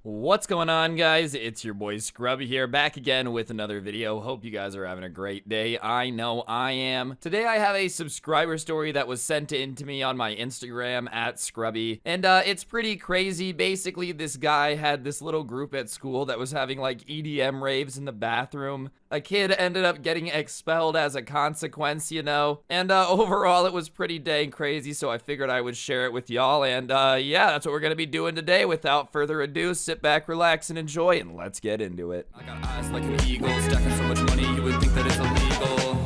What's going on, guys? It's your boy Scrubby here, back again with another video. Hope you guys are having a great day. I know I am. Today I have a subscriber story that was sent in to me on my Instagram at Scrubby, and it's pretty crazy. Basically, this guy had this little group at school that was having like EDM raves in the bathroom. A kid ended up getting expelled as a consequence, you know, and overall it was pretty dang crazy, so I figured I would share it with y'all, and yeah, that's what we're gonna be doing today. Without further ado, sit back, relax, and enjoy, and let's get into it. I got eyes like an eagle, stacking so much money you would think that it's illegal.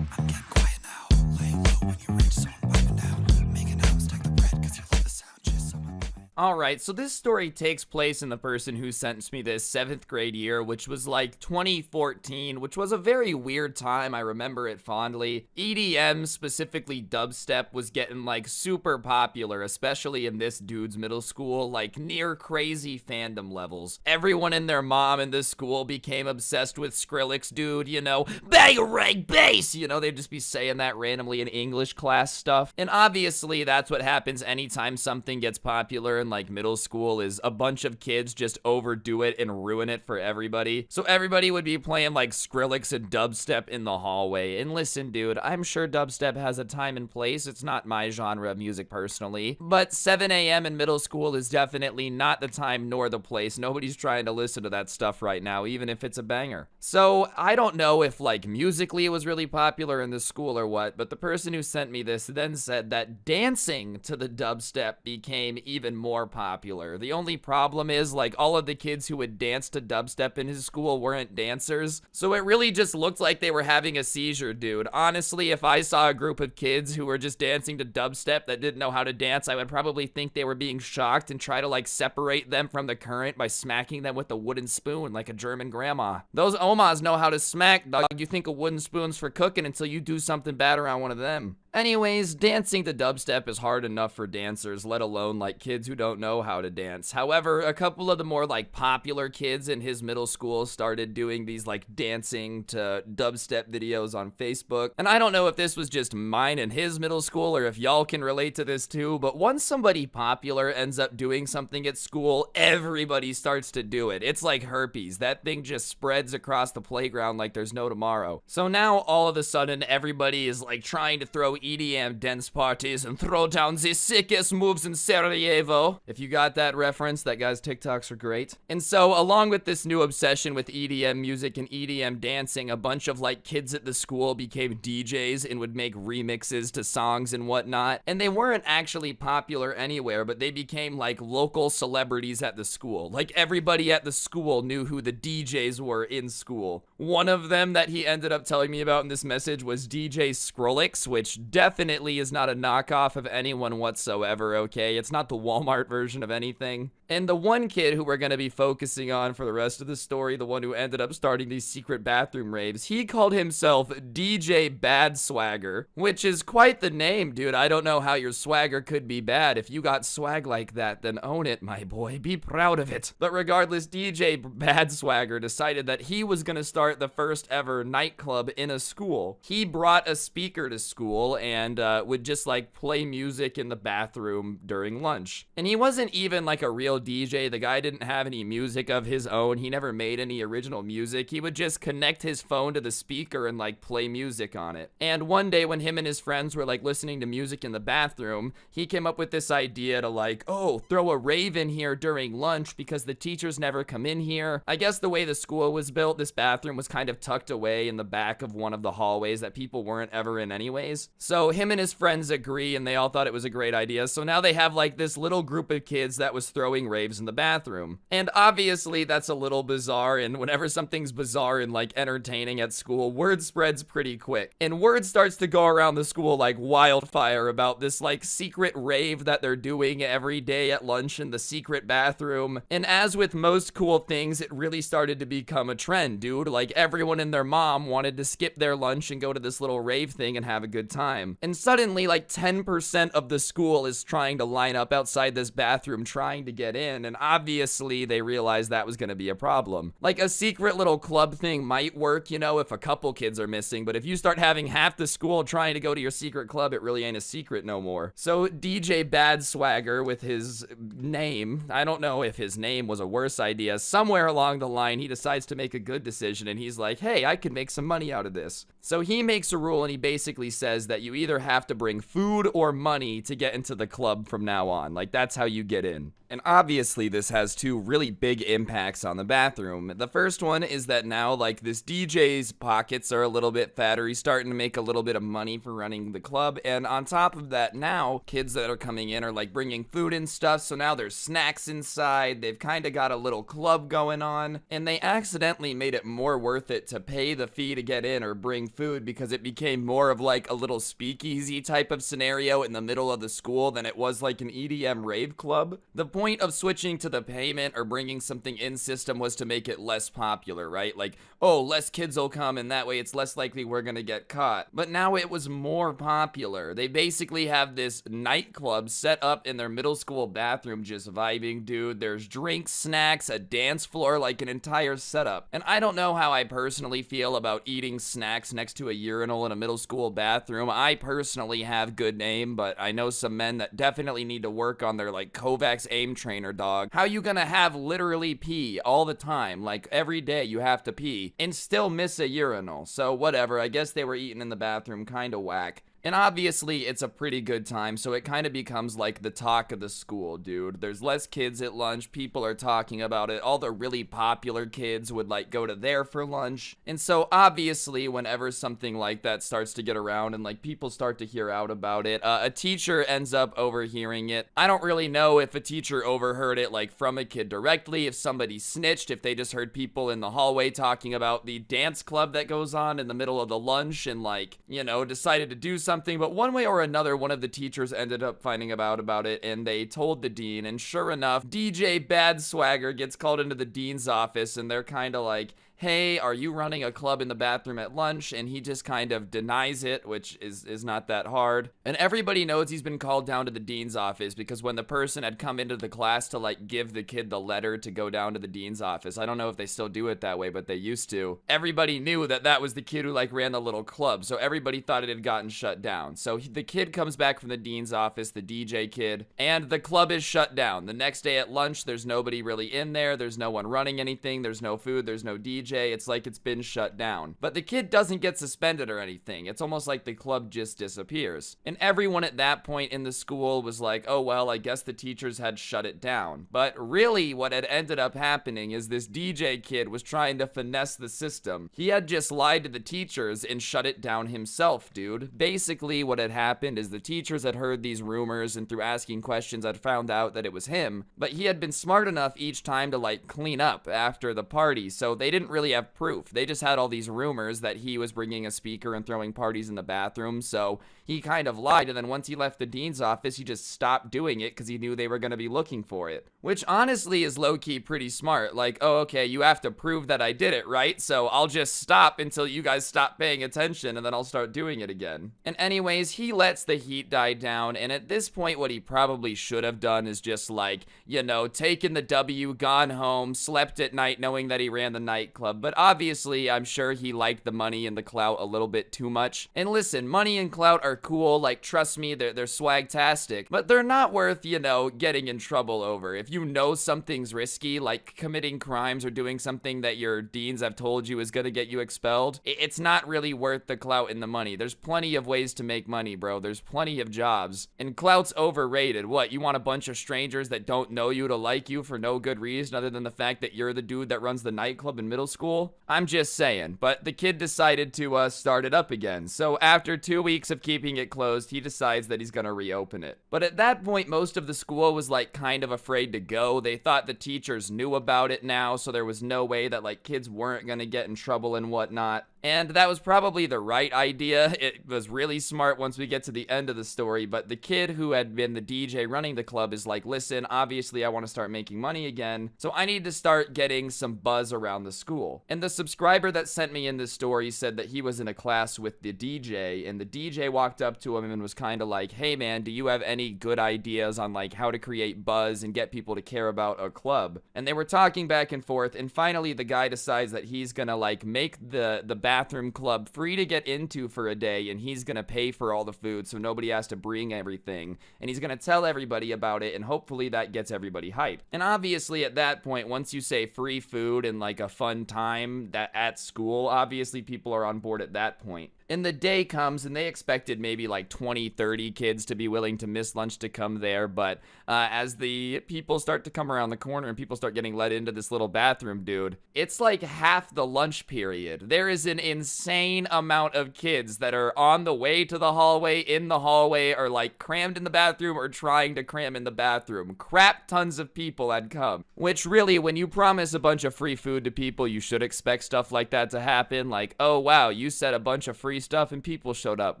I'm getting quiet now, lay low when you're rich, so I'm piping down, making out, stack the bread, cause you love the sound, just so I'm Alright, so this story takes place in the person who sent me this 7th grade year, which was like 2014, which was a very weird time. I remember it fondly. EDM, specifically dubstep, was getting like super popular, especially in this dude's middle school, like near crazy fandom levels. Everyone and their mom in this school became obsessed with Skrillex, dude, you know, bang bass, you know, they'd just be saying that randomly in English class stuff. And obviously that's what happens anytime something gets popular in like middle school, is a bunch of kids just overdo it and ruin it for everybody. So everybody would be playing like Skrillex and dubstep in the hallway. And listen, dude, I'm sure dubstep has a time and place. It's not my genre of music personally, but 7 a.m. in middle school is definitely not the time nor the place. Nobody's trying to listen to that stuff right now, even if it's a banger. So I don't know if like musically it was really popular in the school or what, but the person who sent me this then said that dancing to the dubstep became even more popular. The only problem is like all of the kids who would dance to dubstep in his school weren't dancers, so it really just looked like they were having a seizure, dude. Honestly, if I saw a group of kids who were just dancing to dubstep that didn't know how to dance, I would probably think they were being shocked and try to like separate them from the current by smacking them with a wooden spoon like a German grandma. Those omas know how to smack, dog. You think a wooden spoon's for cooking until you do something bad around one of them. Anyways, dancing to dubstep is hard enough for dancers, let alone like kids who don't know how to dance. However, a couple of the more like popular kids in his middle school started doing these like dancing to dubstep videos on Facebook. And I don't know if this was just mine in his middle school or if y'all can relate to this too, but once somebody popular ends up doing something at school, everybody starts to do it. It's like herpes. That thing just spreads across the playground like there's no tomorrow. So now all of a sudden everybody is like trying to throw EDM dance parties and throw down the sickest moves in Sarajevo. If you got that reference, that guy's TikToks are great. And so along with this new obsession with EDM music and EDM dancing, a bunch of like kids at the school became DJs and would make remixes to songs and whatnot. And they weren't actually popular anywhere, but they became like local celebrities at the school. Like everybody at the school knew who the DJs were in school. One of them that he ended up telling me about in this message was DJ Skrillex, which definitely is not a knockoff of anyone whatsoever, okay? It's not the Walmart version of anything. And the one kid who we're going to be focusing on for the rest of the story, the one who ended up starting these secret bathroom raves, he called himself DJ Bad Swagger, which is quite the name, dude. I don't know how your swagger could be bad. If you got swag like that, then own it, my boy. Be proud of it. But regardless, DJ Bad Swagger decided that he was going to start the first ever nightclub in a school. He brought a speaker to school and would just like play music in the bathroom during lunch. And he wasn't even like a real DJ. The guy didn't have any music of his own. He never made any original music. He would just connect his phone to the speaker and like play music on it. And one day when him and his friends were like listening to music in the bathroom, he came up with this idea to like, oh, throw a rave in here during lunch because the teachers never come in here. I guess the way the school was built, this bathroom was kind of tucked away in the back of one of the hallways that people weren't ever in anyways. So him and his friends agree and they all thought it was a great idea. So now they have like this little group of kids that was throwing raves in the bathroom. And obviously that's a little bizarre, and whenever something's bizarre and like entertaining at school, word spreads pretty quick. And word starts to go around the school like wildfire about this like secret rave that they're doing every day at lunch in the secret bathroom. And as with most cool things, it really started to become a trend, dude. Like everyone and their mom wanted to skip their lunch and go to this little rave thing and have a good time. And suddenly like 10% of the school is trying to line up outside this bathroom trying to get in, and obviously they realized that was gonna be a problem. Like, a secret little club thing might work, you know, if a couple kids are missing, but if you start having half the school trying to go to your secret club, it really ain't a secret no more. So DJ Bad Swagger, with his name, I don't know if his name was a worse idea, somewhere along the line he decides to make a good decision, and he's like, hey, I can make some money out of this. So he makes a rule, and he basically says that you either have to bring food or money to get into the club from now on. Like, that's how you get in. And obviously this has two really big impacts on the bathroom. The first one is that now, like, this DJ's pockets are a little bit fatter. He's starting to make a little bit of money for running the club. And on top of that, now kids that are coming in are like bringing food and stuff. So now there's snacks inside. They've kind of got a little club going on. And they accidentally made it more worth it to pay the fee to get in or bring food, because it became more of like a little speakeasy type of scenario in the middle of the school than it was like an EDM rave club. The point of switching to the payment or bringing something in system was to make it less popular, right? Like, oh, less kids will come and that way it's less likely we're gonna get caught. But now it was more popular. They basically have this nightclub set up in their middle school bathroom, just vibing, dude. There's drinks, snacks, a dance floor, like an entire setup. And I don't know how I personally feel about eating snacks next to a urinal in a middle school bathroom. I personally have good aim, but I know some men that definitely need to work on their like Kovacs aim trainer, dog. How you gonna have literally pee all the time, like every day you have to pee, and still miss a urinal? So whatever, I guess they were eating in the bathroom, kinda whack. And obviously, it's a pretty good time, so it kind of becomes like the talk of the school, dude. There's less kids at lunch, people are talking about it, all the really popular kids would like go to there for lunch. And so obviously, whenever something like that starts to get around and like people start to hear out about it, a teacher ends up overhearing it. I don't really know if a teacher overheard it like from a kid directly, if somebody snitched, if they just heard people in the hallway talking about the dance club that goes on in the middle of the lunch and like, you know, decided to do something. But one way or another, one of the teachers ended up finding about it, and they told the dean, and sure enough, DJ Bad Swagger gets called into the dean's office, and they're kind of like, hey, are you running a club in the bathroom at lunch? And he just kind of denies it, which is not that hard. And everybody knows he's been called down to the dean's office, because when the person had come into the class to like give the kid the letter to go down to the dean's office, I don't know if they still do it that way, but they used to, everybody knew that that was the kid who like ran the little club, so everybody thought it had gotten shut down. So the kid comes back from the dean's office, the DJ kid, and the club is shut down. The next day at lunch, there's nobody really in there, there's no one running anything, there's no food, there's no DJ. It's like it's been shut down. But the kid doesn't get suspended or anything. It's almost like the club just disappears. And everyone at that point in the school was like, oh well, I guess the teachers had shut it down. But really what had ended up happening is this DJ kid was trying to finesse the system. He had just lied to the teachers and shut it down himself, dude. Basically what had happened is the teachers had heard these rumors, and through asking questions had found out that it was him. But he had been smart enough each time to like clean up after the party, so they didn't really have proof. They just had all these rumors that he was bringing a speaker and throwing parties in the bathroom, so he kind of lied, and then once he left the dean's office, he just stopped doing it because he knew they were going to be looking for it. Which honestly is low-key pretty smart. Like, oh, okay, you have to prove that I did it, right? So I'll just stop until you guys stop paying attention, and then I'll start doing it again. And anyways, he lets the heat die down, and at this point, what he probably should have done is just like, you know, taken the W, gone home, slept at night knowing that he ran the nightclub. But obviously, I'm sure he liked the money and the clout a little bit too much. And listen, money and clout are cool, like, trust me, they're swagtastic, but they're not worth, you know, getting in trouble over. If you know something's risky, like committing crimes or doing something that your deans have told you is gonna get you expelled, it's not really worth the clout and the money. There's plenty of ways to make money, bro. There's plenty of jobs. And clout's overrated. What, you want a bunch of strangers that don't know you to like you for no good reason other than the fact that you're the dude that runs the nightclub in middle school? I'm just saying. But the kid decided to start it up again. So after 2 weeks of keeping it closed, he decides that he's gonna reopen it. But at that point, most of the school was like kind of afraid to go. They thought the teachers knew about it now, so there was no way that like kids weren't gonna get in trouble and whatnot. And that was probably the right idea. It was really smart once we get to the end of the story, but the kid who had been the DJ running the club is like, listen, obviously I want to start making money again, so I need to start getting some buzz around the school. And the subscriber that sent me in this story said that he was in a class with the DJ, and the DJ walked up to him and was kind of like, hey man, do you have any good ideas on like how to create buzz and get people to care about a club? And they were talking back and forth, and finally the guy decides that he's gonna like make the bathroom club free to get into for a day, and he's gonna pay for all the food so nobody has to bring everything, and he's gonna tell everybody about it, and hopefully that gets everybody hyped. And obviously at that point, once you say free food and like a fun time that at school, obviously people are on board at that point. And the day comes, and they expected maybe like 20, 30 kids to be willing to miss lunch to come there, but as the people start to come around the corner and people start getting let into this little bathroom, dude, it's like half the lunch period. There is an insane amount of kids that are on the way to the hallway, in the hallway, or like crammed in the bathroom or trying to cram in the bathroom. Crap tons of people had come, which really, when you promise a bunch of free food to people, you should expect stuff like that to happen. Like, oh wow, you said a bunch of free stuff and people showed up.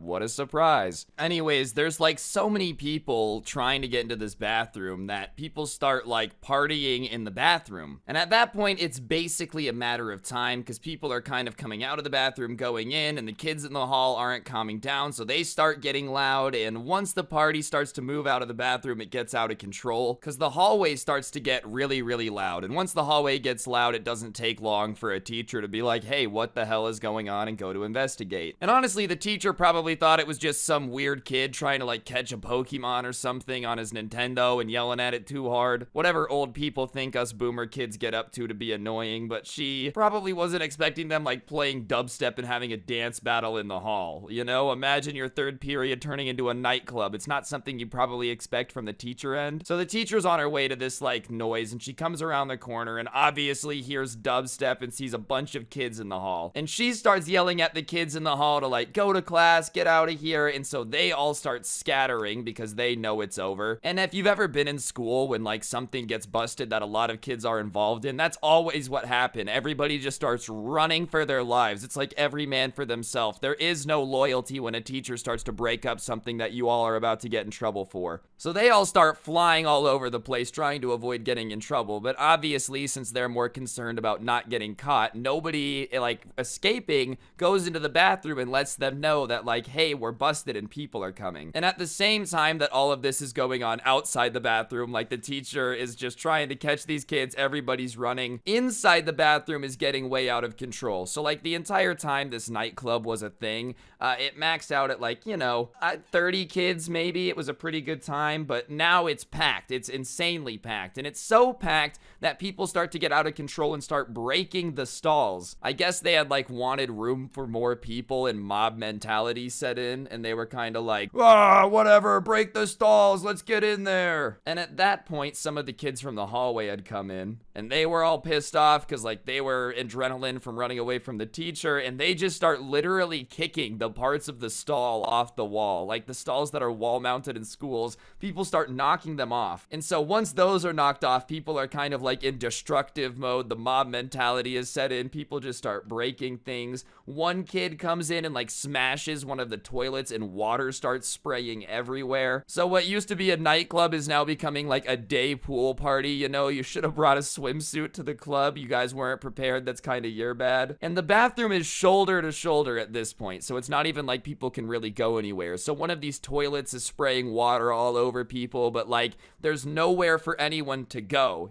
What a surprise. Anyways, there's like so many people trying to get into this bathroom that people start like partying in the bathroom. And at that point, it's basically a matter of time because people are kind of coming out of the bathroom, going in, and the kids in the hall aren't calming down, so they start getting loud. And once the party starts to move out of the bathroom, it gets out of control because the hallway starts to get really, really loud. And once the hallway gets loud, it doesn't take long for a teacher to be like, hey, what the hell is going on, and go to investigate. And honestly, the teacher probably thought it was just some weird kid trying to like catch a Pokemon or something on his Nintendo and yelling at it too hard. Whatever old people think us boomer kids get up to be annoying, but she probably wasn't expecting them like playing dubstep and having a dance battle in the hall. You know, imagine your third period turning into a nightclub. It's not something you probably expect from the teacher end. So the teacher's on her way to this like noise, and she comes around the corner and obviously hears dubstep and sees a bunch of kids in the hall. And she starts yelling at the kids in the hall to like, go to class, get out of here. And so they all start scattering because they know it's over. And if you've ever been in school when like something gets busted that a lot of kids are involved in, that's always what happened. Everybody just starts running for their lives. It's like every man for themselves. There is no loyalty when a teacher starts to break up something that you all are about to get in trouble for. So they all start flying all over the place trying to avoid getting in trouble. But obviously, since they're more concerned about not getting caught, nobody like escaping goes into the bathroom and lets them know that like, hey, we're busted and people are coming. And at the same time that all of this is going on outside the bathroom, like the teacher is just trying to catch these kids, everybody's running. Inside the bathroom is getting way out of control. So like the entire time this nightclub was a thing, it maxed out at like, 30 kids maybe. It was a pretty good time, but now it's packed. It's insanely packed. And it's so packed that people start to get out of control and start breaking the stalls. I guess they had like wanted room for more people and mob mentality set in, and they were kind of like, whatever, break the stalls, let's get in there. And at that point, some of the kids from the hallway had come in, and they were all pissed off because like they were adrenaline from running away from the teacher, and they just start literally kicking the parts of the stall off the wall. Like the stalls that are wall mounted in schools, people start knocking them off. And so once those are knocked off, people are kind of like in destructive mode. The mob mentality is set in. People just start breaking things. One kid comes in and like smashes one of the toilets, and water starts spraying everywhere. So what used to be a nightclub is now becoming like a day pool party. You should have brought a swimsuit to the club. You guys weren't prepared. That's kind of your bad. And the bathroom is shoulder to shoulder at this point, so it's not even like people can really go anywhere. So one of these toilets is spraying water all over people, but like there's nowhere for anyone to go,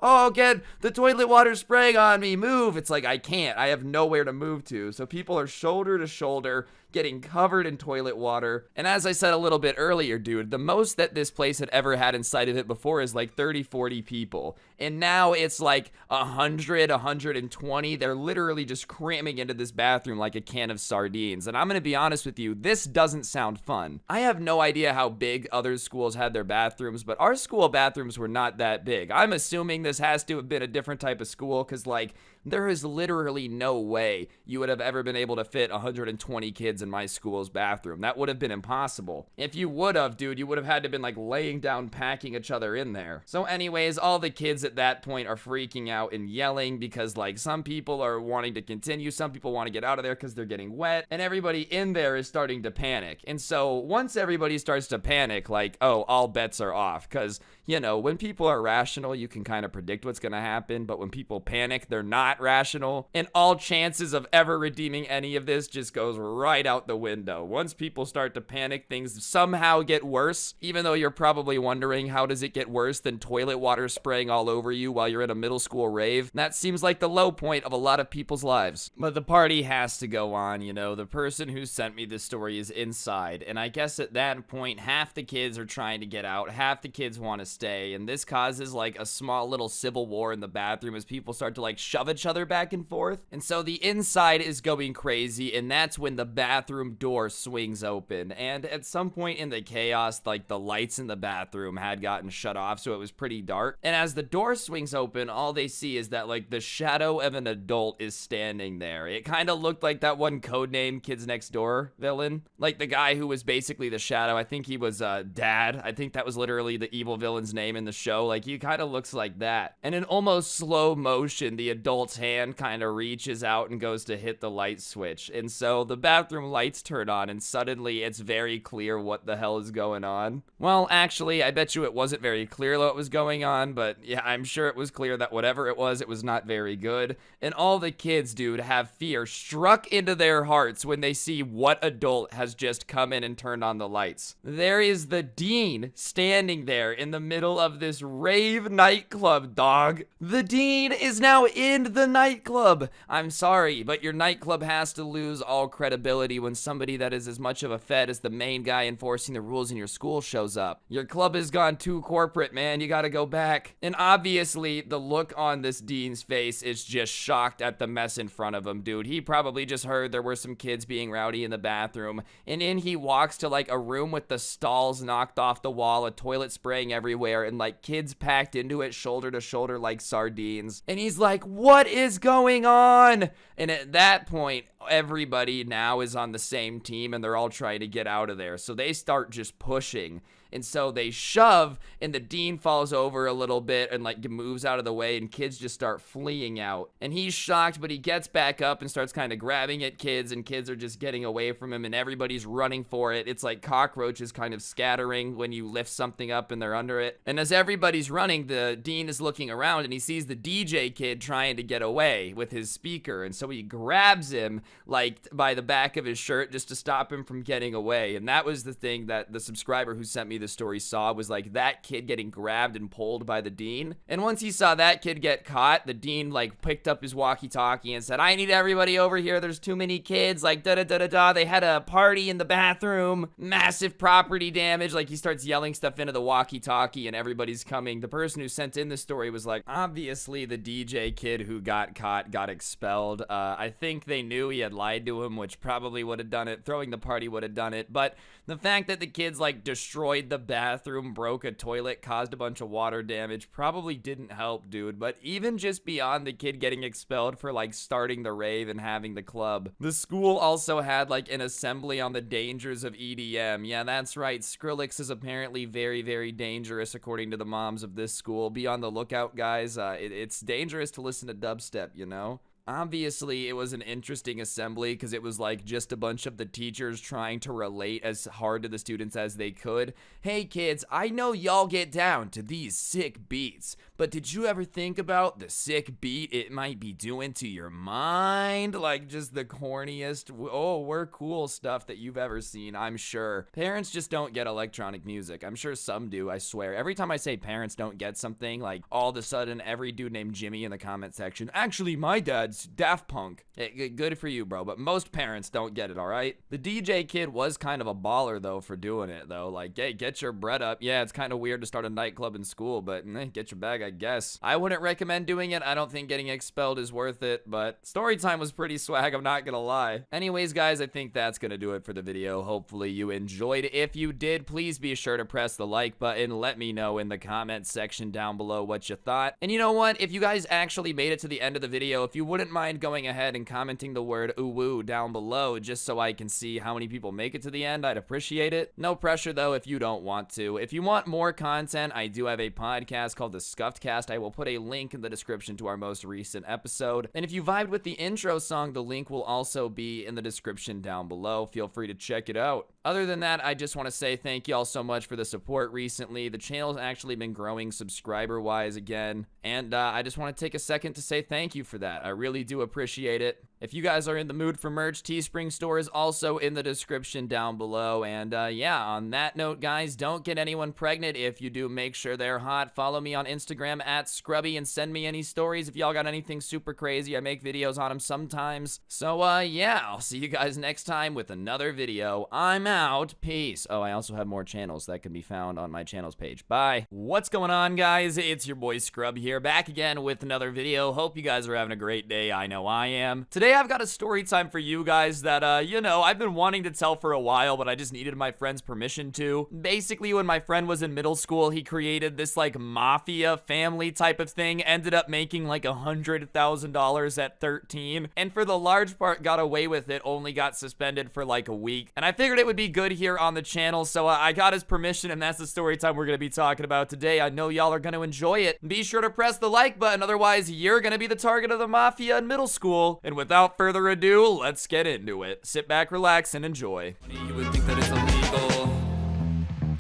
Oh, get the toilet water spraying on me, move. It's like, I can't. I have nowhere to move to. So people are shoulder to shoulder getting covered in toilet water. And as I said a little bit earlier, dude, the most that this place had ever had inside of it before is like 30, 40 people. And now it's like 100, 120. They're literally just cramming into this bathroom like a can of sardines. And I'm going to be honest with you, this doesn't sound fun. I have no idea how big other schools had their bathrooms, but our school bathrooms were not that big. I'm assuming this has to have been a different type of school because like there is literally no way you would have ever been able to fit 120 kids in my school's bathroom. That would have been impossible. If you would have, dude, you would have had to been like laying down, packing each other in there. So anyways, all the kids at that point are freaking out and yelling because like some people are wanting to continue, some people want to get out of there because they're getting wet, and everybody in there is starting to panic. And so once everybody starts to panic, like, oh, all bets are off, because you know, when people are rational, you can kind of predict what's going to happen, but when people panic, they're not rational, and all chances of ever redeeming any of this just goes right out the window. Once people start to panic, things somehow get worse, even though you're probably wondering, how does it get worse than toilet water spraying all over you while you're in a middle school rave? That seems like the low point of a lot of people's lives. But the party has to go on, you know. The person who sent me this story is inside, and I guess at that point, half the kids are trying to get out, half the kids want to stay, and this causes like a small little civil war in the bathroom as people start to like shove each other back and forth. And so the inside is going crazy, and that's when the bathroom door swings open. And at some point in the chaos, like the lights in the bathroom had gotten shut off, so it was pretty dark. And as the door swings open, all they see is that like the shadow of an adult is standing there. It kind of looked like that one Codename Kids Next Door villain, like the guy who was basically the shadow. I think he was Dad. I think that was literally the evil villain's name in the show. Like, he kind of looks like that. And in almost slow motion, the adult's hand kind of reaches out and goes to hit the light switch. And so the bathroom lights turn on, and suddenly it's very clear what the hell is going on. Well, actually, I bet you it wasn't very clear what was going on, but yeah, I'm sure it was clear that whatever it was not very good. And all the kids, dude, have fear struck into their hearts when they see what adult has just come in and turned on the lights. There is the dean standing there in the middle of this rave nightclub, dog. The dean is now in the nightclub. I'm sorry, but your nightclub has to lose all credibility when somebody that is as much of a fed as the main guy enforcing the rules in your school shows up. Your club has gone too corporate, man. You gotta go back. And obviously, the look on this dean's face is just shocked at the mess in front of him, dude. He probably just heard there were some kids being rowdy in the bathroom, and in he walks to like a room with the stalls knocked off the wall, a toilet spraying everywhere, and like kids packed into it shoulder to shoulder like sardines. And he's like, what is going on? And at that point, everybody now is on the same team, and they're all trying to get out of there. So they start just pushing. And so they shove, and the dean falls over a little bit and like moves out of the way, and kids just start fleeing out. And he's shocked, but he gets back up and starts kind of grabbing at kids, and kids are just getting away from him, and everybody's running for it. It's like cockroaches kind of scattering when you lift something up and they're under it. And as everybody's running, the dean is looking around, and he sees the DJ kid trying to get away with his speaker. And so he grabs him like by the back of his shirt just to stop him from getting away. And that was the thing that the subscriber who sent me the story saw, was like that kid getting grabbed and pulled by the dean. And once he saw that kid get caught, the dean like picked up his walkie-talkie and said, I need everybody over here, there's too many kids, like da-da-da-da-da, they had a party in the bathroom, massive property damage. Like, he starts yelling stuff into the walkie-talkie, and everybody's coming. The person who sent in the story was like, obviously the DJ kid who got caught got expelled. I think they knew he had lied to him, which probably would have done it. Throwing the party would have done it. But the fact that the kids like destroyed the bathroom, broke a toilet, caused a bunch of water damage probably didn't help, dude. But even just beyond the kid getting expelled for like starting the rave and having the club, the school also had like an assembly on the dangers of EDM. Yeah, that's right. Skrillex is apparently very, very dangerous according to the moms of this school. Be on the lookout, guys. It's dangerous to listen to dubstep, you know? Obviously, it was an interesting assembly because it was like just a bunch of the teachers trying to relate as hard to the students as they could. Hey kids, I know y'all get down to these sick beats, but did you ever think about the sick beat it might be doing to your mind? Like, just the corniest, oh, we're cool stuff that you've ever seen, I'm sure. Parents just don't get electronic music. I'm sure some do, I swear. Every time I say parents don't get something, like all of a sudden every dude named Jimmy in the comment section, actually my dad's Daft Punk. Hey, good for you, bro, but most parents don't get it, all right? The DJ kid was kind of a baller, though, for doing it, though. Like, hey, get your bread up. Yeah, it's kind of weird to start a nightclub in school, but get your bag I guess. I wouldn't recommend doing it. I don't think getting expelled is worth it, but Storytime was pretty swag, I'm not gonna lie. Anyways, guys, I think that's gonna do it for the video. Hopefully you enjoyed. If you did, please be sure to press the like button. Let me know in the comments section down below what you thought. And you know what? If you guys actually made it to the end of the video, if you wouldn't mind going ahead and commenting the word ooh woo down below, just so I can see how many people make it to the end, I'd appreciate it. No pressure though if you don't want to. If you want more content, I do have a podcast called the Scuffed Cast. I will put a link in the description to our most recent episode. And if you vibed with the intro song, the link will also be in the description down below. Feel free to check it out. Other than that, I just want to say thank you all so much for the support recently. The channel's actually been growing subscriber-wise again, and I just want to take a second to say thank you for that. I really do appreciate it. If you guys are in the mood for merch, Teespring store is also in the description down below. And yeah, on that note, guys, don't get anyone pregnant. If you do, make sure they're hot. Follow me on Instagram at Scrubby and send me any stories if y'all got anything super crazy. I make videos on them sometimes. So yeah, I'll see you guys next time with another video. I'm out. Peace. Oh, I also have more channels that can be found on my channels page. Bye. What's going on, guys? It's your boy Scrub here, back again with another video. Hope you guys are having a great day. I know I am. Today I've got a story time for you guys that, you know, I've been wanting to tell for a while, but I just needed my friend's permission to. Basically, when my friend was in middle school, he created this, like, mafia family type of thing, ended up making, like, $100,000 at 13, and for the large part got away with it, only got suspended for, like, a week. And I figured it would be good here on the channel, so I got his permission, and that's the story time we're gonna be talking about today. I know y'all are gonna enjoy it. Be sure to press the like button, otherwise you're gonna be the target of the mafia in middle school. And without further ado, let's get into it. Sit back, relax, and enjoy. You would think that it's illegal.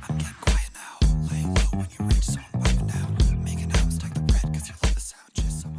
I'm getting quiet now. Laying low when you reach zone by now. Making out, stack the bread, cause you love the sound, just so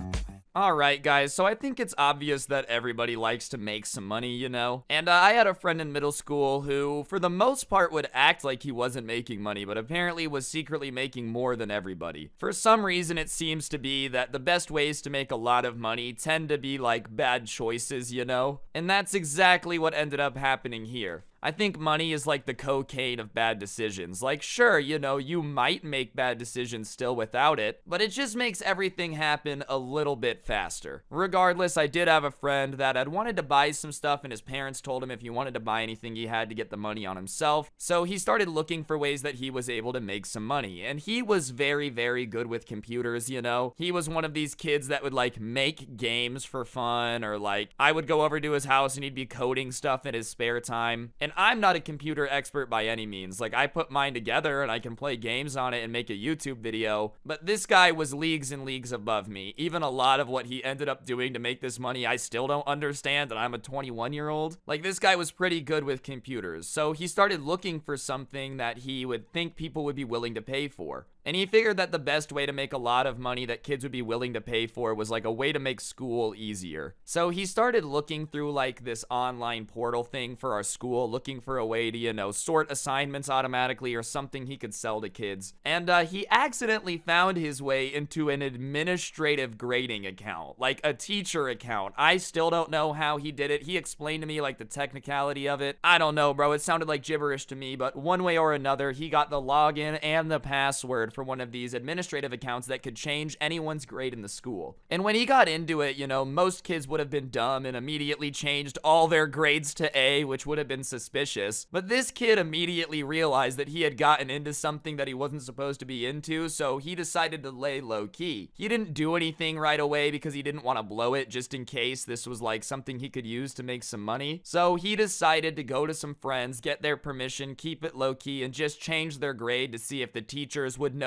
Alright guys, so I think it's obvious that everybody likes to make some money, you know? And I had a friend in middle school who, for the most part, would act like he wasn't making money, but apparently was secretly making more than everybody. For some reason, it seems to be that the best ways to make a lot of money tend to be like bad choices, you know? And that's exactly what ended up happening here. I think money is like the cocaine of bad decisions. Like, sure, you know, you might make bad decisions still without it, but it just makes everything happen a little bit faster. Regardless, I did have a friend that had wanted to buy some stuff, and his parents told him if he wanted to buy anything, he had to get the money on himself. So he started looking for ways that he was able to make some money, and he was very, very good with computers, you know? He was one of these kids that would, like, make games for fun, or, like, I would go over to his house and he'd be coding stuff in his spare time. And I'm not a computer expert by any means. Like, I put mine together and I can play games on it and make a YouTube video, but this guy was leagues and leagues above me. Even a lot of what he ended up doing to make this money, I still don't understand, and I'm a 21-year-old. Like, this guy was pretty good with computers, so he started looking for something that he would think people would be willing to pay for. And he figured that the best way to make a lot of money that kids would be willing to pay for was like a way to make school easier. So he started looking through like this online portal thing for our school, looking for a way to, you know, sort assignments automatically or something he could sell to kids. And he accidentally found his way into an administrative grading account, like a teacher account. I still don't know how he did it. He explained to me like the technicality of it. I don't know, bro. It sounded like gibberish to me, but one way or another, he got the login and the password for one of these administrative accounts that could change anyone's grade in the school. And when he got into it, you know, most kids would have been dumb and immediately changed all their grades to A, which would have been suspicious. But this kid immediately realized that he had gotten into something that he wasn't supposed to be into, so he decided to lay low key. He didn't do anything right away because he didn't want to blow it just in case this was like something he could use to make some money. So he decided to go to some friends, get their permission, keep it low key, and just change their grade to see if the teachers would notice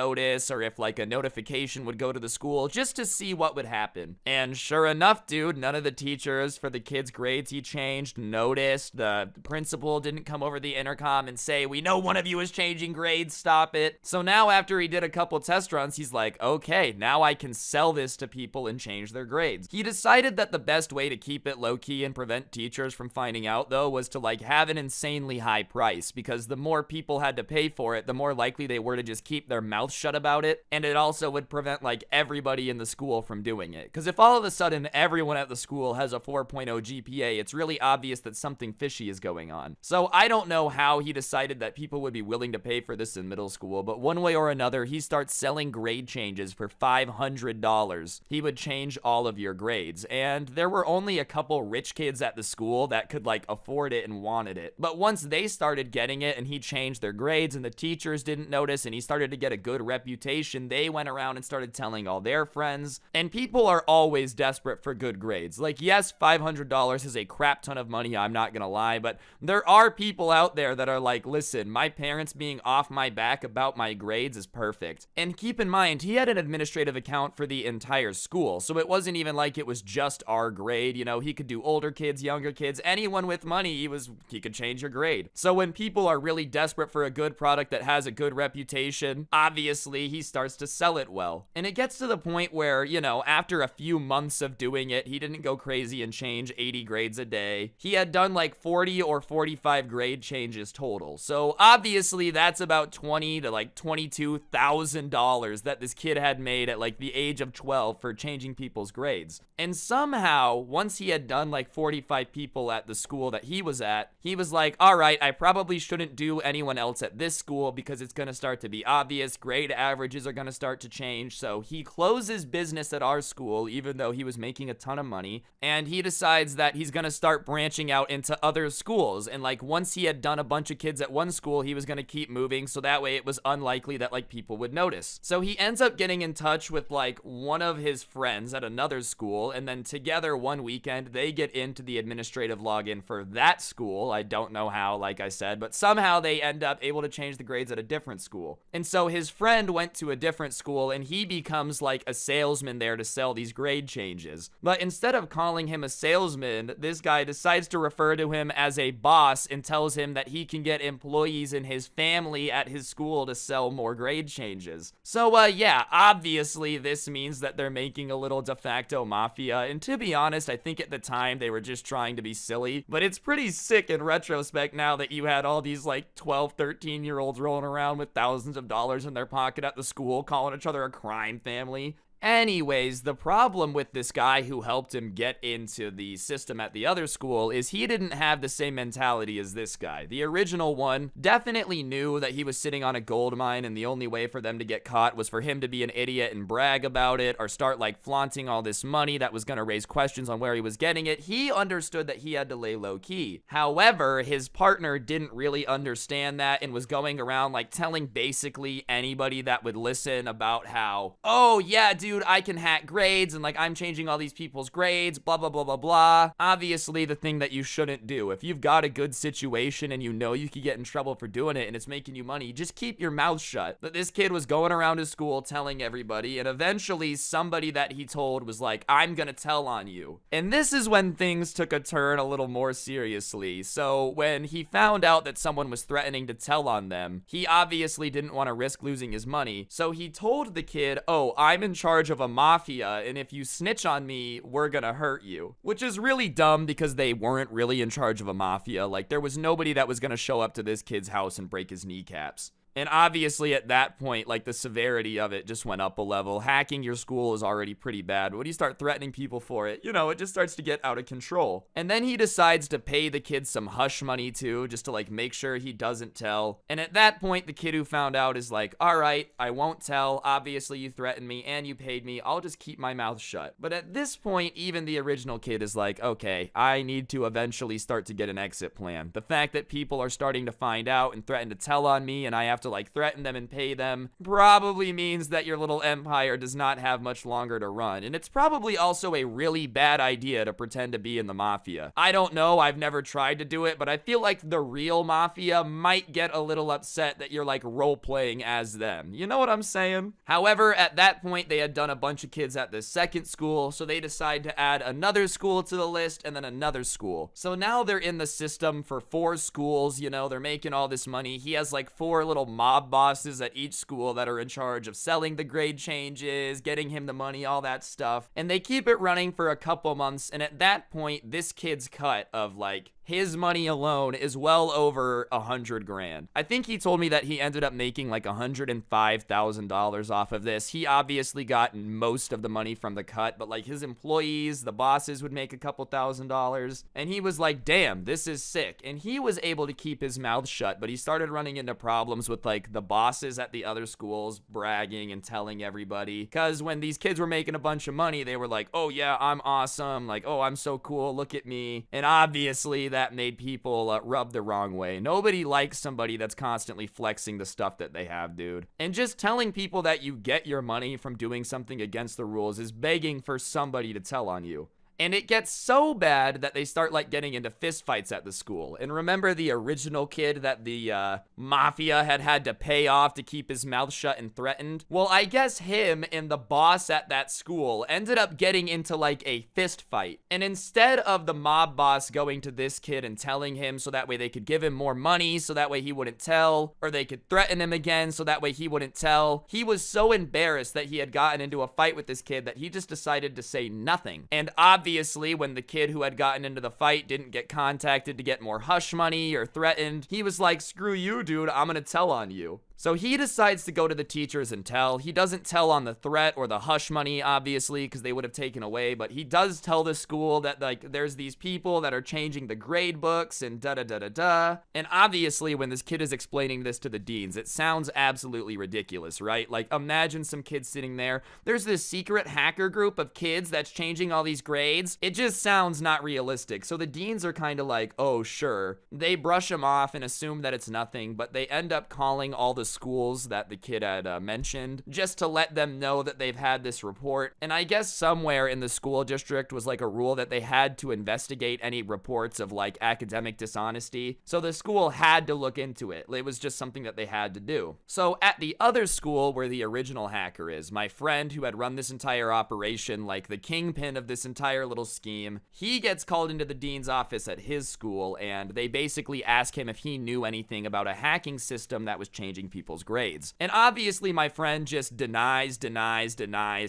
or if like a notification would go to the school just to see what would happen. And sure enough, dude, none of the teachers for the kids' grades he changed noticed. The principal didn't come over the intercom and say, "We know one of you is changing grades, stop it." So now after he did a couple test runs, he's like, okay, now I can sell this to people and change their grades. He decided that the best way to keep it low-key and prevent teachers from finding out, though, was to like have an insanely high price, because the more people had to pay for it, the more likely they were to just keep their mouth mouth shut about it, and it also would prevent like everybody in the school from doing it. Because if all of a sudden everyone at the school has a 4.0 GPA, it's really obvious that something fishy is going on. So I don't know how he decided that people would be willing to pay for this in middle school, but one way or another, he starts selling grade changes for $500. He would change all of your grades, and there were only a couple rich kids at the school that could like afford it and wanted it. But once they started getting it and he changed their grades and the teachers didn't notice and he started to get a good reputation, they went around and started telling all their friends. And people are always desperate for good grades. Like, yes, $500 is a crap ton of money, I'm not gonna lie, but there are people out there that are like, listen, my parents being off my back about my grades is perfect. And keep in mind, he had an administrative account for the entire school, so it wasn't even like it was just our grade. You know, he could do older kids, younger kids, anyone with money, he could change your grade. So when people are really desperate for a good product that has a good reputation, obviously he starts to sell it well. And it gets to the point where, you know, after a few months of doing it, he didn't go crazy and change 80 grades a day. He had done like 40 or 45 grade changes total. So obviously that's about $20,000 to like $22,000 that this kid had made at like the age of 12 for changing people's grades. And somehow, once he had done like 45 people at the school that he was at, he was like, all right, I probably shouldn't do anyone else at this school because it's going to start to be obvious. Grade averages are going to start to change. So he closes business at our school, even though he was making a ton of money. And he decides that he's going to start branching out into other schools. And like once he had done a bunch of kids at one school, he was going to keep moving. So that way it was unlikely that like people would notice. So he ends up getting in touch with like one of his friends at another school. And then together one weekend, they get into the administrative login for that school. I don't know how, like I said, but somehow they end up able to change the grades at a different school. And so his friend went to a different school and he becomes like a salesman there to sell these grade changes. But instead of calling him a salesman, this guy decides to refer to him as a boss and tells him that he can get employees in his family at his school to sell more grade changes. So yeah, obviously this means that they're making a little de facto mafia. And to be honest, I think at the time they were just trying to be silly, but it's pretty sick in retrospect now that you had all these like 12, 13-year-olds rolling around with thousands of dollars in their pocket at the school calling each other a crime family. Anyways, the problem with this guy who helped him get into the system at the other school is he didn't have the same mentality as this guy. The original one definitely knew that he was sitting on a gold mine and the only way for them to get caught was for him to be an idiot and brag about it or start like flaunting all this money that was going to raise questions on where he was getting it. He understood that he had to lay low key. However, his partner didn't really understand that and was going around like telling basically anybody that would listen about how, oh yeah, dude, I can hack grades and like I'm changing all these people's grades, blah, blah, blah, blah, blah. Obviously the thing that you shouldn't do. If you've got a good situation and you know you could get in trouble for doing it and it's making you money, just keep your mouth shut. But this kid was going around his school telling everybody, and eventually somebody that he told was like, I'm gonna tell on you. And this is when things took a turn a little more seriously. So when he found out that someone was threatening to tell on them, he obviously didn't want to risk losing his money. So he told the kid, oh, I'm in charge of a mafia, and if you snitch on me, we're gonna hurt you. Which is really dumb because they weren't really in charge of a mafia. Like, there was nobody that was gonna show up to this kid's house and break his kneecaps. And obviously at that point, like the severity of it just went up a level. Hacking your school is already pretty bad. But when you start threatening people for it, you know, it just starts to get out of control. And then he decides to pay the kid some hush money too, just to like make sure he doesn't tell. And at that point, the kid who found out is like, all right, I won't tell. Obviously you threatened me and you paid me. I'll just keep my mouth shut. But at this point, even the original kid is like, okay, I need to eventually start to get an exit plan. The fact that people are starting to find out and threaten to tell on me and I have to like threaten them and pay them probably means that your little empire does not have much longer to run. And it's probably also a really bad idea to pretend to be in the mafia. I don't know, I've never tried to do it, but I feel like the real mafia might get a little upset that you're like role-playing as them. You know what I'm saying? However, at that point, they had done a bunch of kids at the second school, so they decide to add another school to the list and then another school. So now they're in the system for 4 schools, you know, they're making all this money. He has like 4 little mob bosses at each school that are in charge of selling the grade changes, getting him the money, all that stuff. And they keep it running for a couple months. And at that point, this kid's cut of like his money alone is well over 100 grand. I think he told me that he ended up making like $105,000 off of this. He obviously got most of the money from the cut, but like his employees, the bosses would make a couple $1,000s. And he was like, damn, this is sick. And he was able to keep his mouth shut, but he started running into problems with like the bosses at the other schools bragging and telling everybody. Because when these kids were making a bunch of money, they were like, oh yeah, I'm awesome. Like, oh, I'm so cool. Look at me. And obviously that made people rub the wrong way. Nobody likes somebody that's constantly flexing the stuff that they have, dude. And just telling people that you get your money from doing something against the rules is begging for somebody to tell on you. And it gets so bad that they start like getting into fist fights at the school. And remember the original kid that the mafia had to pay off to keep his mouth shut and threatened? Well, I guess him and the boss at that school ended up getting into like a fist fight. And instead of the mob boss going to this kid and telling him so that way they could give him more money so that way he wouldn't tell, or they could threaten him again so that way he wouldn't tell, he was so embarrassed that he had gotten into a fight with this kid that he just decided to say nothing. And obviously, when the kid who had gotten into the fight didn't get contacted to get more hush money or threatened, he was like, screw you, dude, I'm gonna tell on you. So he decides to go to the teachers and tell. He doesn't tell on the threat or the hush money, obviously, because they would have taken away, but he does tell the school that, like, there's these people that are changing the grade books and da-da-da-da-da. And obviously, when this kid is explaining this to the deans, it sounds absolutely ridiculous, right? Like, imagine some kids sitting there. There's this secret hacker group of kids that's changing all these grades. It just sounds not realistic. So the deans are kind of like, oh, sure. They brush him off and assume that it's nothing, but they end up calling all the schools that the kid had mentioned just to let them know that they've had this report. And I guess somewhere in the school district was like a rule that they had to investigate any reports of like academic dishonesty. So the school had to look into it. It was just something that they had to do. So at the other school where the original hacker is, my friend who had run this entire operation, like the kingpin of this entire little scheme, he gets called into the dean's office at his school, and they basically ask him if he knew anything about a hacking system that was changing people's grades. And obviously my friend just denies.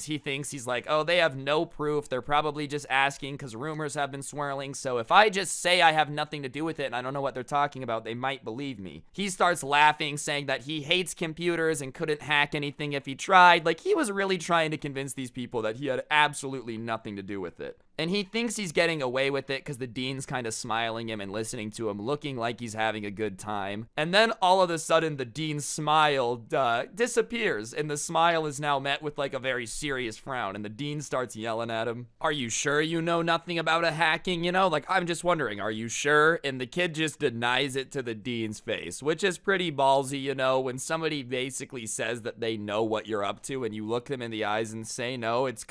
He thinks, he's like, oh, they have no proof. They're probably just asking because rumors have been swirling. So if I just say I have nothing to do with it and I don't know what they're talking about, they might believe me. He starts laughing, saying that he hates computers and couldn't hack anything if he tried. Like, he was really trying to convince these people that he had absolutely nothing to do with it. And he thinks he's getting away with it because the dean's kind of smiling him and listening to him, looking like he's having a good time. And then all of a sudden, the dean's smile disappears, and the smile is now met with like a very serious frown. And the dean starts yelling at him, "Are you sure you know nothing about a hacking? You know, like, I'm just wondering, are you sure?" And the kid just denies it to the dean's face, which is pretty ballsy, you know, when somebody basically says that they know what you're up to and you look them in the eyes and say no. It's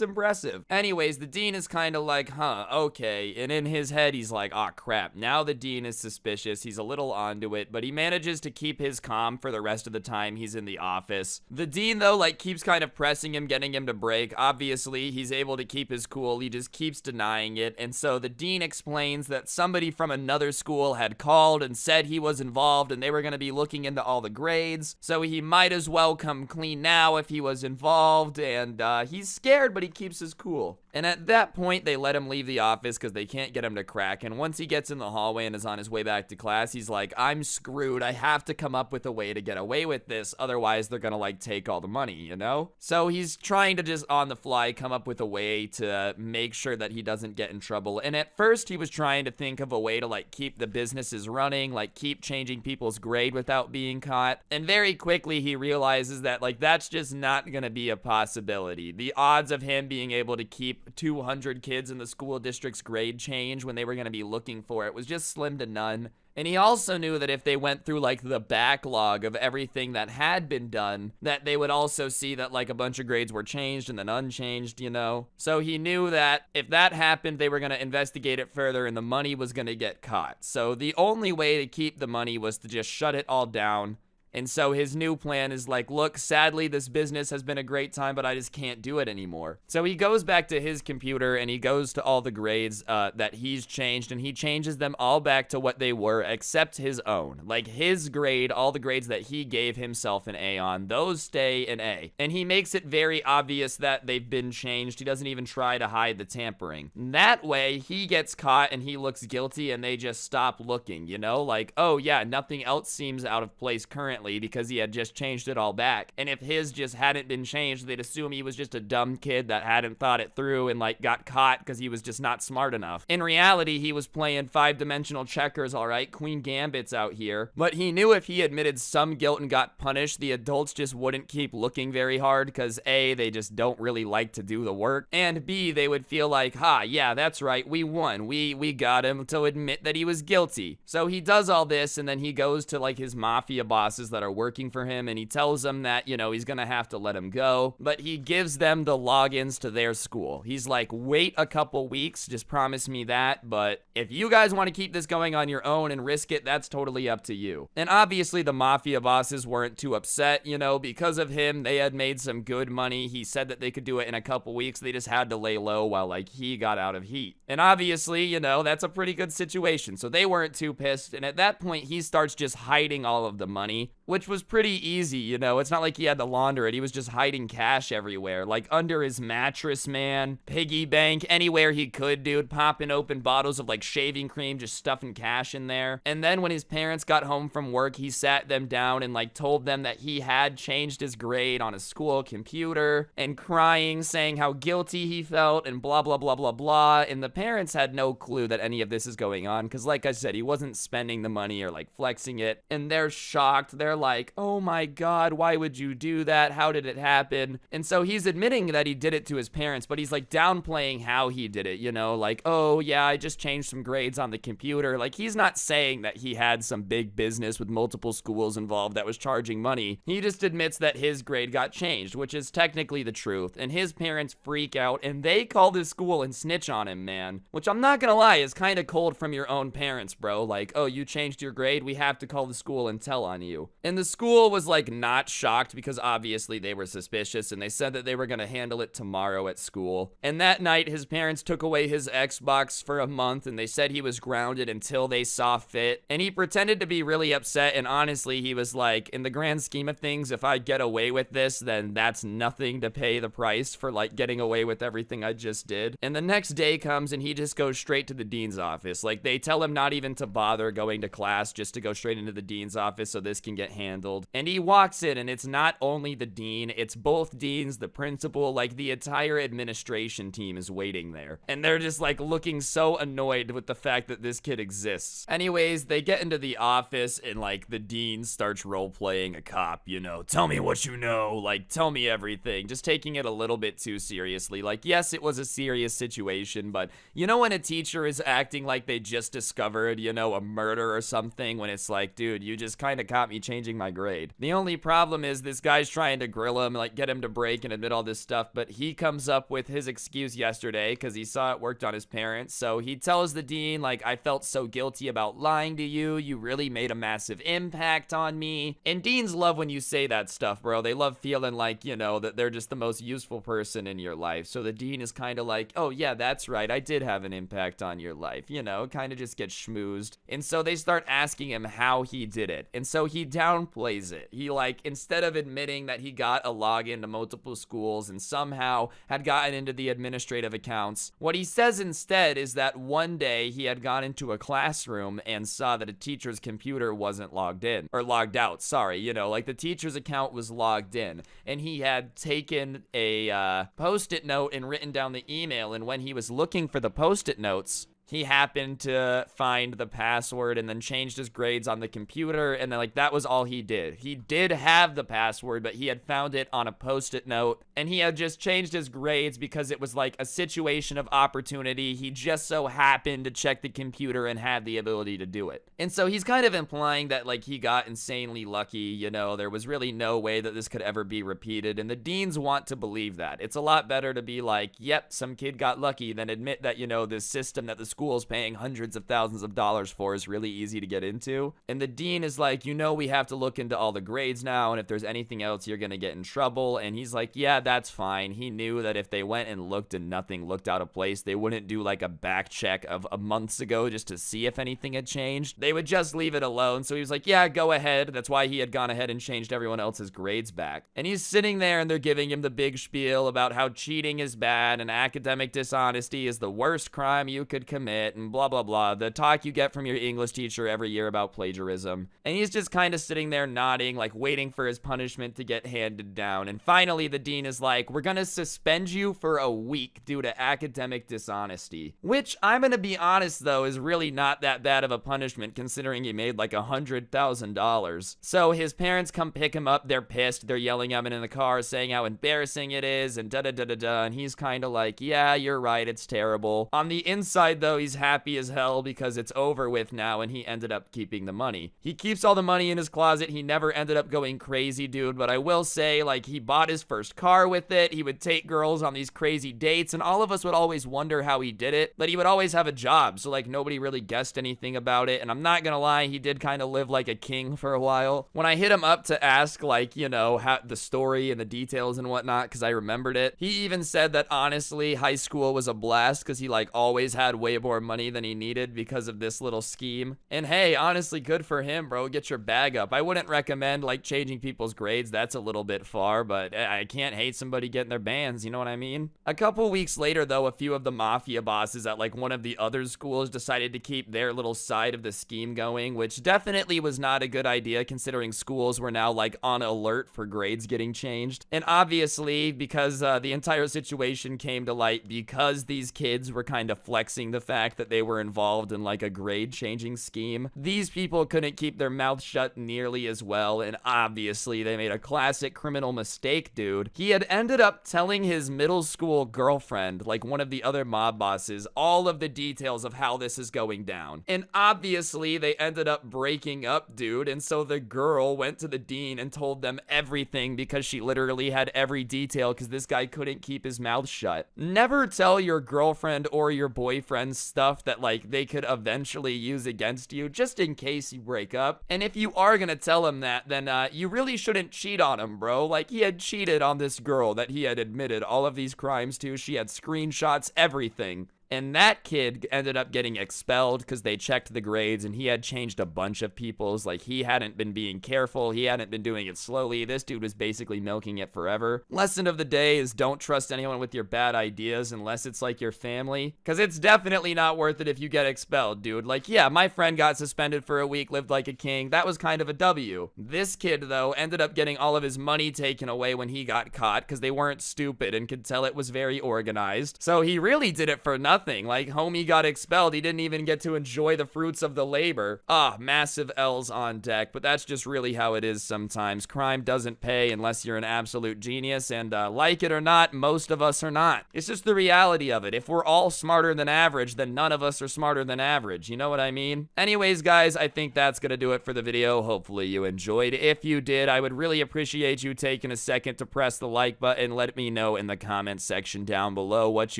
impressive. Anyways, the dean is kind of like, huh, okay. And in his head, he's like, oh crap, now the dean is suspicious. He's a little onto it, but he manages to keep his calm for the rest of the time he's in the office. The dean, though, like, keeps kind of pressing him, getting him to break. Obviously, he's able to keep his cool. He just keeps denying it. And so the dean explains that somebody from another school had called and said he was involved and they were going to be looking into all the grades. So he might as well come clean now if he was involved. And he's scared, but he keeps his cool. And at that point, they let him leave the office because they can't get him to crack. And once he gets in the hallway and is on his way back to class, he's like, I'm screwed. I have to come up with a way to get away with this. Otherwise, they're going to like take all the money, you know? So he's trying to just on the fly come up with a way to make sure that he doesn't get in trouble. And at first, he was trying to think of a way to like keep the businesses running, like keep changing people's grade without being caught. And very quickly, he realizes that like that's just not going to be a possibility. The odds of him being able to keep 200 kids in the school district's grade change when they were going to be looking for it was just slim to none. And he also knew that if they went through like the backlog of everything that had been done, that they would also see that like a bunch of grades were changed and then unchanged, you know? So he knew that if that happened, they were going to investigate it further and the money was going to get caught. So the only way to keep the money was to just shut it all down And so his new plan is like, look, sadly, this business has been a great time, but I just can't do it anymore. So he goes back to his computer and he goes to all the grades that he's changed, and he changes them all back to what they were except his own. Like his grade, all the grades that he gave himself an A on, those stay an A. And he makes it very obvious that they've been changed. He doesn't even try to hide the tampering. That way, he gets caught and he looks guilty and they just stop looking, you know? Like, oh yeah, nothing else seems out of place currently because he had just changed it all back. And if his just hadn't been changed, they'd assume he was just a dumb kid that hadn't thought it through and like got caught because he was just not smart enough. In reality, he was playing 5-dimensional checkers, all right? Queen Gambit's out here. But he knew if he admitted some guilt and got punished, the adults just wouldn't keep looking very hard because A, they just don't really like to do the work, and B, they would feel like, ha, yeah, that's right, we won. We got him to admit that he was guilty. So he does all this, and then he goes to like his mafia bosses that are working for him, and he tells them that, you know, he's gonna have to let him go, but he gives them the logins to their school. He's like, wait a couple weeks, just promise me that, but if you guys want to keep this going on your own and risk it, that's totally up to you. And obviously the mafia bosses weren't too upset, you know, because of him, they had made some good money. He said that they could do it in a couple weeks. They just had to lay low while like he got out of heat. And obviously, you know, that's a pretty good situation. So they weren't too pissed. And at that point, he starts just hiding all of the money, which was pretty easy, you know. It's not like he had to launder it. He was just hiding cash everywhere, like under his mattress, man, piggy bank, anywhere he could, dude, popping open bottles of like shaving cream, just stuffing cash in there. And then when his parents got home from work, he sat them down and like told them that he had changed his grade on a school computer, and crying, saying how guilty he felt and blah, blah, blah, blah, blah. And the parents had no clue that any of this is going on because, like I said, he wasn't spending the money or like flexing it. And they're shocked. They're like, oh my God, why would you do that? How did it happen? And so he's admitting that he did it to his parents, but he's like downplaying how he did it, you know, like, oh yeah, I just changed some grades on the computer. Like, he's not saying that he had some big business with multiple schools involved that was charging money. He just admits that his grade got changed, which is technically the truth. And his parents freak out and they call his school and snitch on him, man. Which I'm not gonna lie is kind of cold from your own parents, bro. Like, oh, you changed your grade? We have to call the school and tell on you. And the school was like not shocked because obviously they were suspicious, and they said that they were gonna handle it tomorrow at school. And that night his parents took away his Xbox for a month, and they said he was grounded until they saw fit. And he pretended to be really upset, and honestly he was like, in the grand scheme of things, if I get away with this, then that's nothing to pay the price for like getting away with everything I just did. And the next day comes and he just goes straight to the dean's office. Like, they tell him not even to bother going to class, just to go straight into the dean's office so this can get handled. And he walks in and it's not only the dean, it's both deans, the principal, like the entire administration team is waiting there. And they're just like looking so annoyed with the fact that this kid exists. Anyways, they get into the office and like the dean starts role playing a cop, you know, tell me what you know, like tell me everything, just taking it a little bit too seriously. Like, yes, it was a serious situation, but you know when a teacher is acting like they just discovered, you know, a murder or something, when it's like, dude, you just kind of caught me changing my grade. The only problem is this guy's trying to grill him, like get him to break and admit all this stuff, but he comes up with his excuse yesterday because he saw it worked on his parents. So he tells the dean, like, I felt so guilty about lying to you. You really made a massive impact on me. And deans love when you say that stuff, bro. They love feeling like, you know, that they're just the most useful person in your life. So the dean is kind of like, oh yeah, that's right, I did have an impact on your life, you know, kind of just gets schmoozed. And so they start asking him how he did it. And so he downplays it. He like, instead of admitting that he got a login to multiple schools and somehow had gotten into the administrative accounts, what he says instead is that one day he had gone into a classroom and saw that a teacher's computer wasn't logged in, or logged out, sorry, you know, like the teacher's account was logged in, and he had taken a post-it note and written down the email, and when he was looking for the post-it notes, he happened to find the password and then changed his grades on the computer, and then like that was all he did. He did have the password, but he had found it on a post-it note, and he had just changed his grades because it was like a situation of opportunity. He just so happened to check the computer and had the ability to do it. And so he's kind of implying that like he got insanely lucky, you know, there was really no way that this could ever be repeated, and the deans want to believe that. It's a lot better to be like, yep, some kid got lucky, than admit that, you know, this system that the school's paying hundreds of thousands of dollars for is really easy to get into. And the dean is like, you know, we have to look into all the grades now, and if there's anything else, you're gonna get in trouble. And he's like, yeah, that's fine. He knew that if they went and looked and nothing looked out of place, they wouldn't do like a back check of a months ago just to see if anything had changed. They would just leave it alone. So he was like, yeah, go ahead. That's why he had gone ahead and changed everyone else's grades back. And he's sitting there and they're giving him the big spiel about how cheating is bad and academic dishonesty is the worst crime you could commit and blah, blah, blah. The talk you get from your English teacher every year about plagiarism. And he's just kind of sitting there nodding, like waiting for his punishment to get handed down. And finally, the dean is like, we're gonna suspend you for a week due to academic dishonesty. Which, I'm gonna be honest though, is really not that bad of a punishment considering he made like $100,000. So his parents come pick him up, they're pissed, they're yelling at him in the car, saying how embarrassing it is, and da-da-da-da-da, and he's kind of like, yeah, you're right, it's terrible. On the inside though, he's happy as hell because it's over with now, and he ended up keeping the money. He keeps all the money in his closet, he never ended up going crazy, dude, but I will say, like, he bought his first car with it, he would take girls on these crazy dates, and all of us would always wonder how he did it, but he would always have a job, so like nobody really guessed anything about it. And I'm not gonna lie, he did kind of live like a king for a while. When I hit him up to ask, like, you know, how the story and the details and whatnot, because I remembered it, he even said that honestly high school was a blast because he like always had way more money than he needed because of this little scheme. And hey, honestly, good for him, bro. Get your bag up. I wouldn't recommend like changing people's grades, that's a little bit far, but I can't hate somebody getting their bands, you know what I mean? A couple weeks later though, a few of the mafia bosses at like one of the other schools decided to keep their little side of the scheme going, which definitely was not a good idea considering schools were now like on alert for grades getting changed. And obviously, because the entire situation came to light because these kids were kind of flexing the fact that they were involved in like a grade changing scheme, these people couldn't keep their mouths shut nearly as well, and obviously they made a classic criminal mistake, dude. He had ended up telling his middle school girlfriend, like one of the other mob bosses, all of the details of how this is going down. And obviously they ended up breaking up, dude, and so the girl went to the dean and told them everything because she literally had every detail because this guy couldn't keep his mouth shut. Never tell your girlfriend or your boyfriend stuff that like they could eventually use against you just in case you break up. And if you are gonna tell him that, then you really shouldn't cheat on him, bro. Like, he had cheated on this girl that he had admitted all of these crimes to. She had screenshots, everything. And that kid ended up getting expelled because they checked the grades and he had changed a bunch of people's. Like, he hadn't been being careful. He hadn't been doing it slowly. This dude was basically milking it forever. Lesson of the day is don't trust anyone with your bad ideas unless it's like your family. Because it's definitely not worth it if you get expelled, dude. Like, yeah, my friend got suspended for a week, lived like a king. That was kind of a W. This kid, though, ended up getting all of his money taken away when he got caught because they weren't stupid and could tell it was very organized. So he really did it for nothing. Like, homie got expelled. He didn't even get to enjoy the fruits of the labor. Massive L's on deck, but that's just really how it is sometimes. Crime doesn't pay unless you're an absolute genius, and like it or not, most of us are not. It's just the reality of it. If we're all smarter than average, then none of us are smarter than average. You know what I mean? Anyways, guys, I think that's gonna do it for the video. Hopefully you enjoyed. If you did, I would really appreciate you taking a second to press the like button. Let me know in the comments section down below what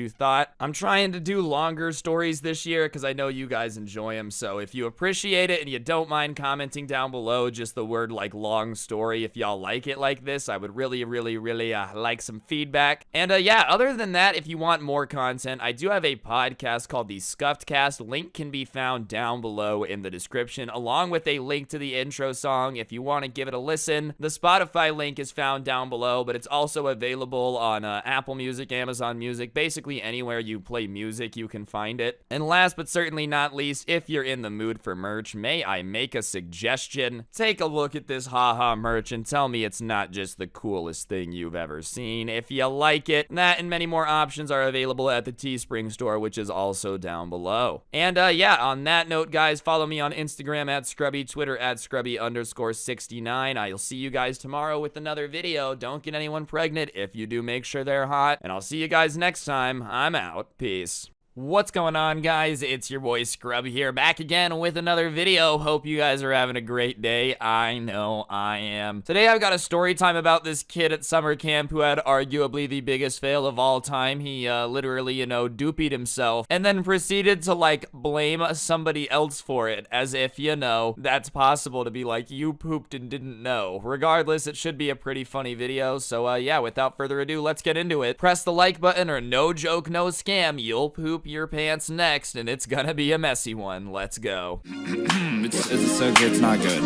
you thought. I'm trying to do longer stories this year because I know you guys enjoy them, so if you appreciate it and you don't mind commenting down below just the word like long story if y'all like it like this, I would really like some feedback. And yeah, other than that, if you want more content, I do have a podcast called the Scuffed Cast. Link can be found down below in the description, along with a link to the intro song if you want to give it a listen. The Spotify link is found down below, but it's also available on Apple Music, Amazon Music, basically anywhere you play music you can find it. And last but certainly not least, if you're in the mood for merch, may I make a suggestion? Take a look at this haha merch and tell me it's not just the coolest thing you've ever seen. If you like it, that and many more options are available at the Teespring store, which is also down below. And yeah, on that note, guys, follow me on Instagram at Scrubby, Twitter at Scrubby_69. I'll see you guys tomorrow with another video. Don't get anyone pregnant. If you do, make sure they're hot. And I'll see you guys next time. I'm out. Peace. What's going on, guys? It's your boy Scrub here, back again with another video. Hope you guys are having a great day. I know I am. Today I've got a story time about this kid at summer camp who had arguably the biggest fail of all time. He literally, doopied himself and then proceeded to like blame somebody else for it, as if, that's possible to be like, you pooped and didn't know. Regardless, it should be a pretty funny video. So yeah, without further ado, let's get into it. Press the like button or no joke, no scam. You'll poop your pants next, and it's gonna be a messy one. Let's go. It's not good.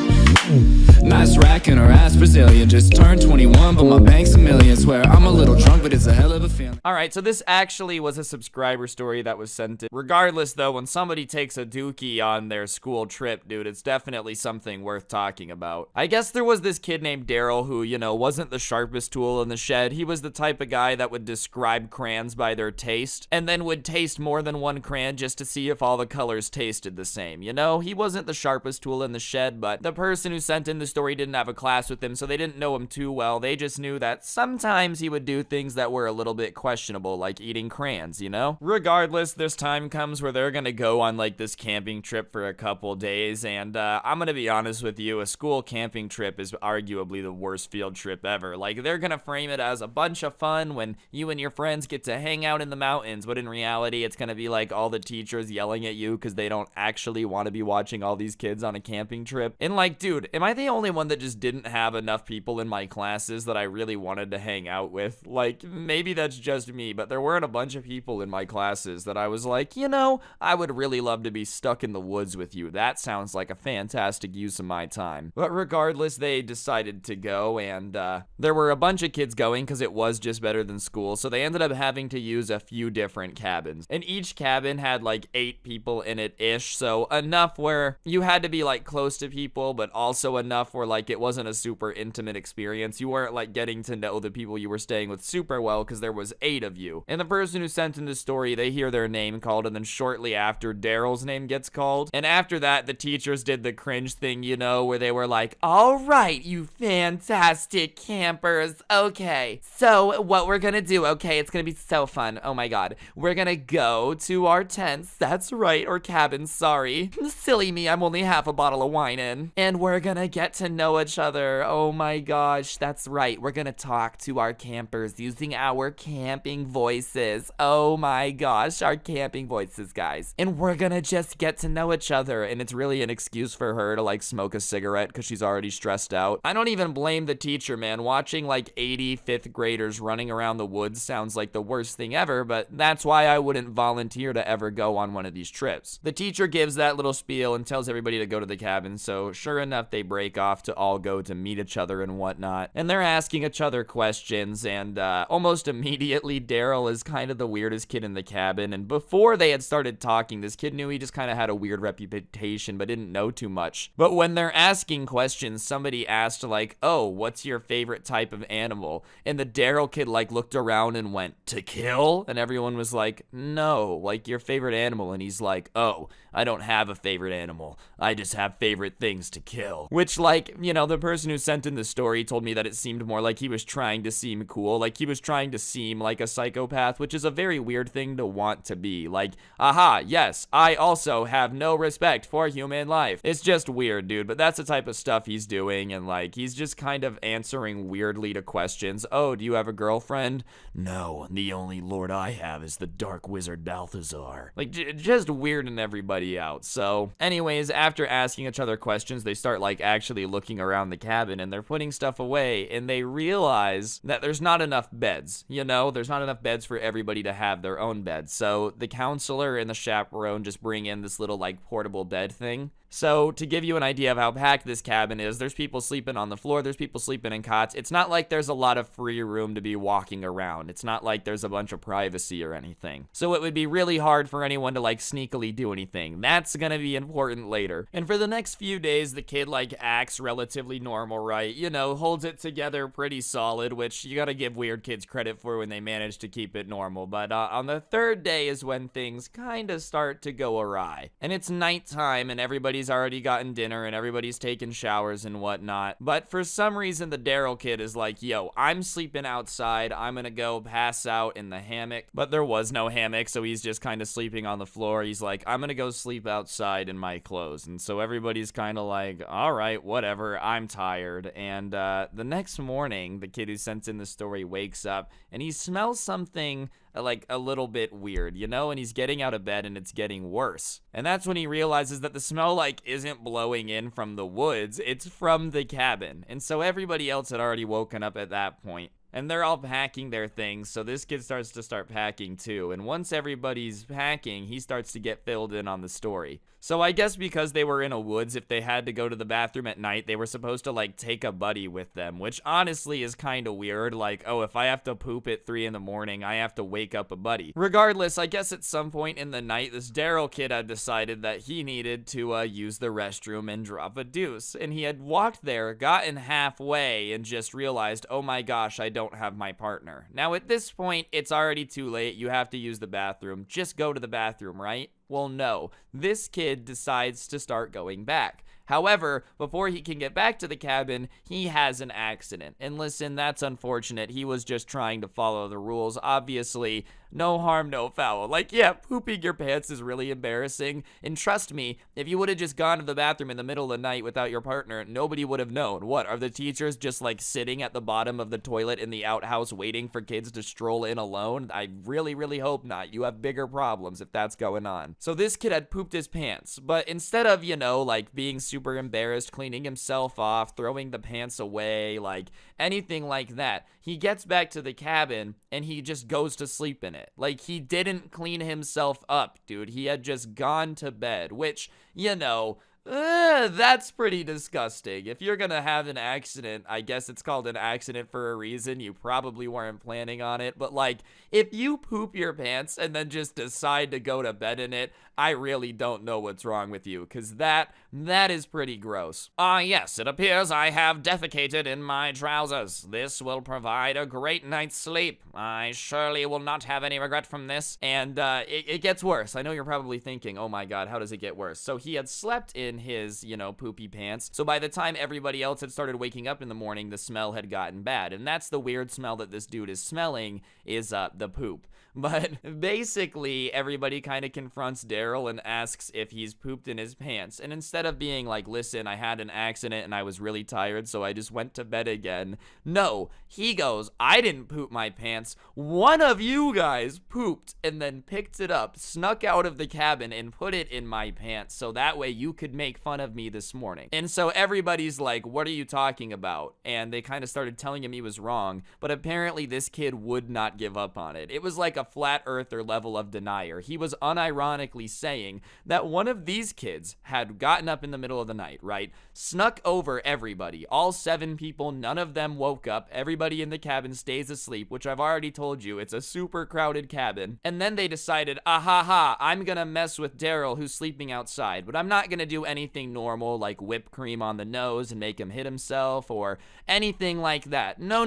Nice rack in her ass Brazilian. Just turned 21, but my bank's a million. Swear I'm a little drunk, but it's a hell of a feeling. Alright, so this actually was a subscriber story that was sent in. Regardless, though, when somebody takes a dookie on their school trip, dude, it's definitely something worth talking about. I guess there was this kid named Daryl who, wasn't the sharpest tool in the shed. He was the type of guy that would describe crayons by their taste, and then would taste more than one crayon just to see if all the colors tasted the same. He wasn't the sharpest tool in the shed, but the person who sent in the story didn't have a class with him, so they didn't know him too well. They just knew that sometimes he would do things that were a little bit questionable, like eating crayons, Regardless, this time comes where they're gonna go on like this camping trip for a couple days, and I'm gonna be honest with you, a school camping trip is arguably the worst field trip ever. Like, they're gonna frame it as a bunch of fun when you and your friends get to hang out in the mountains, but in reality, it's gonna be like all the teachers yelling at you because they don't actually want to be watching all these kids on a camping trip. And like, dude, am I the only one that just didn't have enough people in my classes that I really wanted to hang out with? Like, maybe that's just me, but there weren't a bunch of people in my classes that I was like, I would really love to be stuck in the woods with you. That sounds like a fantastic use of my time. But regardless, they decided to go, and there were a bunch of kids going because it was just better than school, so they ended up having to use a few different cabins. And each cabin had like 8 people in it-ish, so enough where you had to be like close to people, but also enough where like it wasn't a super intimate experience. You weren't like getting to know the people you were staying with super well because there was 8 of you. And the person who sent in the story, they hear their name called, and then shortly after, Daryl's name gets called. And after that, the teachers did the cringe thing, where they were like, all right, you fantastic campers. Okay, so what we're gonna do, okay, it's gonna be so fun. Oh my god. We're gonna go to our tents, that's right, or cabins, sorry. Silly me, I'm only half a bottle of wine in. And we're gonna get to know each other. Oh my gosh, that's right. We're gonna talk to our campers using our camping voices. Oh my gosh, our camping voices, guys. And we're gonna just get to know each other. And it's really an excuse for her to like smoke a cigarette because she's already stressed out. I don't even blame the teacher, man. Watching like 80 5th graders running around the woods sounds like the worst thing ever, but that's why I wouldn't volunteer to ever go on one of these trips. The teacher gives that little spiel and tells everybody to go to the cabin, so sure enough, they break off to all go to meet each other and whatnot. And they're asking each other questions, and almost immediately, Daryl is kind of the weirdest kid in the cabin, and before they had started talking, this kid knew he just kind of had a weird reputation, but didn't know too much. But when they're asking questions, somebody asked like, oh, what's your favorite type of animal? And the Daryl kid like looked around and went, to kill? And everyone was like, no, like your favorite animal. And he's like, oh, I don't have a favorite animal. I just have favorite things to kill. Which, like, the person who sent in the story told me that it seemed more like he was trying to seem cool. Like, he was trying to seem like a psychopath, which is a very weird thing to want to be. Like, aha, yes, I also have no respect for human life. It's just weird, dude, but that's the type of stuff he's doing, and, like, he's just kind of answering weirdly to questions. Oh, do you have a girlfriend? No, the only lord I have is the dark wizard Balthazar. Like, just weirding everybody out. So, anyways, after asking each other questions, they start, like, actually looking around the cabin, and they're putting stuff away, and they realize that there's not enough beds, There's not enough beds for everybody to have their own bed. So, the counselor and the chaperone just bring in this little, like, portable bed thing. So, to give you an idea of how packed this cabin is, there's people sleeping on the floor, there's people sleeping in cots. It's not like there's a lot of free room to be walking around. It's not like there's a bunch of privacy or anything. So it would be really hard for anyone to, like, sneakily do anything. That's gonna be important later. And for the next few days, the kid, like, acts relatively normal, right? Holds it together pretty solid, which you gotta give weird kids credit for when they manage to keep it normal. But on the 3rd day is when things kinda start to go awry. And it's nighttime, and everybody's everybody's already gotten dinner and everybody's taken showers and whatnot. But for some reason, the Daryl kid is like, yo, I'm sleeping outside. I'm gonna go pass out in the hammock. But there was no hammock, so he's just kind of sleeping on the floor. He's like, I'm gonna go sleep outside in my clothes. And so everybody's kind of like, all right, whatever, I'm tired. And the next morning, the kid who sent in the story wakes up and he smells something like a little bit weird, you know, and he's getting out of bed and it's getting worse. And that's when he realizes that the smell like isn't blowing in from the woods, it's from the cabin. And so everybody else had already woken up at that point. And they're all packing their things, so this kid starts to packing too. And once everybody's packing, he starts to get filled in on the story. So I guess because they were in a woods, if they had to go to the bathroom at night, they were supposed to like take a buddy with them, which honestly is kind of weird. Like, oh, if I have to poop at 3 in the morning, I have to wake up a buddy. Regardless, I guess at some point in the night, this Daryl kid had decided that he needed to use the restroom and drop a deuce. And he had walked there, gotten halfway, and just realized, oh my gosh, I don't have my partner. Now at this point, it's already too late. You have to use the bathroom. Just go to the bathroom, right? Well, no. This kid decides to start going back. However, before he can get back to the cabin, he has an accident. And listen, that's unfortunate. He was just trying to follow the rules. Obviously, no harm, no foul. Like, yeah, pooping your pants is really embarrassing. And trust me, if you would have just gone to the bathroom in the middle of the night without your partner, nobody would have known. What, are the teachers just like sitting at the bottom of the toilet in the outhouse waiting for kids to stroll in alone? I really, really hope not. You have bigger problems if that's going on. So this kid had pooped his pants, but instead of, you know, like being super embarrassed, cleaning himself off, throwing the pants away, like anything like that, he gets back to the cabin and he just goes to sleep in it. Like, he didn't clean himself up, dude. He had just gone to bed, which, you know, that's pretty disgusting. If you're gonna have an accident, I guess it's called an accident for a reason. You probably weren't planning on it, but like, if you poop your pants and then just decide to go to bed in it, I really don't know what's wrong with you, because that is pretty gross. Yes, it appears I have defecated in my trousers. This will provide a great night's sleep. I surely will not have any regret from this. And it gets worse. I know you're probably thinking, oh my god, how does it get worse? So he had slept in his, you know, poopy pants. So by the time everybody else had started waking up in the morning, the smell had gotten bad. And that's the weird smell that this dude is smelling, is the poop. But basically, everybody kind of confronts Daryl and asks if he's pooped in his pants. And instead of being like, listen, I had an accident and I was really tired, so I just went to bed again. No, he goes, I didn't poop my pants. One of you guys pooped and then picked it up, snuck out of the cabin and put it in my pants so that way you could make fun of me this morning. And so everybody's like, what are you talking about? And they kind of started telling him he was wrong, but apparently this kid would not give up on it. It was like a flat earther level of denier. He was unironically saying that one of these kids had gotten up in the middle of the night, right? Snuck over everybody, all 7 people, none of them woke up. Everybody in the cabin stays asleep, which I've already told you, it's a super crowded cabin. And then they decided, I'm gonna mess with Daryl who's sleeping outside, but I'm not gonna do anything normal like whipped cream on the nose and make him hit himself or anything like that. No.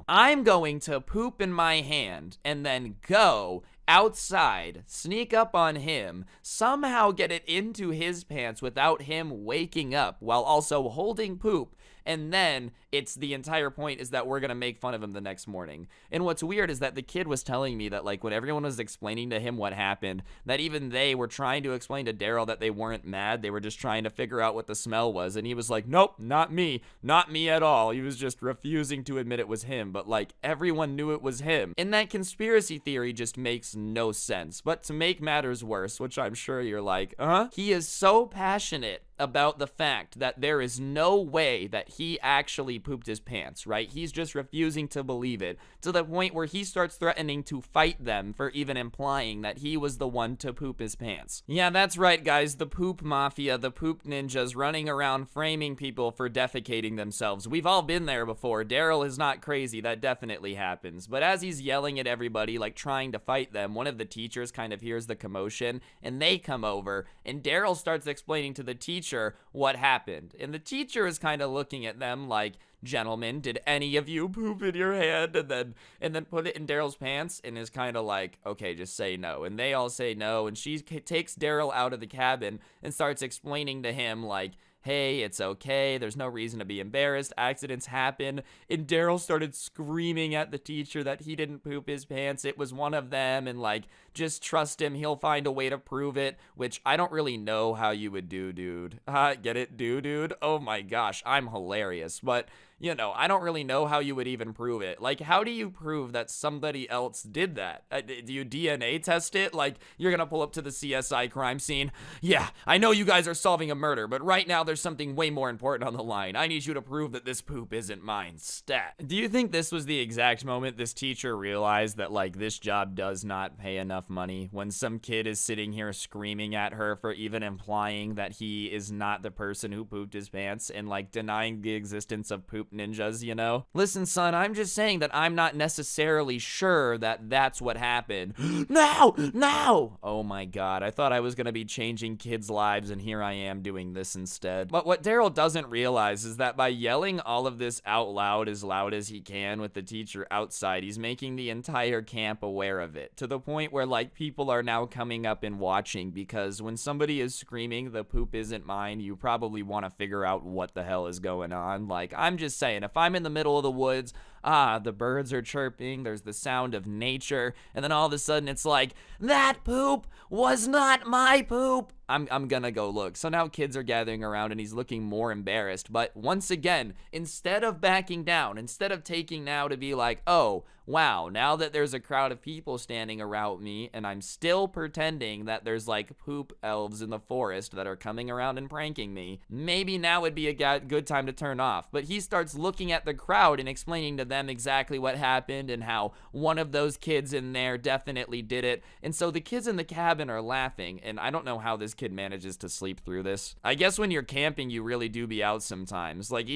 I'm going to poop in my hand and then go outside, sneak up on him, somehow get it into his pants without him waking up while also holding poop. And then it's the entire point is that we're going to make fun of him the next morning. And what's weird is that the kid was telling me that like when everyone was explaining to him what happened, that even they were trying to explain to Daryl that they weren't mad. They were just trying to figure out what the smell was. And he was like, nope, not me at all. He was just refusing to admit it was him. But like everyone knew it was him. And that conspiracy theory just makes no sense. But to make matters worse, which I'm sure you're like, he is so passionate about the fact that there is no way that he actually pooped his pants, right? He's just refusing to believe it, to the point where he starts threatening to fight them for even implying that he was the one to poop his pants. Yeah, that's right, guys. The poop mafia, the poop ninjas running around framing people for defecating themselves. We've all been there before. Daryl is not crazy. That definitely happens. But as he's yelling at everybody, like trying to fight them, one of the teachers kind of hears the commotion, and they come over, and Daryl starts explaining to the teacher what happened. And the teacher is kind of looking at them like, gentlemen, did any of you poop in your hand? And then put it in Daryl's pants and is kind of like, okay, just say no. And they all say no, and she takes Daryl out of the cabin and starts explaining to him like, hey, it's okay, there's no reason to be embarrassed, accidents happen. And Daryl started screaming at the teacher that he didn't poop his pants, it was one of them, and like, just trust him, he'll find a way to prove it, which I don't really know how you would do, dude. Get it? Dude? Oh my gosh, I'm hilarious. But, you know, I don't really know how you would even prove it. Like, how do you prove that somebody else did that? Do you DNA test it? Like, you're gonna pull up to the CSI crime scene. Yeah, I know you guys are solving a murder, but right now there's something way more important on the line. I need you to prove that this poop isn't mine. Stat. Do you think this was the exact moment this teacher realized that, like, this job does not pay enough money? When some kid is sitting here screaming at her for even implying that he is not the person who pooped his pants and, like, denying the existence of poop ninjas, you know? Listen, son, I'm just saying that I'm not necessarily sure that that's what happened. No! No! Oh my god, I thought I was gonna be changing kids' lives, and here I am doing this instead. But what Daryl doesn't realize is that by yelling all of this out loud as he can with the teacher outside, he's making the entire camp aware of it, to the point where, like, people are now coming up and watching, because when somebody is screaming, the poop isn't mine, you probably want to figure out what the hell is going on. Like, I'm just saying, if I'm in the middle of the woods, the birds are chirping, there's the sound of nature, and then all of a sudden it's like, that poop was not my poop, I'm gonna go look. So now kids are gathering around and he's looking more embarrassed. But once again, instead of backing down, instead of taking now to be like, oh, wow, now that there's a crowd of people standing around me and I'm still pretending that there's like poop elves in the forest that are coming around and pranking me, maybe now would be a good time to turn off. But he starts looking at the crowd and explaining to them exactly what happened and how one of those kids in there definitely did it. And so the kids in the cabin are laughing, and I don't know how this kid manages to sleep through this. I guess when you're camping, you really do be out sometimes. Like,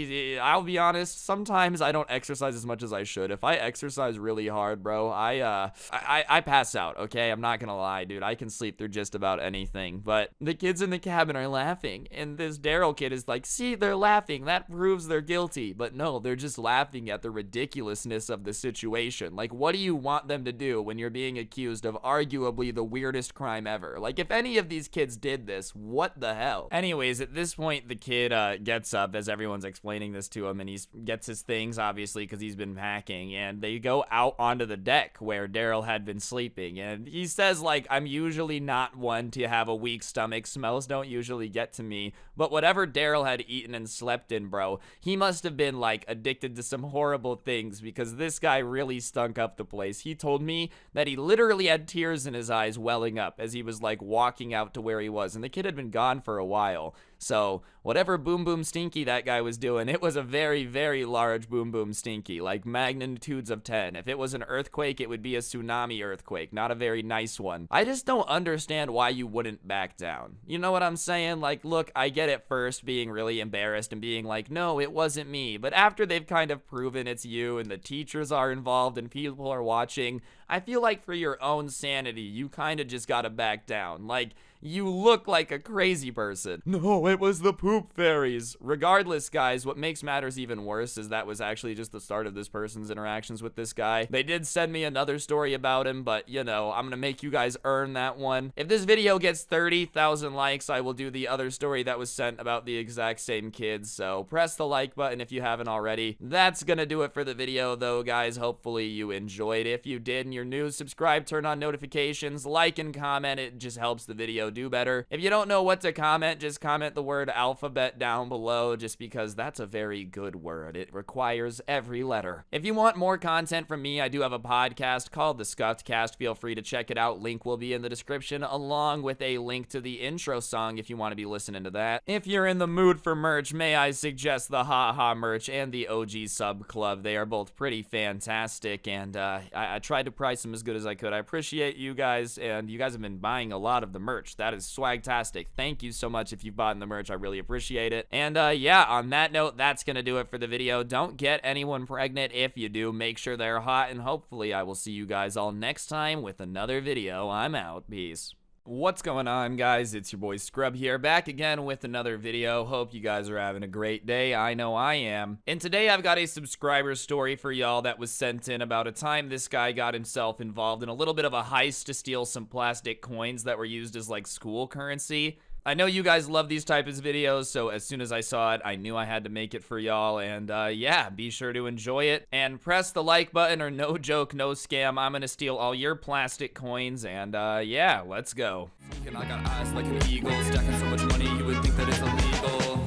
I'll be honest, sometimes I don't exercise as much as I should. If I exercise really hard, bro, I pass out, okay? I'm not gonna lie, dude. I can sleep through just about anything. But the kids in the cabin are laughing, and this Daryl kid is like, see, they're laughing. That proves they're guilty. But no, they're just laughing at the ridiculousness of the situation. Like, what do you want them to do when you're being accused of arguably the weirdest crime ever? Like, if any of these kids did this, what the hell? Anyways, at this point, the kid gets up as everyone's explaining this to him, and he gets his things, obviously, because he's been packing, and they go out onto the deck where Daryl had been sleeping, and he says, like, I'm usually not one to have a weak stomach, smells don't usually get to me, but whatever Daryl had eaten and slept in, bro, he must have been, like, addicted to some horrible things, because this guy really stunk up the place. He told me that he literally had tears in his eyes welling up as he was, like, walking out to where he was, and the kid had been gone for a while. So whatever boom boom stinky that guy was doing, it was a very, very large boom boom stinky, like magnitudes of 10. If it was an earthquake, it would be a tsunami earthquake, not a very nice one. I just don't understand why you wouldn't back down. You know what I'm saying? Like, look, I get it first being really embarrassed and being like, no, it wasn't me. But after they've kind of proven it's you and the teachers are involved and people are watching, I feel like for your own sanity, you kind of just gotta back down. Like, you look like a crazy person. No, it was the poop fairies. Regardless, guys, what makes matters even worse is that was actually just the start of this person's interactions with this guy. They did send me another story about him, but, you know, I'm gonna make you guys earn that one. If this video gets 30,000 likes, I will do the other story that was sent about the exact same kids, so press the like button if you haven't already. That's gonna do it for the video, though, guys. Hopefully you enjoyed. If you did and you're new, subscribe, turn on notifications, like and comment. It just helps the video do better. If you don't know what to comment, just comment the word alphabet down below, just because that's a very good word. It requires every letter. If you want more content from me, I do have a podcast called The Scuffed Cast. Feel free to check it out. Link will be in the description, along with a link to the intro song if you want to be listening to that. If you're in the mood for merch, may I suggest the Ha Ha merch and the OG Sub Club. They are both pretty fantastic, and I tried to price them as good as I could. I appreciate you guys, and you guys have been buying a lot of the merch. That is swagtastic. Thank you so much if you've bought the merch. I really appreciate it. And yeah, on that note, that's gonna do it for the video. Don't get anyone pregnant. If you do, make sure they're hot, and hopefully I will see you guys all next time with another video. I'm out. Peace. What's going on, guys? It's your boy Scrub here, back again with another video. Hope you guys are having a great day. I know I am. And today I've got a subscriber story for y'all that was sent in about a time this guy got himself involved in a little bit of a heist to steal some plastic coins that were used as like school currency. I know you guys love these types of videos, so as soon as I saw it, I knew I had to make it for y'all, and yeah, be sure to enjoy it, and press the like button, or no joke, no scam, I'm gonna steal all your plastic coins, and yeah, let's go. And I got eyes like an eagle, stacking so much money you would think that it's illegal.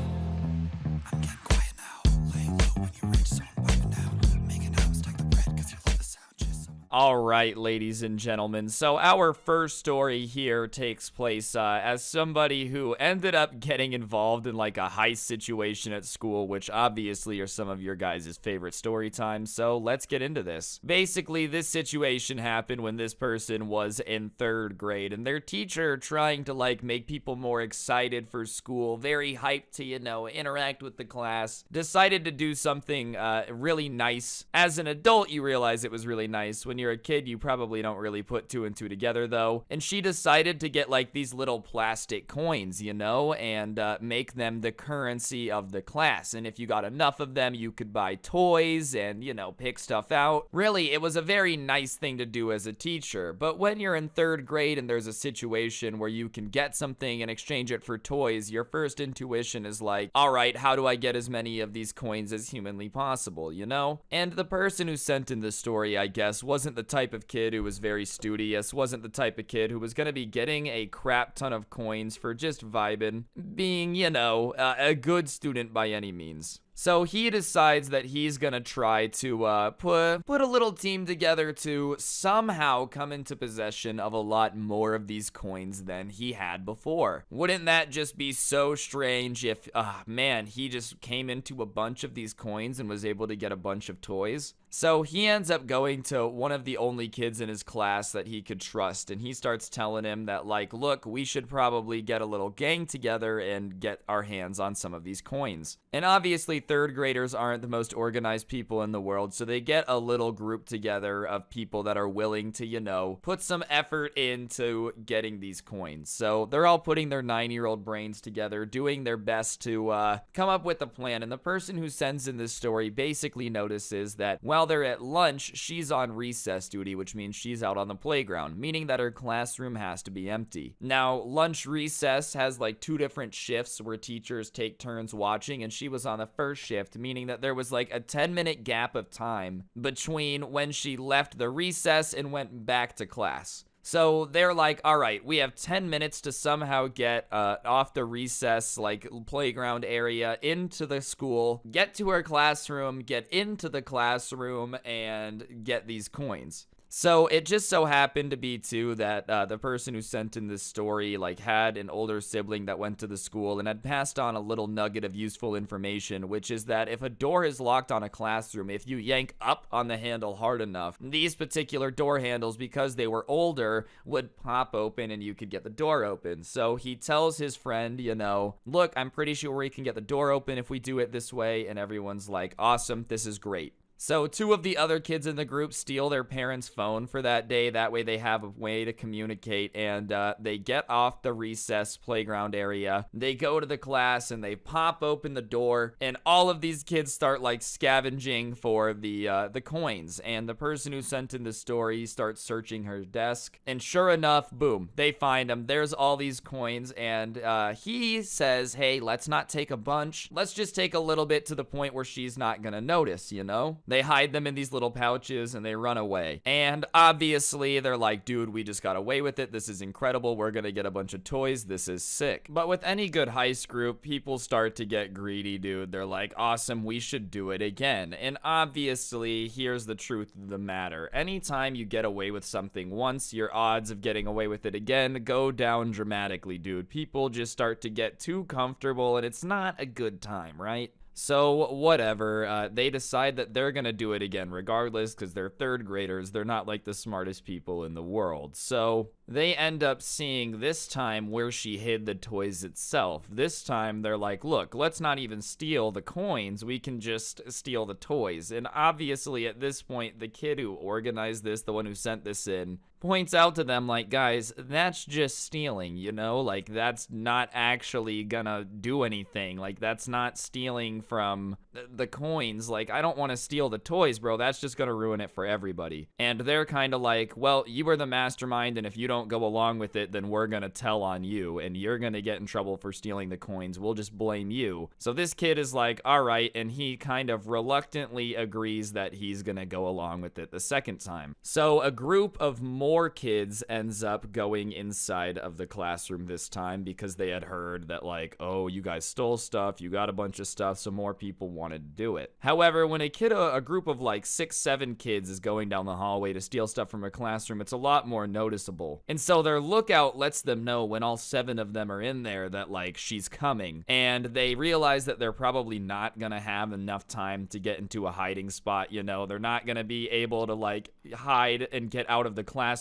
I'm getting quiet now, laying low when you're rich, so I'm wiping out, making out, stack the bread, cause you love the sound, just so. Alright, ladies and gentlemen, so our first story here takes place as somebody who ended up getting involved in like a heist situation at school, which obviously are some of your guys' favorite story times, so let's get into this. Basically, this situation happened when this person was in 3rd grade, and their teacher, trying to like make people more excited for school, very hyped to, you know, interact with the class, decided to do something really nice. As an adult, you realize it was really nice. When you're a kid, you probably don't really put 2 and 2 together though, and she decided to get like these little plastic coins, you know, and make them the currency of the class, and if you got enough of them, you could buy toys and, you know, pick stuff out. Really, it was a very nice thing to do as a teacher, but when you're in 3rd grade and there's a situation where you can get something and exchange it for toys, your first intuition is like, alright, how do I get as many of these coins as humanly possible, you know? And the person who sent in the story, I guess, wasn't the type of kid who was very studious, wasn't the type of kid who was gonna be getting a crap ton of coins for just vibing, being, you know, a good student by any means. So he decides that he's gonna try to put a little team together to somehow come into possession of a lot more of these coins than he had before. Wouldn't that just be so strange if, man, he just came into a bunch of these coins and was able to get a bunch of toys? So he ends up going to one of the only kids in his class that he could trust, and he starts telling him that, like, look, we should probably get a little gang together and get our hands on some of these coins. And obviously 3rd graders aren't the most organized people in the world, so they get a little group together of people that are willing to, you know, put some effort into getting these coins. So they're all putting their 9-year-old brains together, doing their best to come up with a plan, and the person who sends in this story basically notices that while they're at lunch, she's on recess duty, which means she's out on the playground, meaning that her classroom has to be empty. Now, lunch recess has like 2 different shifts where teachers take turns watching, and she was on the first shift, meaning that there was like a 10-minute gap of time between when she left the recess and went back to class. So they're like, all right, we have 10 minutes to somehow get off the recess, like, playground area into the school, get to her classroom, get into the classroom, and get these coins. So it just so happened to be too that the person who sent in this story like had an older sibling that went to the school and had passed on a little nugget of useful information, which is that if a door is locked on a classroom, if you yank up on the handle hard enough, these particular door handles, because they were older, would pop open and you could get the door open. So he tells his friend, you know, look, I'm pretty sure we can get the door open if we do it this way, and everyone's like, awesome, this is great. So 2 of the other kids in the group steal their parents' phone for that day. That way they have a way to communicate, and they get off the recess playground area. They go to the class and they pop open the door, and all of these kids start like scavenging for the coins. And the person who sent in the story starts searching her desk, and sure enough, boom, they find them. There's all these coins, and he says, hey, let's not take a bunch. Let's just take a little bit to the point where she's not gonna notice, you know? They hide them in these little pouches and they run away. And obviously they're like, dude, we just got away with it. This is incredible. We're gonna get a bunch of toys. This is sick. But with any good heist group, people start to get greedy, dude. They're like, awesome, we should do it again. And obviously, here's the truth of the matter. Anytime you get away with something once, your odds of getting away with it again go down dramatically, dude. People just start to get too comfortable and it's not a good time, right? So whatever, they decide that they're gonna do it again regardless because they're 3rd graders. They're not like the smartest people in the world. So they end up seeing this time where she hid the toys itself. This time they're like, look, let's not even steal the coins. We can just steal the toys. And obviously at this point, the kid who organized this, the one who sent this in, points out to them like, guys, that's just stealing, you know? Like, that's not actually gonna do anything. Like, that's not stealing from the coins. Like, I don't want to steal the toys, bro. That's just gonna ruin it for everybody. And they're kind of like, well, you were the mastermind, and if you don't go along with it, then we're gonna tell on you, and you're gonna get in trouble for stealing the coins. We'll just blame you. So this kid is like, all right, and he kind of reluctantly agrees that he's gonna go along with it the second time. So a group of more kids ends up going inside of the classroom this time because they had heard that, like, oh, you guys stole stuff, you got a bunch of stuff, so more people wanted to do it. However, when a group of like 6-7 kids is going down the hallway to steal stuff from a classroom, it's a lot more noticeable. And so their lookout lets them know when all 7 of them are in there that, like, she's coming. And they realize that they're probably not gonna have enough time to get into a hiding spot, you know? They're not gonna be able to, like, hide and get out of the classroom.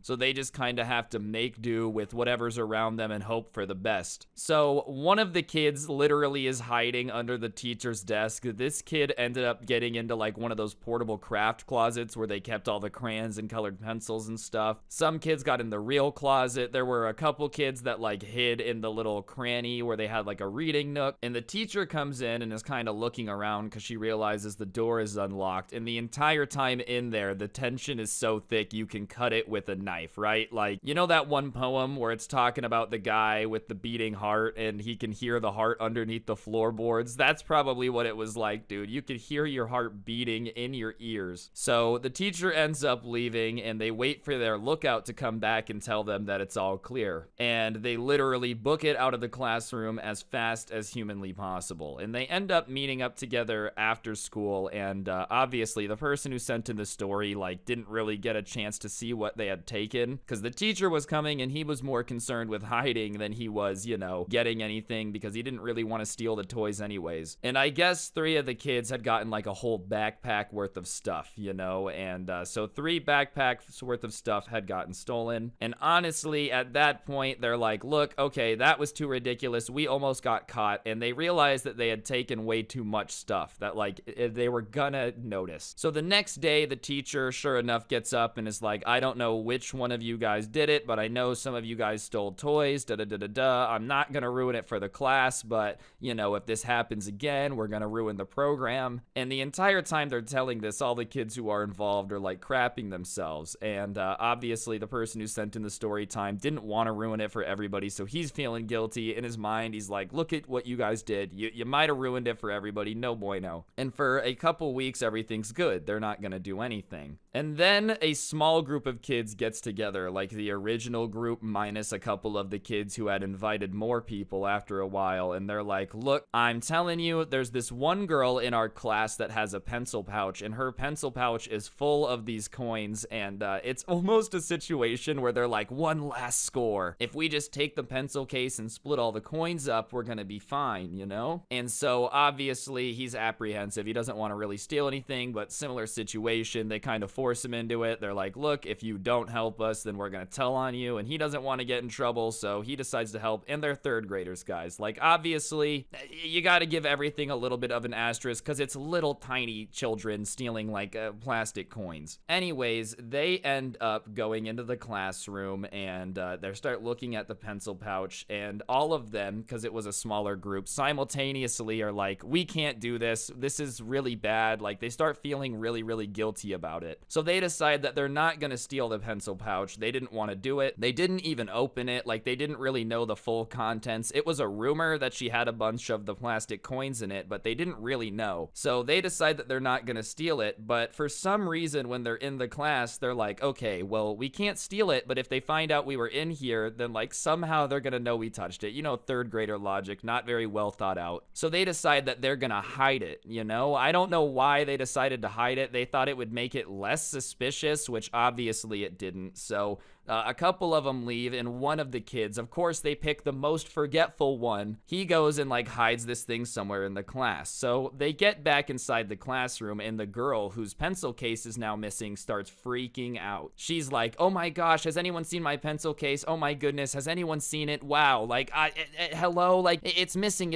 So they just kind of have to make do with whatever's around them and hope for the best. So one of the kids literally is hiding under the teacher's desk. This kid ended up getting into like one of those portable craft closets where they kept all the crayons and colored pencils and stuff. Some kids got in the real closet. There were a couple kids that like hid in the little cranny where they had like a reading nook. And the teacher comes in and is kind of looking around because she realizes the door is unlocked. And the entire time in there, the tension is so thick you can cut it with a knife, right? Like, you know that one poem where it's talking about the guy with the beating heart and he can hear the heart underneath the floorboards? That's probably what it was like, dude. You could hear your heart beating in your ears. So the teacher ends up leaving and they wait for their lookout to come back and tell them that it's all clear. And they literally book it out of the classroom as fast as humanly possible. And they end up meeting up together after school, and obviously the person who sent in the story like didn't really get a chance to see what they had taken because the teacher was coming and he was more concerned with hiding than he was, you know, getting anything because he didn't really want to steal the toys anyways. And I guess 3 of the kids had gotten like a whole backpack worth of stuff, you know, and so 3 backpacks worth of stuff had gotten stolen. And honestly, at that point, they're like, look, okay, that was too ridiculous. We almost got caught. And they realized that they had taken way too much stuff, that like they were gonna notice. So the next day, the teacher, sure enough, gets up and is like, I don't know which one of you guys did it, but I know some of you guys stole toys, da-da-da-da-da. I'm not gonna ruin it for the class, but, you know, if this happens again, we're gonna ruin the program. And the entire time they're telling this, all the kids who are involved are like crapping themselves. And obviously the person who sent in the story time didn't want to ruin it for everybody, so he's feeling guilty. In his mind, he's like, look at what you guys did. You might have ruined it for everybody. No bueno. And for a couple weeks, everything's good. They're not gonna do anything. And then a small group of kids gets together, like the original group minus a couple of the kids who had invited more people after a while, and they're like, look, I'm telling you, there's this one girl in our class that has a pencil pouch, and her pencil pouch is full of these coins, and it's almost a situation where they're like, one last score. If we just take the pencil case and split all the coins up, we're gonna be fine, you know? And so obviously he's apprehensive. He doesn't want to really steal anything, but similar situation, they kind of force him into it. They're like, look, if you don't help us, then we're gonna tell on you. And he doesn't want to get in trouble, so he decides to help. And they're 3rd graders, guys. Like, obviously, you gotta give everything a little bit of an asterisk because it's little tiny children stealing like plastic coins. Anyways, they end up going into the classroom and they start looking at the pencil pouch, and all of them, because it was a smaller group, simultaneously are like, we can't do this. This is really bad. Like, they start feeling really, really guilty about it. So they decide that they're not gonna steal the pencil pouch. They didn't want to do it. They didn't even open it. Like, they didn't really know the full contents. It was a rumor that she had a bunch of the plastic coins in it, but they didn't really know. So they decide that they're not gonna steal it, but for some reason when they're in the class, they're like, okay, well, we can't steal it, but if they find out we were in here, then like somehow they're gonna know we touched it. You know, 3rd grader logic, not very well thought out. So they decide that they're gonna hide it, you know? I don't know why they decided to hide it. They thought it would make it less suspicious, which obviously it didn't. So A couple of them leave, and one of the kids, of course, they pick the most forgetful one. He goes and like hides this thing somewhere in the class. So they get back inside the classroom, and the girl whose pencil case is now missing starts freaking out. She's like, oh my gosh, has anyone seen my pencil case? Oh my goodness, has anyone seen it? Wow, like, hello, like, it's missing,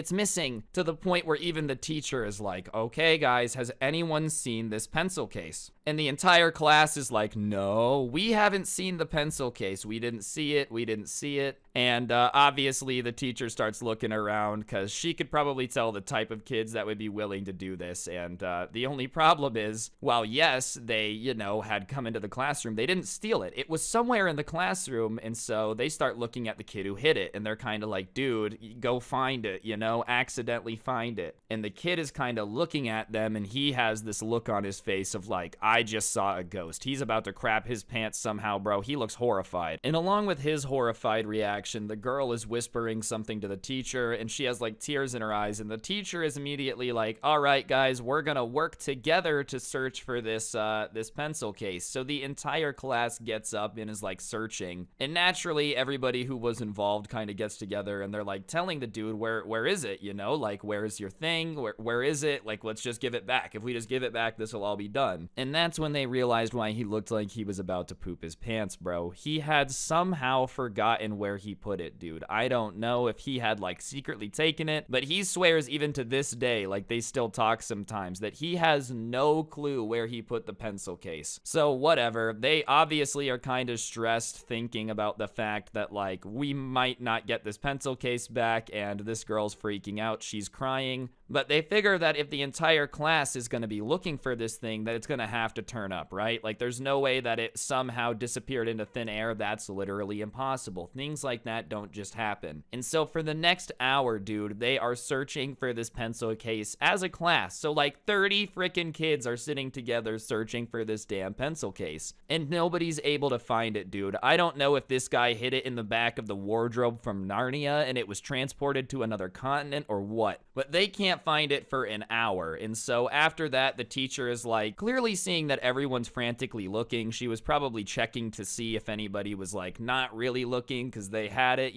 to the point where even the teacher is like, okay guys, has anyone seen this pencil case? And the entire class is like, no, we haven't seen the pencil case. We didn't see it. And obviously the teacher starts looking around because she could probably tell the type of kids that would be willing to do this. And the only problem is, while yes, they, had come into the classroom, they didn't steal it. It was somewhere in the classroom. And so they start looking at the kid who hid it. And they're kind of like, dude, go find it, accidentally find it. And the kid is kind of looking at them, and he has this look on his face of like, I just saw a ghost. He's about to crap his pants somehow, bro. He looks horrified. And along with his horrified reaction, the girl is whispering something to the teacher, and she has like tears in her eyes, and the teacher is immediately like, all right guys, we're gonna work together to search for this this pencil case. So the entire class gets up and is like searching, and naturally everybody who was involved kind of gets together, and they're like telling the dude, where is it, like, where is your thing, where is it, like, let's just give it back. If we just give it back, this will all be done. And that's when they realized why he looked like he was about to poop his pants, bro. He had somehow forgotten where he put it, dude. I don't know if he had like secretly taken it, but he swears even to this day, like they still talk sometimes, that he has no clue where he put the pencil case. So whatever, they obviously are kind of stressed thinking about the fact that like we might not get this pencil case back, and this girl's freaking out, she's crying. But they figure that if the entire class is going to be looking for this thing, that it's going to have to turn up, right? Like, there's no way that it somehow disappeared into thin air. That's literally impossible. Things like that don't just happen. And so for the next hour, dude, they are searching for this pencil case as a class. So like 30 freaking kids are sitting together searching for this damn pencil case. And nobody's able to find it, dude. I don't know if this guy hid it in the back of the wardrobe from Narnia and it was transported to another continent or what. But they can't find it for an hour. And so after that, the teacher is like, clearly seeing that everyone's frantically looking. She was probably checking to see if anybody was like not really looking because they had it,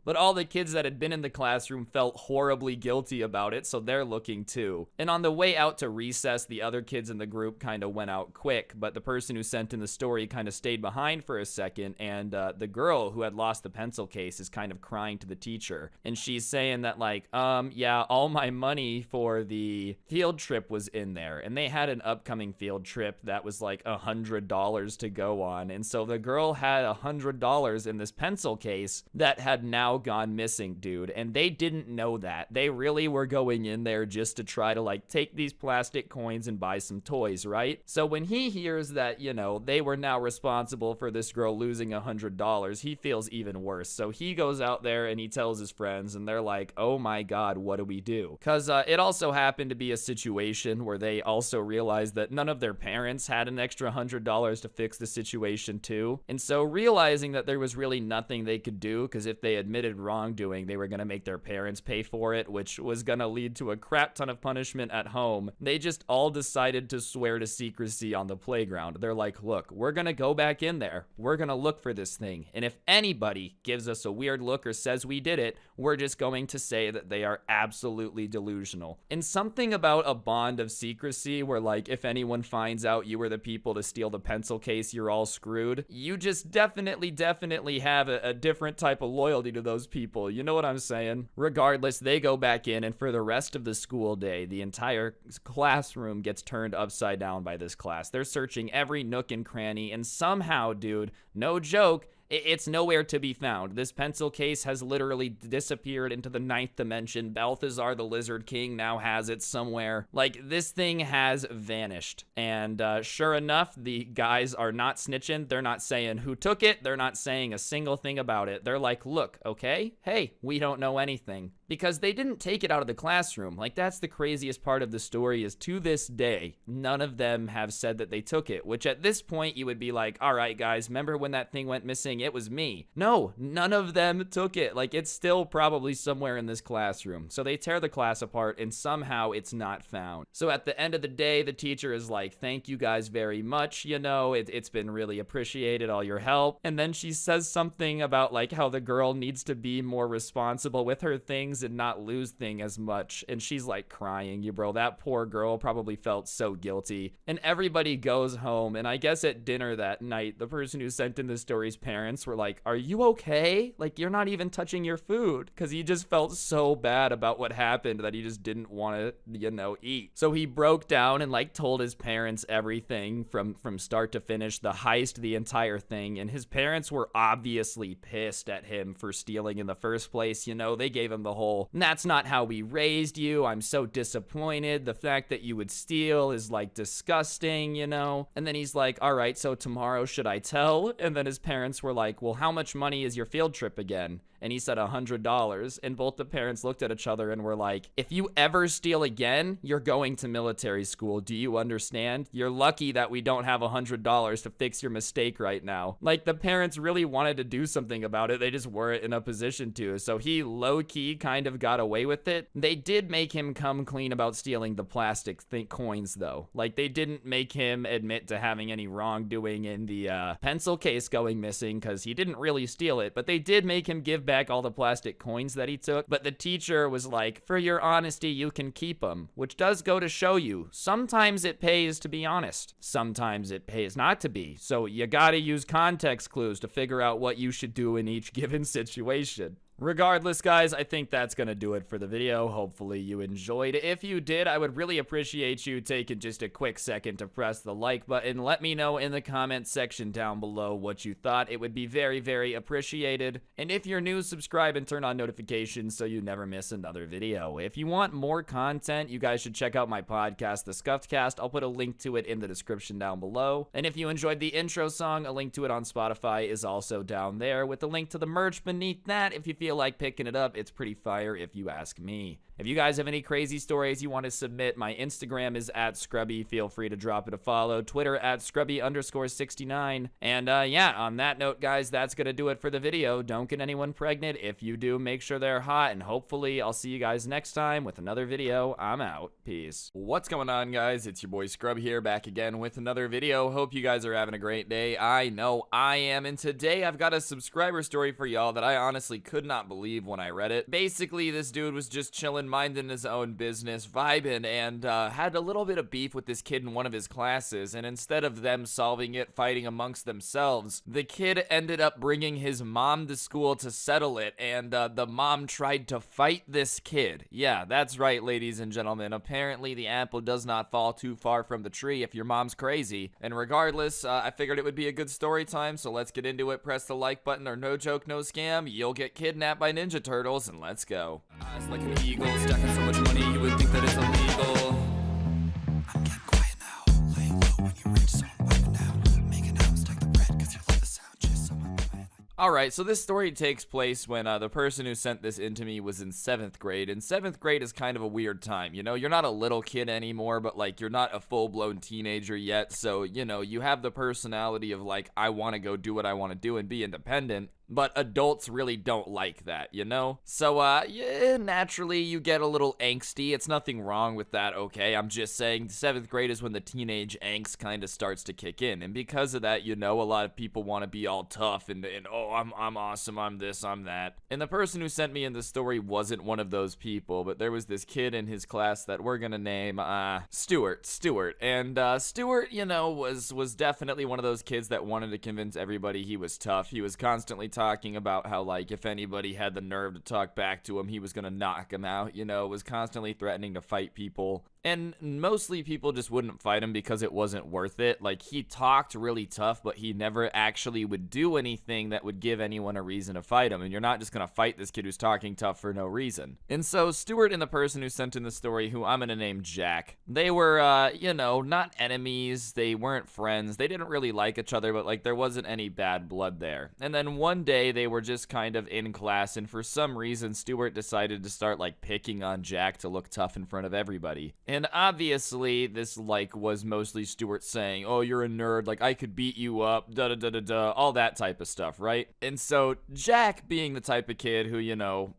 But all the kids that had been in the classroom felt horribly guilty about it, so they're looking too. And on the way out to recess, the other kids in the group kind of went out quick, but the person who sent in the story kind of stayed behind for a second, and the girl who had lost the pencil case is kind of crying to the teacher. And she's saying that like, yeah, all my money for the field trip was in there, and they had an upcoming field trip that was like $100 to go on, and so the girl had $100 in this pencil case that had now gone missing, dude, and they didn't know that. They really were going in there just to try to like take these plastic coins and buy some toys, right? So when he hears that, they were now responsible for this girl losing $100, he feels even worse. So he goes out there and he tells his friends, and they're like, oh my god, what do we do? Because it also happened to be a situation where they also realized that none of their parents had an extra $100 to fix the situation too. And so realizing that there was really nothing they could do, because if they admitted wrongdoing, they were going to make their parents pay for it, which was going to lead to a crap ton of punishment at home, they just all decided to swear to secrecy on the playground. They're like, look, we're going to go back in there. We're going to look for this thing. And if anybody gives us a weird look or says we did it, we're just going to say that they are absolutely delusional. And something about a bond of secrecy where like if anyone finds out you were the people to steal the pencil case, you're all screwed. You just definitely have a different type of loyalty to those people. You know what I'm saying? Regardless, they go back in, and for the rest of the school day, the entire classroom gets turned upside down by this class. They're searching every nook and cranny, and somehow, dude, no joke, it's nowhere to be found. This pencil case has literally disappeared into the 9th dimension. Balthazar the Lizard King now has it somewhere. Like, this thing has vanished. And sure enough, the guys are not snitching. They're not saying who took it. They're not saying a single thing about it. They're like, look, okay? Hey, we don't know anything. because they didn't take it out of the classroom. Like, that's the craziest part of the story, is to this day, none of them have said that they took it, which at this point you would be like, all right, guys, remember when that thing went missing? It was me. No, none of them took it. Like, it's still probably somewhere in this classroom. So they tear the class apart and somehow it's not found. So at the end of the day, the teacher is like, thank you guys very much. You know, it's been really appreciated, all your help. And then she says something about like how the girl needs to be more responsible with her things and not lose things as much. And she's like crying, you bro. That poor girl probably felt so guilty. And everybody goes home. And I guess at dinner that night, the person who sent in the story's parents were like, are you okay? Like, you're not even touching your food. Because he just felt so bad about what happened that he just didn't want to, you know, eat. So he broke down and like told his parents everything from start to finish, the heist, the entire thing. And his parents were obviously pissed at him for stealing in the first place. You know, they gave him the whole, that's not how we raised you. I'm so disappointed. The fact that you would steal is like disgusting, you know? And then he's like, all right, so tomorrow should I tell? And then his parents were like, well, how much money is your field trip again? And he said $100, and both the parents looked at each other and were like, if you ever steal again, you're going to military school. Do you understand? You're lucky that we don't have $100 to fix your mistake right now. Like, the parents really wanted to do something about it. They just weren't in a position to. So he low-key kind of got away with it. They did make him come clean about stealing the plastic coins, though. Like, they didn't make him admit to having any wrongdoing in the pencil case going missing, because he didn't really steal it. But they did make him give back all the plastic coins that he took. But the teacher was like, for your honesty, you can keep them, which does go to show you sometimes it pays to be honest, sometimes it pays not to be. So you gotta use context clues to figure out what you should do in each given situation. Regardless, guys, I think that's gonna do it for the video. Hopefully you enjoyed. If you did, I would really appreciate you taking just a quick second to press the like button. Let me know in the comments section down below what you thought. It would be very, very appreciated. And if you're new, subscribe and turn on notifications so you never miss another video. If you want more content, you guys should check out my podcast, The Scuffed Cast. I'll put a link to it in the description down below. And if you enjoyed the intro song, a link to it on Spotify is also down there, with a link to the merch beneath that. If you feel like picking it up, it's pretty fire if you ask me. If you guys have any crazy stories you want to submit, my Instagram is @Scrubby. Feel free to drop it a follow. Twitter @Scrubby_69. And yeah, on that note, guys, that's gonna do it for the video. Don't get anyone pregnant. If you do, make sure they're hot, and hopefully I'll see you guys next time with another video. I'm out. Peace. What's going on, guys? It's your boy Scrubby here, back again with another video. Hope you guys are having a great day. I know I am, and today I've got a subscriber story for y'all that I honestly could not believe when I read it. Basically, this dude was just chilling, minding his own business, vibing, and had a little bit of beef with this kid in one of his classes. And instead of them solving it, fighting amongst themselves, the kid ended up bringing his mom to school to settle it. And the mom tried to fight this kid. Yeah, that's right, ladies and gentlemen. Apparently, the apple does not fall too far from the tree if your mom's crazy. And regardless, I figured it would be a good story time, so let's get into it. Press the like button, or no joke, no scam, you'll get kidnapped by Ninja Turtles, and let's go. Eyes like an eagle, stacking so much money you would think that it's illegal. I'm getting quiet now, laying low when you rich, so I'm wiping out, making out, stack the bread, cause you love the sound, just so I'm quiet. Alright, so this story takes place when the person who sent this in to me was in 7th grade, and 7th grade is kind of a weird time, you know? You're not a little kid anymore, but, like, you're not a full-blown teenager yet, so, you know, you have the personality of, like, I want to go do what I want to do and be independent. But adults really don't like that, you know? So, yeah, naturally, you get a little angsty. It's nothing wrong with that, okay? I'm just saying 7th grade is when the teenage angst kind of starts to kick in. And because of that, you know, a lot of people want to be all tough and oh, I'm awesome, I'm this, I'm that. And the person who sent me in the story wasn't one of those people, but there was this kid in his class that we're gonna name, Stuart. And, Stuart, you know, was definitely one of those kids that wanted to convince everybody he was tough. He was constantly talking about how, like, if anybody had the nerve to talk back to him, he was gonna knock him out, you know, was constantly threatening to fight people. And mostly people just wouldn't fight him because it wasn't worth it. Like, he talked really tough, but he never actually would do anything that would give anyone a reason to fight him. And you're not just gonna fight this kid who's talking tough for no reason. And so Stuart and the person who sent in the story, who I'm gonna name Jack, they were, not enemies. They weren't friends. They didn't really like each other, but like there wasn't any bad blood there. And then one day they were just kind of in class, and for some reason Stuart decided to start like picking on Jack to look tough in front of everybody. And obviously this like was mostly Stuart saying, oh, you're a nerd, like I could beat you up, da da da da da, all that type of stuff, right? And so Jack, being the type of kid who,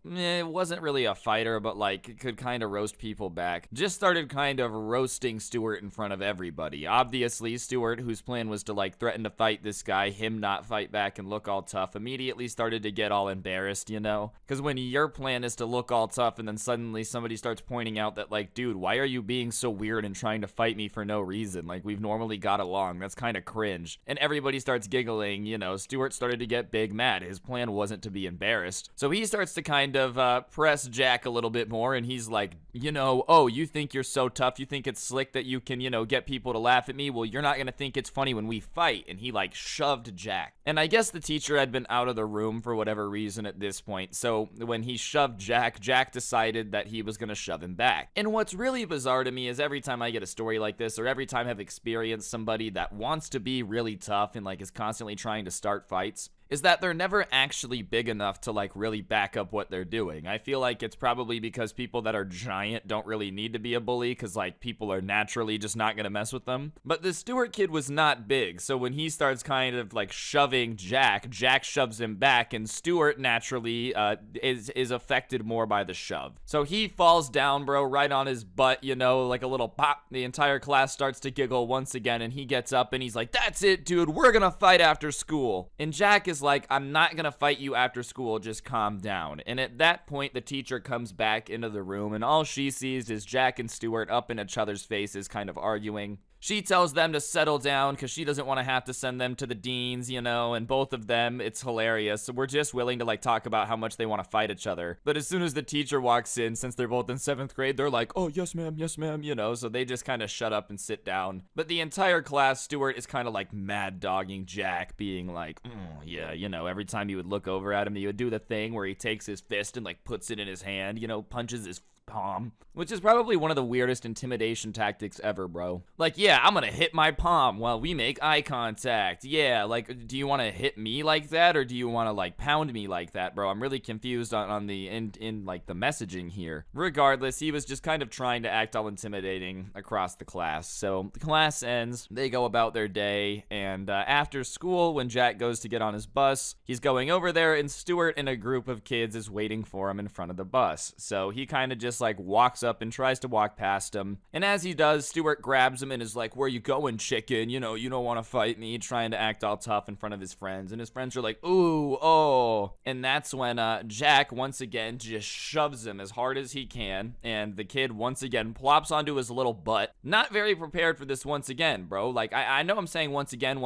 wasn't really a fighter, but like could kind of roast people back, just started kind of roasting Stuart in front of everybody. Obviously Stuart, whose plan was to like threaten to fight this guy, him not fight back and look all tough, immediately started to get all embarrassed, because when your plan is to look all tough and then suddenly somebody starts pointing out that like, dude, why are you being so weird and trying to fight me for no reason? Like, we've normally got along. That's kind of cringe. And everybody starts giggling. Stuart started to get big mad. His plan wasn't to be embarrassed. So he starts to kind of press Jack a little bit more, and he's like, oh, you think you're so tough? You think it's slick that you can, get people to laugh at me? Well, you're not gonna think it's funny when we fight. And he like shoved Jack. And I guess the teacher had been out of the room for whatever reason at this point. So when he shoved Jack, Jack decided that he was gonna shove him back. And what's really bizarre to me is every time I get a story like this, or every time I've experienced somebody that wants to be really tough and like is constantly trying to start fights, is that they're never actually big enough to like really back up what they're doing. I feel like it's probably because people that are giant don't really need to be a bully, because like people are naturally just not gonna mess with them. But the Stewart kid was not big, so when he starts kind of like shoving Jack, Jack shoves him back, and Stewart naturally is affected more by the shove. So he falls down, bro, right on his butt, like a little pop. The entire class starts to giggle once again, and he gets up and he's like, that's it, dude, we're gonna fight after school. And Jack is like, I'm not gonna fight you after school, just calm down. And at that point, the teacher comes back into the room, and all she sees is Jack and Stuart up in each other's faces kind of arguing. She tells them to settle down because she doesn't want to have to send them to the deans, and both of them, it's hilarious. So we're just willing to like talk about how much they want to fight each other. But as soon as the teacher walks in, since they're both in 7th grade, they're like, oh, yes, ma'am, so they just kind of shut up and sit down. But the entire class, Stuart is kind of like mad dogging Jack, being like, yeah, every time he would look over at him, he would do the thing where he takes his fist and like puts it in his hand, punches his palm, which is probably one of the weirdest intimidation tactics ever, bro. Like, yeah, I'm gonna hit my palm while we make eye contact. Yeah, like, do you want to hit me like that, or do you want to like pound me like that, bro? I'm really confused on the in like the messaging here. Regardless, he was just kind of trying to act all intimidating across the class. So the class ends, they go about their day, and after school, when Jack goes to get on his bus, he's going over there, and Stuart and a group of kids is waiting for him in front of the bus. So he kind of just like walks up and tries to walk past him, and as he does, Stuart grabs him and is like, where you going, chicken? You don't want to fight me, trying to act all tough in front of his friends. And his friends are like, ooh, oh. And that's when Jack once again just shoves him as hard as he can, and the kid once again plops onto his little butt. Not very prepared for this once again, bro. Like, I know I'm saying once again,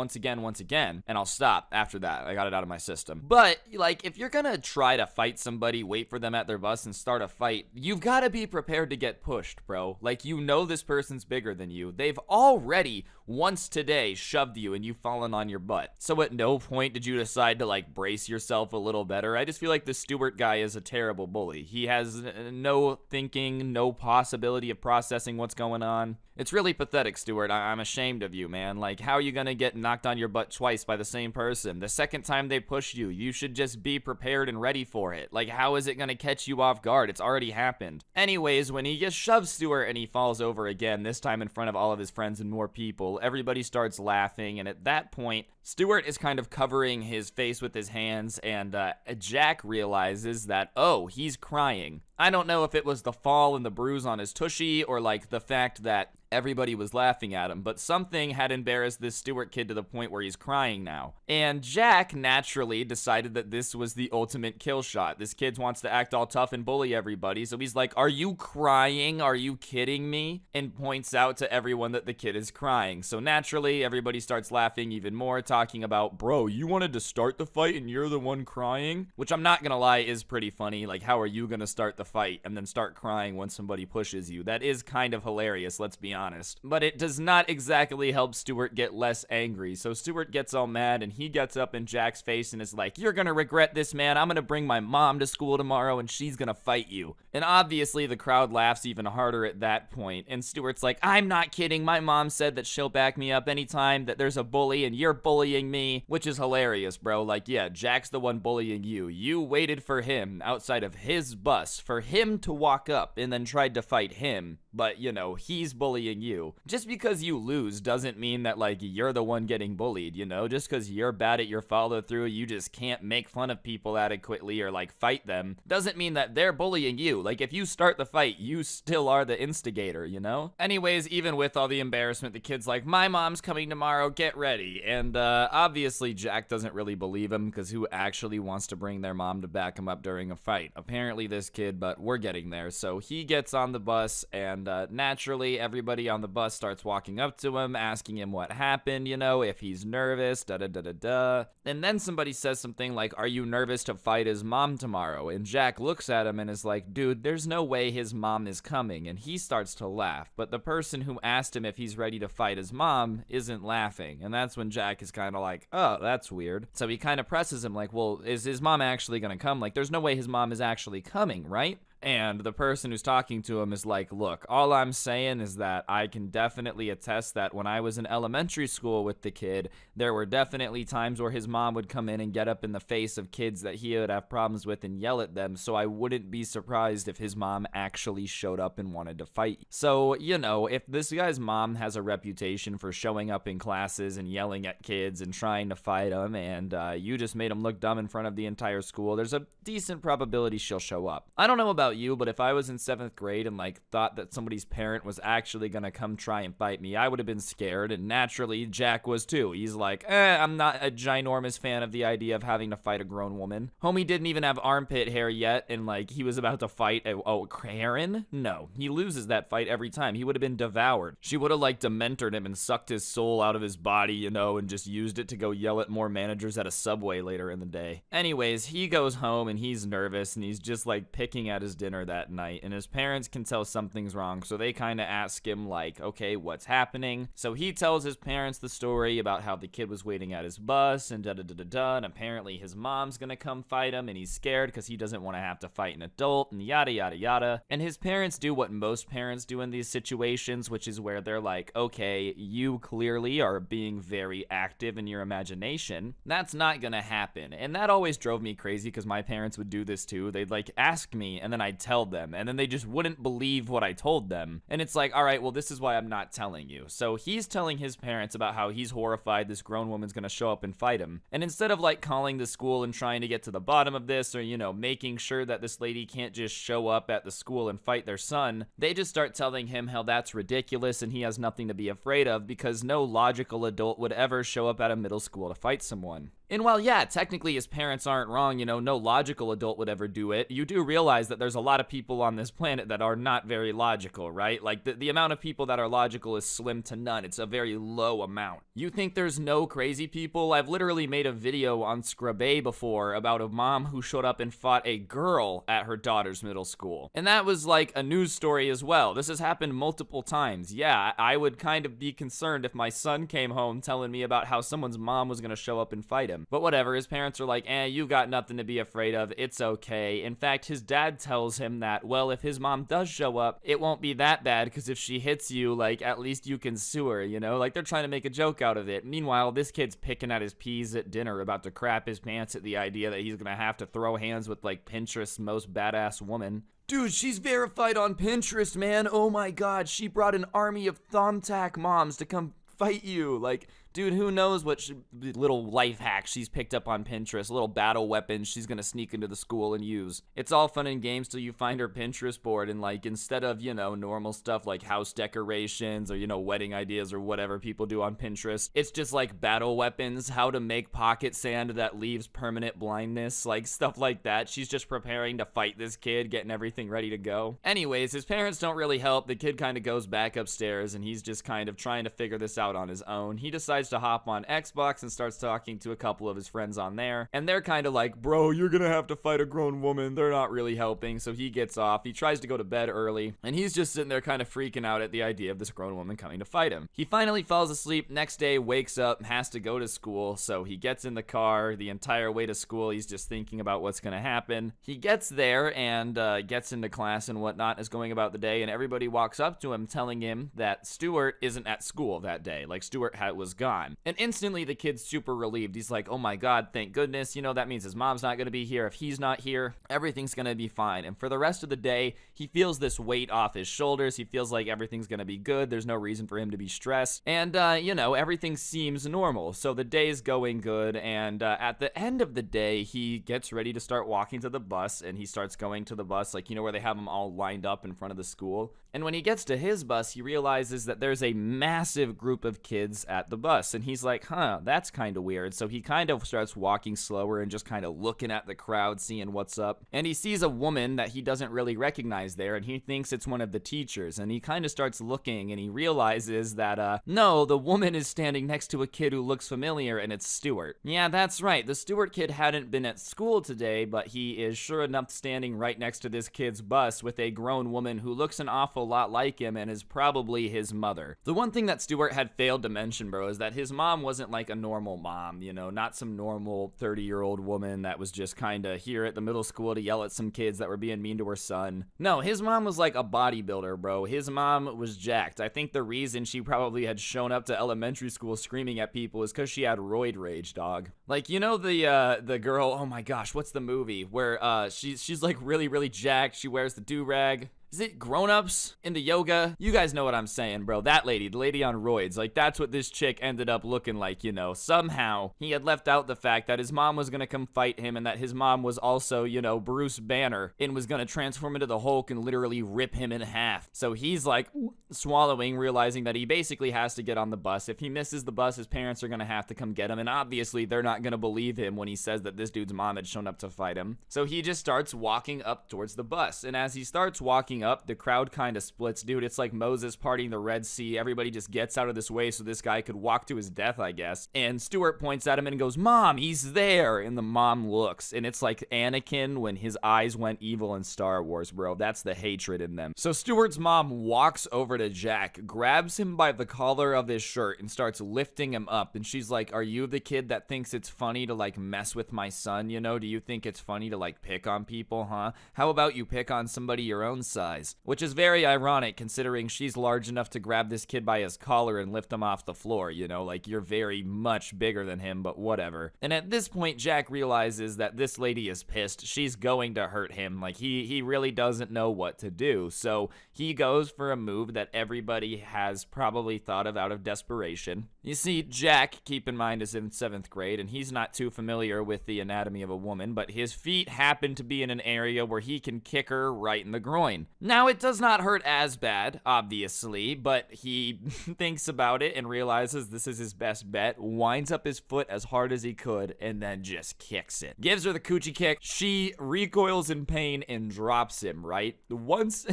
and I'll stop after that. I got it out of my system. But like, if you're gonna try to fight somebody, wait for them at their bus and start a fight, you've got to be prepared to get pushed, bro. Like, this person's bigger than you. They've already once today shoved you and you've fallen on your butt. So at no point did you decide to like brace yourself a little better. I just feel like the Stewart guy is a terrible bully. He has no thinking, no possibility of processing what's going on. It's really pathetic, Stuart. I'm ashamed of you, man. Like, how are you gonna get knocked on your butt twice by the same person? The second time they push you, you should just be prepared and ready for it. Like, how is it gonna catch you off guard? It's already happened. Anyways, when he just shoves Stuart and he falls over again, this time in front of all of his friends and more people, everybody starts laughing, and at that point, Stuart is kind of covering his face with his hands, and Jack realizes that, oh, he's crying. I don't know if it was the fall and the bruise on his tushy, or like the fact that Everybody was laughing at him, but something had embarrassed this Stewart kid to the point where he's crying now. And Jack naturally decided that this was the ultimate kill shot. This kid wants to act all tough and bully everybody, so he's like, "Are you crying? Are you kidding me?" And points out to everyone that the kid is crying. So naturally, everybody starts laughing even more, talking about, "Bro, you wanted to start the fight and you're the one crying?" Which I'm not gonna lie is pretty funny. Like, how are you gonna start the fight and then start crying when somebody pushes you? That is kind of hilarious, let's be honest. But it does not exactly help Stewart get less angry. So Stewart gets all mad and he gets up in Jack's face and is like, "You're gonna regret this, man. I'm gonna bring my mom to school tomorrow and she's gonna fight you." And obviously the crowd laughs even harder at that point. And Stewart's like, "I'm not kidding. My mom said that she'll back me up anytime that there's a bully and you're bullying me," which is hilarious, bro. Like, yeah, Jack's the one bullying you. You waited for him outside of his bus for him to walk up and then tried to fight him. But, you know, he's bullying you. Just because you lose doesn't mean that, like, you're the one getting bullied, you know? Just because you're bad at your follow-through, you just can't make fun of people adequately or, like, fight them, doesn't mean that they're bullying you. Like, if you start the fight, you still are the instigator, you know? Anyways, even with all the embarrassment, the kid's like, "My mom's coming tomorrow, get ready." And, obviously, Jack doesn't really believe him, because who actually wants to bring their mom to back him up during a fight? Apparently this kid, but we're getting there. So he gets on the bus, and naturally everybody on the bus starts walking up to him, asking him what happened, you know, if he's nervous, da-da-da-da-da. And then somebody says something like, "Are you nervous to fight his mom tomorrow?" And Jack looks at him and is like, "Dude, there's no way his mom is coming." And he starts to laugh, but the person who asked him if he's ready to fight his mom isn't laughing. And that's when Jack is kind of like, "Oh, that's weird." So he kind of presses him like, "Well, is his mom actually gonna come? Like, there's no way his mom is actually coming, right?" And the person who's talking to him is like, "Look, all I'm saying is that I can definitely attest that when I was in elementary school with the kid, there were definitely times where his mom would come in and get up in the face of kids that he would have problems with and yell at them, so I wouldn't be surprised if his mom actually showed up and wanted to fight." So, you know, if this guy's mom has a reputation for showing up in classes and yelling at kids and trying to fight them, and you just made him look dumb in front of the entire school, there's a decent probability she'll show up. I don't know about you, but if I was in 7th grade and like thought that somebody's parent was actually gonna come try and fight me, I would have been scared. And naturally Jack was too. He's like, I'm not a ginormous fan of the idea of having to fight a grown woman. Homie didn't even have armpit hair yet, and like he was about to fight Karen? No, he loses that fight every time. He would have been devoured. She would have like dementored him and sucked his soul out of his body, you know, and just used it to go yell at more managers at a Subway later in the day. Anyways, he goes home and he's nervous and he's just like picking at his dinner that night, and his parents can tell something's wrong, so they kind of ask him like, "Okay, what's happening?" So he tells his parents the story about how the kid was waiting at his bus and da-da-da-da-da, and apparently his mom's gonna come fight him, and he's scared because he doesn't want to have to fight an adult, and yada yada yada. And his parents do what most parents do in these situations, which is where they're like, "Okay, you clearly are being very active in your imagination. That's not gonna happen." And that always drove me crazy because my parents would do this too. They'd like ask me and then I'd tell them, and then they just wouldn't believe what I told them. And it's like, all right, well, this is why I'm not telling you. So he's telling his parents about how he's horrified this grown woman's gonna show up and fight him. And instead of like calling the school and trying to get to the bottom of this, or, you know, making sure that this lady can't just show up at the school and fight their son, they just start telling him how that's ridiculous and he has nothing to be afraid of because no logical adult would ever show up at a middle school to fight someone. And while, yeah, technically his parents aren't wrong, you know, no logical adult would ever do it, you do realize that there's a lot of people on this planet that are not very logical, right? Like, the amount of people that are logical is slim to none. It's a very low amount. You think there's no crazy people? I've literally made a video on Scrubbe before about a mom who showed up and fought a girl at her daughter's middle school. And that was like a news story as well. This has happened multiple times. Yeah, I would kind of be concerned if my son came home telling me about how someone's mom was gonna show up and fight him. But whatever, his parents are like, you got nothing to be afraid of, it's okay. In fact, his dad tells him that, well, if his mom does show up, it won't be that bad, because if she hits you, like, at least you can sue her, you know? Like, they're trying to make a joke out of it. Meanwhile, this kid's picking at his peas at dinner, about to crap his pants at the idea that he's gonna have to throw hands with, like, Pinterest's most badass woman. Dude, she's verified on Pinterest, man. Oh my god, she brought an army of thumbtack moms to come fight you. Like, Dude, who knows what little life hack she's picked up on Pinterest, little battle weapons she's gonna sneak into the school and use. It's all fun and games till you find her Pinterest board and, like, instead of, normal stuff like house decorations or, wedding ideas or whatever people do on Pinterest, it's just like battle weapons, how to make pocket sand that leaves permanent blindness, like stuff like that. She's just preparing to fight this kid, getting everything ready to go. Anyways, his parents don't really help. The kid kind of goes back upstairs and he's just kind of trying to figure this out on his own. He decides to hop on Xbox and starts talking to a couple of his friends on there, and they're kind of like, bro, you're gonna have to fight a grown woman. They're not really helping. So he gets off. He tries to go to bed early, and he's just sitting there kind of freaking out at the idea of this grown woman coming to fight him. He finally falls asleep. Next day, wakes up, has to go to school, so he gets in the car. The entire way to school, he's just thinking about what's gonna happen. He gets there and gets into class and whatnot, is going about the day, and everybody walks up to him telling him that Stuart isn't at school that day. Like, Stuart was gone. And instantly the kid's super relieved. He's like, oh my god, thank goodness. That means his mom's not gonna be here. If he's not here, everything's gonna be fine. And for the rest of the day, he feels this weight off his shoulders. He feels like everything's gonna be good. There's no reason for him to be stressed. And, everything seems normal. So the day's going good. And at the end of the day, he gets ready to start walking to the bus. And he starts going to the bus, like, where they have them all lined up in front of the school. And when he gets to his bus, he realizes that there's a massive group of kids at the bus. And he's like, that's kind of weird. So he kind of starts walking slower and just kind of looking at the crowd, seeing what's up. And he sees a woman that he doesn't really recognize there, and he thinks it's one of the teachers. And he kind of starts looking, and he realizes that, no, the woman is standing next to a kid who looks familiar, and it's Stuart. Yeah, that's right. The Stuart kid hadn't been at school today, but he is sure enough standing right next to this kid's bus with a grown woman who looks an awful lot like him and is probably his mother. The one thing that Stuart had failed to mention, bro, is that his mom wasn't like a normal mom, not some normal 30-year-old woman that was just kind of here at the middle school to yell at some kids that were being mean to her son. No, his mom was like a bodybuilder, bro. His mom was jacked. I think the reason she probably had shown up to elementary school screaming at people is because she had roid rage, dog. Like, the girl, oh my gosh, what's the movie where she's like really, really jacked. She wears the do-rag. Is it Grown Ups into yoga? You guys know what I'm saying, bro. That lady, the lady on roids, like, that's what this chick ended up looking like, Somehow, he had left out the fact that his mom was gonna come fight him and that his mom was also, Bruce Banner and was gonna transform into the Hulk and literally rip him in half. So he's, like, swallowing, realizing that he basically has to get on the bus. If he misses the bus, his parents are gonna have to come get him, and obviously, they're not gonna believe him when he says that this dude's mom had shown up to fight him. So he just starts walking up towards the bus, and as he starts walking up, the crowd kind of splits. Dude, it's like Moses parting the Red Sea. Everybody just gets out of this way so this guy could walk to his death, I guess. And Stuart points at him and goes, Mom, he's there. And the mom looks, and it's like Anakin when his eyes went evil in Star Wars, bro. That's the hatred in them. So Stuart's mom walks over to Jack, grabs him by the collar of his shirt, and starts lifting him up. And she's like, are you the kid that thinks it's funny to, like, mess with my son? Do you think it's funny to, like, pick on people, huh? How about you pick on somebody your own size? Which is very ironic considering she's large enough to grab this kid by his collar and lift him off the floor, like, you're very much bigger than him, but whatever. And at this point, Jack realizes that this lady is pissed. She's going to hurt him. Like, he really doesn't know what to do. So he goes for a move that everybody has probably thought of out of desperation. You see, Jack, keep in mind, is in 7th grade, and he's not too familiar with the anatomy of a woman, but his feet happen to be in an area where he can kick her right in the groin. Now, it does not hurt as bad, obviously, but he thinks about it and realizes this is his best bet, winds up his foot as hard as he could, and then just kicks it. Gives her the coochie kick. She recoils in pain and drops him, right? Once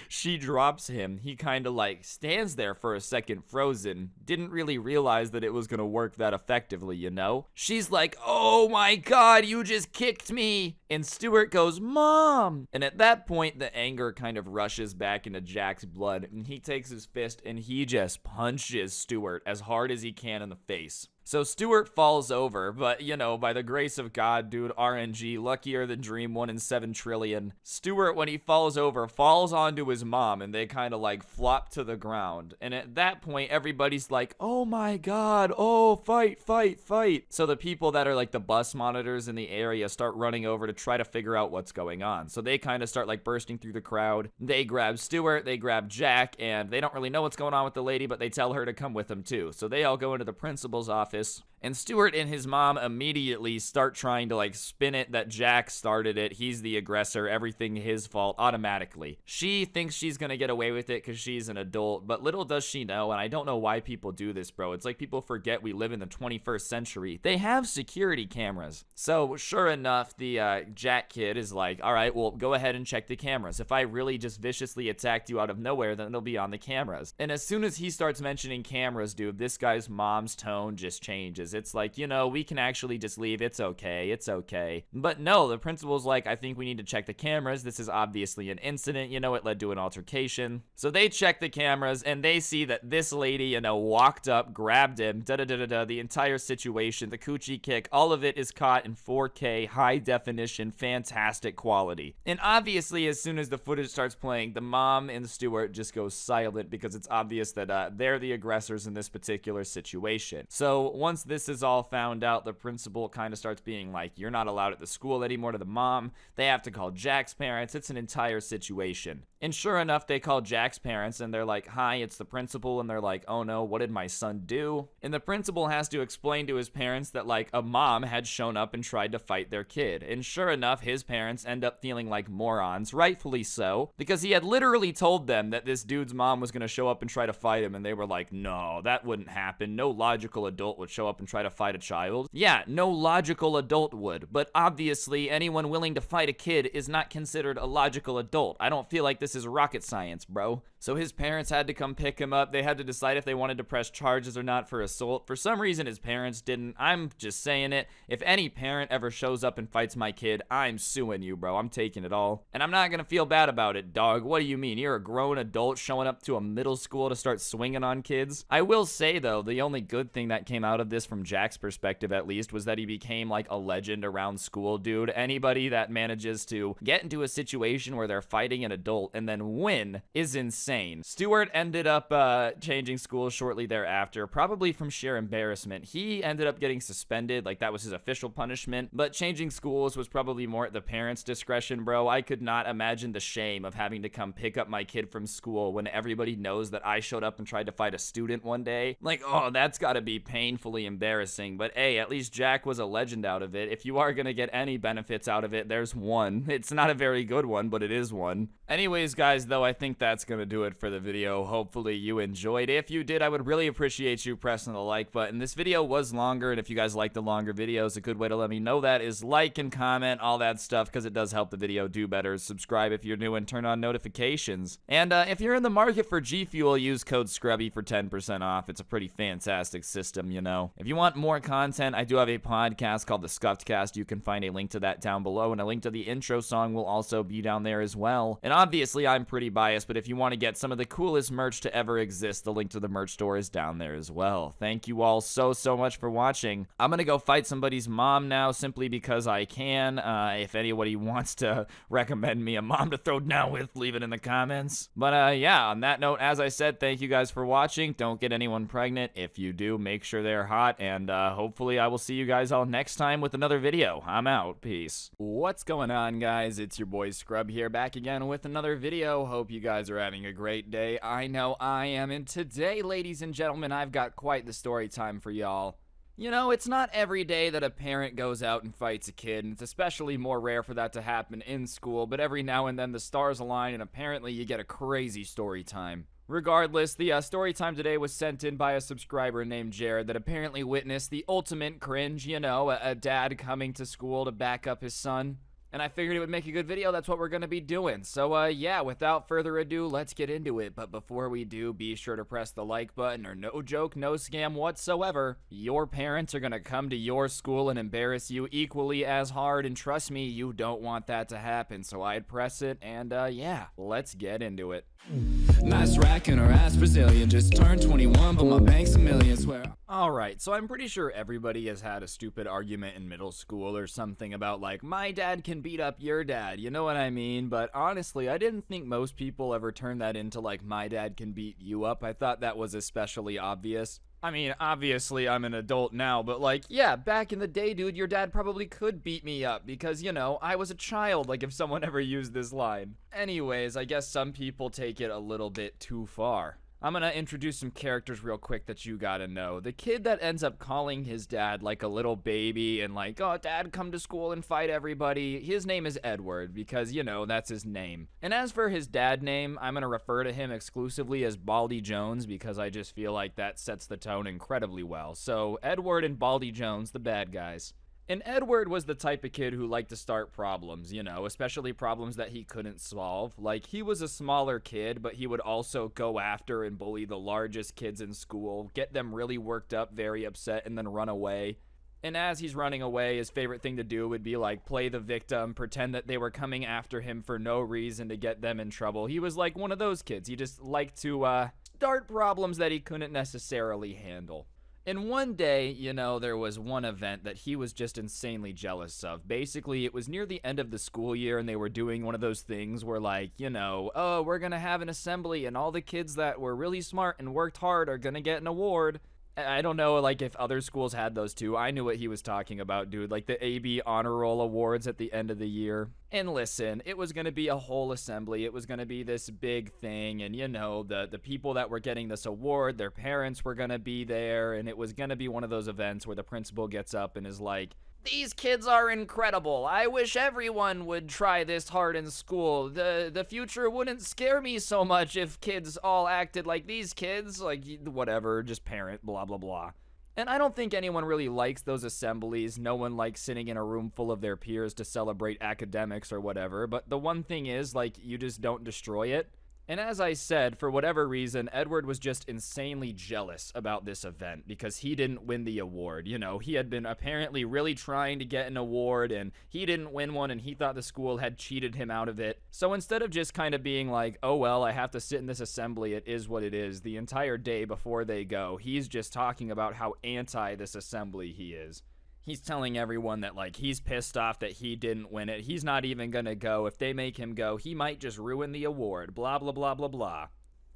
she drops him, he kind of like stands there for a second frozen, didn't really realize that it was gonna work that effectively, She's like, oh my god, you just kicked me! And Stuart goes, Mom! And at that point, the anger kind of rushes back into Jack's blood, and he takes his fist and he just punches Stuart as hard as he can in the face. So Stuart falls over, but you know, by the grace of God, dude, RNG, luckier than Dream 1 in 7 trillion. Stuart, when he falls over, falls onto his mom, and they kind of like flop to the ground. And at that point, everybody's like, oh my God, oh, fight, fight, fight. So the people that are like the bus monitors in the area start running over to try to figure out what's going on. So they kind of start like bursting through the crowd. They grab Stuart, they grab Jack, and they don't really know what's going on with the lady, but they tell her to come with them too. So they all go into the principal's office. And Stuart and his mom immediately start trying to like spin it that Jack started it. He's the aggressor, everything his fault automatically. She thinks she's gonna get away with it because she's an adult, but little does she know, and I don't know why people do this, bro. It's like people forget we live in the 21st century. They have security cameras. So sure enough, the Jack kid is like, all right, well, go ahead and check the cameras. If I really just viciously attacked you out of nowhere, then it'll be on the cameras. And as soon as he starts mentioning cameras, dude, this guy's mom's tone just changes. It's like, you know, we can actually just leave. It's okay. It's okay. But no, the principal's like, I think we need to check the cameras. This is obviously an incident. You know, it led to an altercation. So they check the cameras and they see that this lady, you know, walked up, grabbed him, the entire situation, the coochie kick, all of it is caught in 4K, high definition, fantastic quality. And obviously, as soon as the footage starts playing, the mom and Stuart just go silent because it's obvious that they're the aggressors in this particular situation. So once this is all found out, the principal kind of starts being like, you're not allowed at the school anymore to the mom. They have to call Jack's parents. It's an entire situation. And sure enough, they call Jack's parents and they're like, hi, it's the principal. And they're like, oh no, what did my son do? And the principal has to explain to his parents that like a mom had shown up and tried to fight their kid. And sure enough, his parents end up feeling like morons, rightfully so, because he had literally told them that this dude's mom was going to show up and try to fight him. And they were like, no, that wouldn't happen. No logical adult would show up and try to fight a child. Yeah, no logical adult would. But obviously, anyone willing to fight a kid is not considered a logical adult. I don't feel like this is rocket science, bro. So his parents had to come pick him up. They had to decide if they wanted to press charges or not for assault. For some reason, his parents didn't. I'm just saying it. If any parent ever shows up and fights my kid, I'm suing you, bro. I'm taking it all. And I'm not gonna feel bad about it, dog. What do you mean? You're a grown adult showing up to a middle school to start swinging on kids? I will say, though, the only good thing that came out of this, from Jack's perspective at least, was that he became like a legend around school, dude. Anybody that manages to get into a situation where they're fighting an adult and then win is insane. Stuart ended up changing schools shortly thereafter, probably from sheer embarrassment. He ended up getting suspended, like that was his official punishment, but changing schools was probably more at the parents' discretion, bro. I could not imagine the shame of having to come pick up my kid from school when everybody knows that I showed up and tried to fight a student one day. Like, oh, that's gotta be painfully embarrassing, but hey, at least Jack was a legend out of it. If you are gonna get any benefits out of it, there's one. It's not a very good one, but it is one. Anyways, guys, though, I think that's gonna do it for the video. Hopefully you enjoyed. If you did, I would really appreciate you pressing the like button. This video was longer, and if you guys like the longer videos, a good way to let me know that is like and comment, all that stuff, because it does help the video do better. Subscribe if you're new and turn on notifications. And if you're in the market for G Fuel, use code SCRUBBY for 10% off. It's a pretty fantastic system, you know. If you want more content, I do have a podcast called The Scuffed Cast. You can find a link to that down below, and a link to the intro song will also be down there as well. And obviously, I'm pretty biased, but if you want to get some of the coolest merch to ever exist, the link to the merch store is down there as well. Thank you all so much for watching. I'm gonna go fight somebody's mom now, simply because I can. If anybody wants to recommend me a mom to throw down with, leave it in the comments. But yeah, on that note, as I said, thank you guys for watching. Don't get anyone pregnant. If you do, make sure they're hot, and hopefully I will see you guys all next time with another video. I'm out. Peace. What's going on, guys? It's your boy Scrub here, back again with another video. Hope you guys are having a great day. I know I am, and today, ladies and gentlemen, I've got quite the story time for y'all. You know, it's not every day that a parent goes out and fights a kid, and it's especially more rare for that to happen in school, but every now and then the stars align, and apparently you get a crazy story time. Regardless, the story time today was sent in by a subscriber named Jared that apparently witnessed the ultimate cringe, you know, a dad coming to school to back up his son. And I figured it would make a good video. That's what we're going to be doing. So, yeah, without further ado, let's get into it. But before we do, be sure to press the like button, or no joke, no scam whatsoever, your parents are going to come to your school and embarrass you equally as hard. And trust me, you don't want that to happen. So I'd press it, and yeah, let's get into it. Nice rack and her ass Brazilian. Just turned 21, but my bank's a million, swear. Alright, so I'm pretty sure everybody has had a stupid argument in middle school or something about like, my dad can beat up your dad, you know what I mean? But honestly, I didn't think most people ever turned that into like, my dad can beat you up. I thought that was especially obvious. I mean, obviously I'm an adult now, but like, yeah, back in the day, dude, your dad probably could beat me up because, you know, I was a child, like if someone ever used this line. Anyways, I guess some people take it a little bit too far. I'm gonna introduce some characters real quick that you gotta know. The kid that ends up calling his dad like a little baby and like, oh, dad, come to school and fight everybody. His name is Edward because, you know, that's his name. And as for his dad name, I'm gonna refer to him exclusively as Baldy Jones because I just feel like that sets the tone incredibly well. So, Edward and Baldy Jones, the bad guys. And Edward was the type of kid who liked to start problems, you know, especially problems that he couldn't solve. Like, he was a smaller kid, but he would also go after and bully the largest kids in school, get them really worked up, very upset, and then run away. And as he's running away, his favorite thing to do would be, like, play the victim, pretend that they were coming after him for no reason to get them in trouble. He was like one of those kids. He just liked to, start problems that he couldn't necessarily handle. And one day, you know, there was one event that he was just insanely jealous of. Basically, it was near the end of the school year and they were doing one of those things where like, you know, oh, we're gonna have an assembly and all the kids that were really smart and worked hard are gonna get an award. I don't know, like, if other schools had those too. I knew what he was talking about, dude. Like, the AB Honor Roll Awards at the end of the year. And listen, it was gonna be a whole assembly. It was gonna be this big thing. And, you know, the people that were getting this award, their parents were gonna be there. And it was gonna be one of those events where the principal gets up and is like, these kids are incredible. I wish everyone would try this hard in school. The future wouldn't scare me so much if kids all acted like these kids. Like, whatever, just parent, blah, blah, blah. And I don't think anyone really likes those assemblies. No one likes sitting in a room full of their peers to celebrate academics or whatever. But the one thing is, like, you just don't destroy it. And as I said, for whatever reason, Edward was just insanely jealous about this event because he didn't win the award. You know, he had been apparently really trying to get an award and he didn't win one and he thought the school had cheated him out of it. So instead of just kind of being like, oh well, I have to sit in this assembly, it is what it is, the entire day before they go, he's just talking about how anti this assembly he is. He's telling everyone that, like, he's pissed off that he didn't win it. He's not even gonna go. If they make him go, he might just ruin the award. Blah, blah, blah, blah, blah.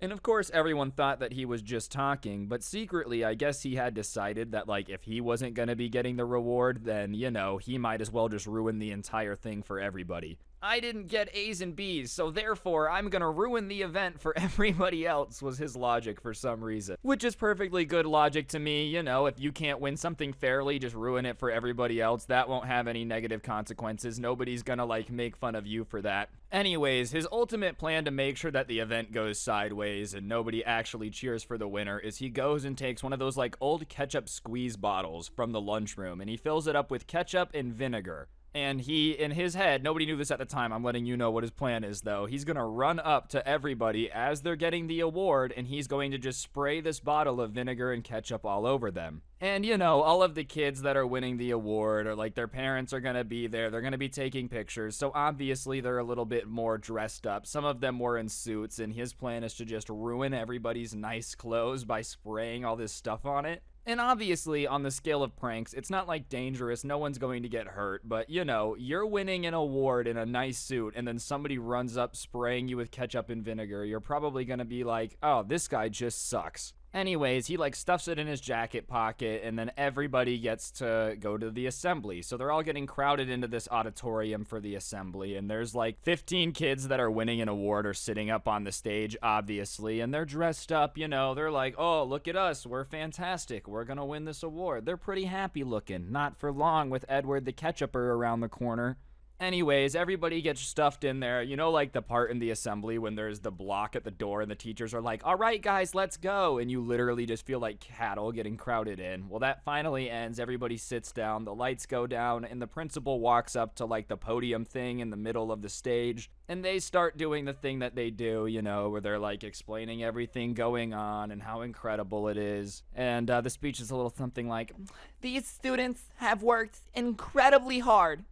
And of course, everyone thought that he was just talking, but secretly, I guess he had decided that, like, if he wasn't gonna be getting the reward, then, you know, he might as well just ruin the entire thing for everybody. I didn't get A's and B's, so therefore I'm gonna ruin the event for everybody else, was his logic for some reason. Which is perfectly good logic to me, you know, if you can't win something fairly, just ruin it for everybody else. That won't have any negative consequences. Nobody's gonna, like, make fun of you for that. Anyways, his ultimate plan to make sure that the event goes sideways and nobody actually cheers for the winner is he goes and takes one of those, like, old ketchup squeeze bottles from the lunchroom and he fills it up with ketchup and vinegar. And he, in his head, nobody knew this at the time, I'm letting you know what his plan is though, he's gonna run up to everybody as they're getting the award and he's going to just spray this bottle of vinegar and ketchup all over them. And you know, all of the kids that are winning the award or like their parents are gonna be there, they're gonna be taking pictures, so obviously they're a little bit more dressed up. Some of them were in suits and his plan is to just ruin everybody's nice clothes by spraying all this stuff on it. And obviously, on the scale of pranks, it's not like dangerous, no one's going to get hurt, but you know, you're winning an award in a nice suit and then somebody runs up spraying you with ketchup and vinegar, you're probably gonna be like, oh, this guy just sucks. Anyways, he like stuffs it in his jacket pocket and then everybody gets to go to the assembly. So they're all getting crowded into this auditorium for the assembly and there's like 15 kids that are winning an award or sitting up on the stage, obviously, and they're dressed up, you know, they're like, oh, look at us, we're fantastic, we're gonna win this award. They're pretty happy looking, not for long with Edward the Ketchuper around the corner. Anyways, everybody gets stuffed in there. You know, like the part in the assembly when there's the block at the door and the teachers are like, all right, guys, let's go. And you literally just feel like cattle getting crowded in. Well, that finally ends. Everybody sits down, the lights go down, and the principal walks up to like the podium thing in the middle of the stage. And they start doing the thing that they do, you know, where they're like explaining everything going on and how incredible it is. And the speech is a little something like, these students have worked incredibly hard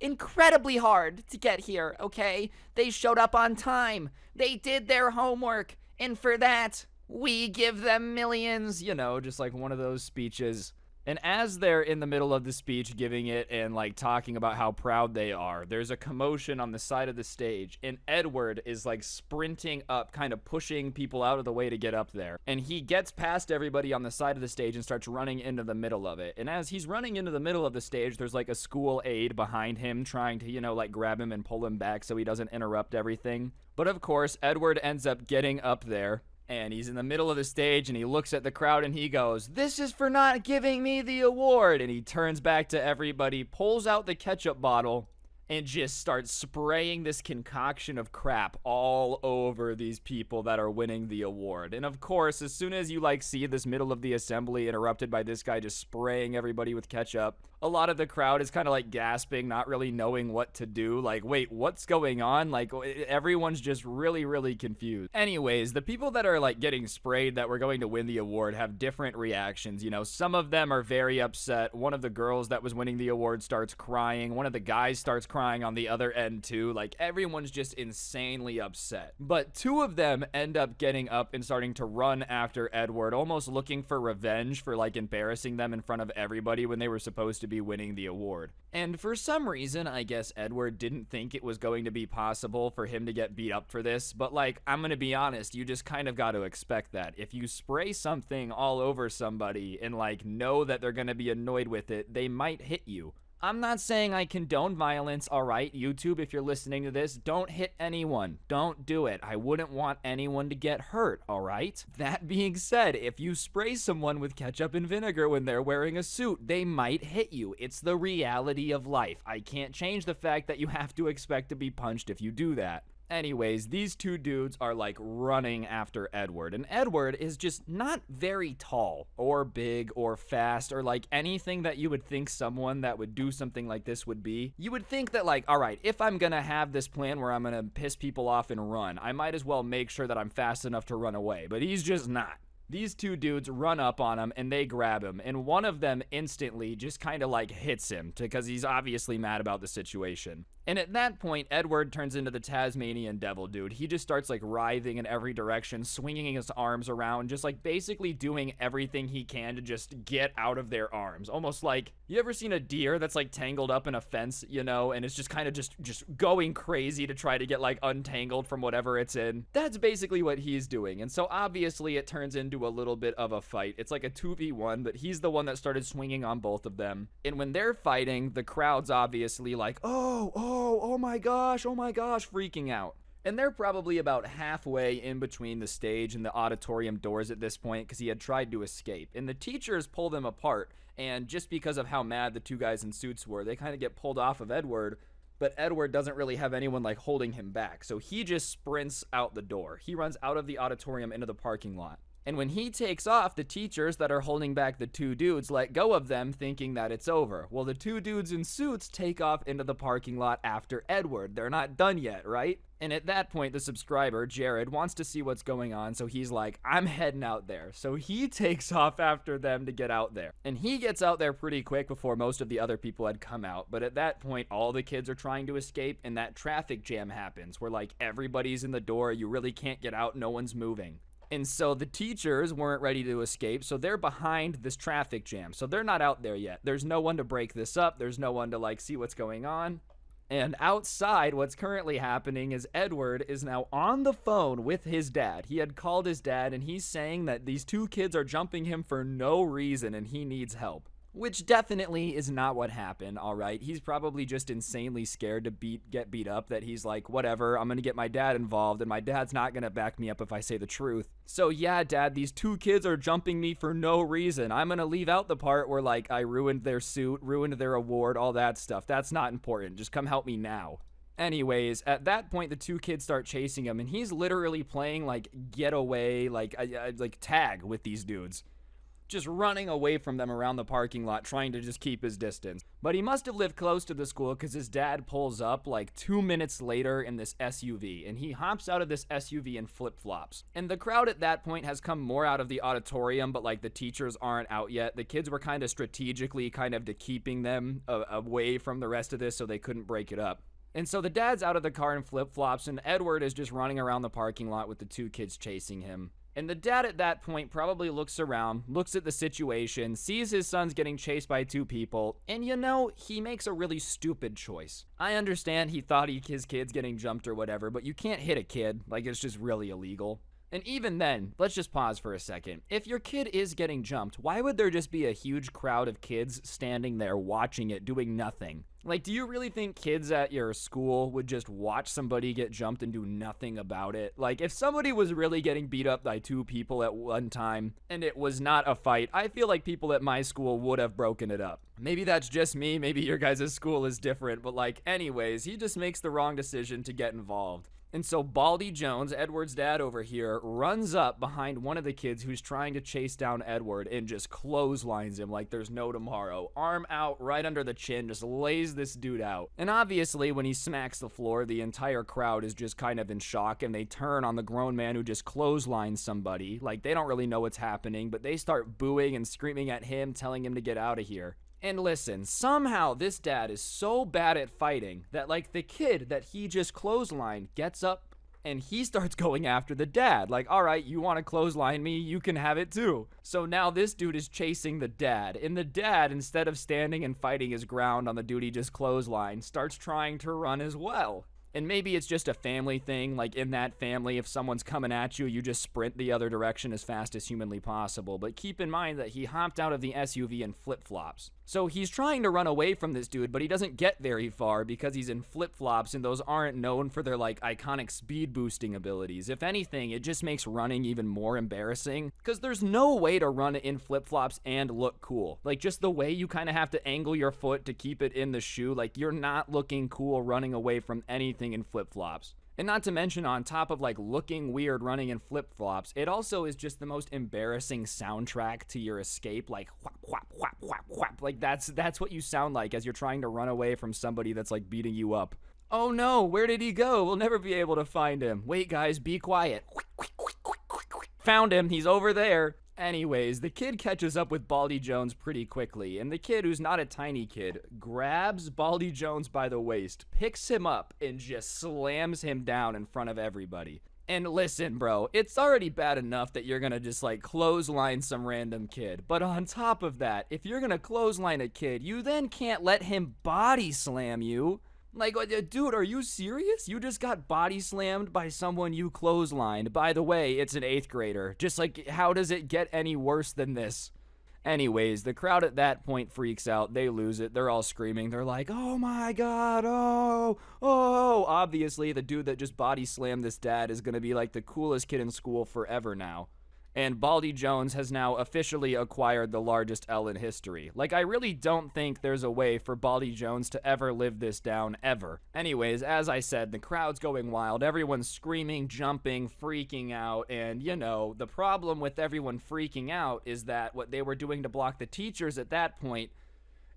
to get here, okay? They showed up on time. They did their homework. And for that, we give them millions. You know, just like one of those speeches. And as they're in the middle of the speech giving it and like talking about how proud they are, there's a commotion on the side of the stage, and Edward is like sprinting up, kind of pushing people out of the way to get up there. And he gets past everybody on the side of the stage and starts running into the middle of it. And as he's running into the middle of the stage, there's like a school aide behind him trying to, you know, like grab him and pull him back so he doesn't interrupt everything. But of course, Edward ends up getting up there. And he's in the middle of the stage, and he looks at the crowd, and he goes, this is for not giving me the award. And he turns back to everybody, pulls out the ketchup bottle, and just starts spraying this concoction of crap all over these people that are winning the award. And of course, as soon as you like see this middle of the assembly interrupted by this guy just spraying everybody with ketchup, a lot of the crowd is kind of like gasping, not really knowing what to do. Like, wait, what's going on? Like, everyone's just really, really confused. Anyways, the people that are like getting sprayed that were going to win the award have different reactions. You know, some of them are very upset. One of the girls that was winning the award starts crying. One of the guys starts crying on the other end too. Like, everyone's just insanely upset. But two of them end up getting up and starting to run after Edward, almost looking for revenge for like embarrassing them in front of everybody when they were supposed to be winning the award. And for some reason, I guess Edward didn't think it was going to be possible for him to get beat up for this, but like, I'm gonna be honest, you just kind of got to expect that. If you spray something all over somebody and like know that they're gonna be annoyed with it, they might hit you. I'm not saying I condone violence, alright? YouTube, if you're listening to this, don't hit anyone. Don't do it. I wouldn't want anyone to get hurt, alright? That being said, if you spray someone with ketchup and vinegar when they're wearing a suit, they might hit you. It's the reality of life. I can't change the fact that you have to expect to be punched if you do that. Anyways, these two dudes are like running after Edward, and Edward is just not very tall or big or fast or like anything that you would think someone that would do something like this would be. You would think that like, all right, if I'm gonna have this plan where I'm gonna piss people off and run, I might as well make sure that I'm fast enough to run away, but he's just not. These two dudes run up on him and they grab him, and one of them instantly just kind of like hits him because he's obviously mad about the situation. And at that point, Edward turns into the Tasmanian devil dude. He just starts like writhing in every direction, swinging his arms around, just like basically doing everything he can to just get out of their arms. Almost like, you ever seen a deer that's like tangled up in a fence, you know, and it's just kind of just going crazy to try to get like untangled from whatever it's in? That's basically what he's doing. And so obviously it turns into a little bit of a fight. It's like a 2v1, but he's the one that started swinging on both of them. And when they're fighting, the crowd's obviously like, oh my gosh, freaking out. And they're probably about halfway in between the stage and the auditorium doors at this point because he had tried to escape. And the teachers pull them apart, and just because of how mad the two guys in suits were, they kind of get pulled off of Edward, but Edward doesn't really have anyone like holding him back. So he just sprints out the door. He runs out of the auditorium into the parking lot. And when he takes off, the teachers that are holding back the two dudes let go of them, thinking that it's over. Well, the two dudes in suits take off into the parking lot after Edward. They're not done yet, right? And at that point, the subscriber, Jared, wants to see what's going on, so he's like, I'm heading out there. So he takes off after them to get out there. And he gets out there pretty quick before most of the other people had come out. But at that point, all the kids are trying to escape, and that traffic jam happens, where like everybody's in the door, you really can't get out, no one's moving. And so the teachers weren't ready to escape, so they're behind this traffic jam. So they're not out there yet. There's no one to break this up. There's no one to like see what's going on. And outside, what's currently happening is Edward is now on the phone with his dad. He had called his dad, and he's saying that these two kids are jumping him for no reason and he needs help. Which definitely is not what happened, alright? He's probably just insanely scared to get beat up, that he's like, whatever, I'm gonna get my dad involved, and my dad's not gonna back me up if I say the truth. So yeah, Dad, these two kids are jumping me for no reason. I'm gonna leave out the part where, like, I ruined their suit, ruined their award, all that stuff. That's not important. Just come help me now. Anyways, at that point, the two kids start chasing him, and he's literally playing like getaway, like tag with these dudes. Just running away from them around the parking lot, trying to just keep his distance. But he must have lived close to the school because his dad pulls up like 2 minutes later in this SUV, and he hops out of this SUV in flip-flops. And the crowd at that point has come more out of the auditorium, but like the teachers aren't out yet. The kids were kind of strategically keeping them away from the rest of this so they couldn't break it up. And so the dad's out of the car in flip-flops, and Edward is just running around the parking lot with the two kids chasing him. And the dad at that point probably looks around, looks at the situation, sees his son's getting chased by two people, and he makes a really stupid choice. I understand he thought his kid's getting jumped or whatever, but you can't hit a kid. Like, it's just really illegal. And even then, let's just pause for a second. If your kid is getting jumped, why would there just be a huge crowd of kids standing there watching it, doing nothing? Like, do you really think kids at your school would just watch somebody get jumped and do nothing about it? Like, if somebody was really getting beat up by two people at one time and it was not a fight, I feel like people at my school would have broken it up. Maybe that's just me, maybe your guys' school is different, but like, anyways, he just makes the wrong decision to get involved. And so Baldy Jones, Edward's dad over here, runs up behind one of the kids who's trying to chase down Edward and just clotheslines him like there's no tomorrow. Arm out right under the chin, just lays this dude out. And obviously when he smacks the floor, the entire crowd is just kind of in shock, and they turn on the grown man who just clotheslines somebody. Like, they don't really know what's happening, but they start booing and screaming at him, telling him to get out of here. And listen, somehow this dad is so bad at fighting that like the kid that he just clotheslined gets up and he starts going after the dad. Like, all right, you want to clothesline me? You can have it too. So now this dude is chasing the dad, and the dad, instead of standing and fighting his ground on the dude he just clotheslined, starts trying to run as well. And maybe it's just a family thing, like in that family, if someone's coming at you, you just sprint the other direction as fast as humanly possible. But keep in mind that he hopped out of the SUV in flip-flops. So he's trying to run away from this dude, but he doesn't get very far because he's in flip-flops, and those aren't known for their like iconic speed boosting abilities. If anything, it just makes running even more embarrassing because there's no way to run in flip-flops and look cool. Like, just the way you kind of have to angle your foot to keep it in the shoe, like you're not looking cool running away from anything in flip-flops. And not to mention, on top of like looking weird running in flip-flops, it also is just the most embarrassing soundtrack to your escape. Like whap, whap, whap, whap, whap. Like that's what you sound like as you're trying to run away from somebody that's like beating you up. Oh no, where did he go? We'll never be able to find him. Wait guys, be quiet. Found him, he's over there. Anyways, the kid catches up with Baldy Jones pretty quickly, and the kid, who's not a tiny kid, grabs Baldy Jones by the waist, picks him up, and just slams him down in front of everybody. And listen, bro, it's already bad enough that you're gonna just like clothesline some random kid, but on top of that, if you're gonna clothesline a kid, you then can't let him body slam you. Like, dude, are you serious? You just got body slammed by someone you clotheslined. By the way, it's an 8th grader. Just like, how does it get any worse than this? Anyways, the crowd at that point freaks out. They lose it. They're all screaming. They're like, oh my god, oh. Obviously, the dude that just body slammed this dad is gonna be like the coolest kid in school forever now. And Baldy Jones has now officially acquired the largest L in history. Like, I really don't think there's a way for Baldy Jones to ever live this down, ever. Anyways, as I said, the crowd's going wild. Everyone's screaming, jumping, freaking out. And, the problem with everyone freaking out is that what they were doing to block the teachers at that point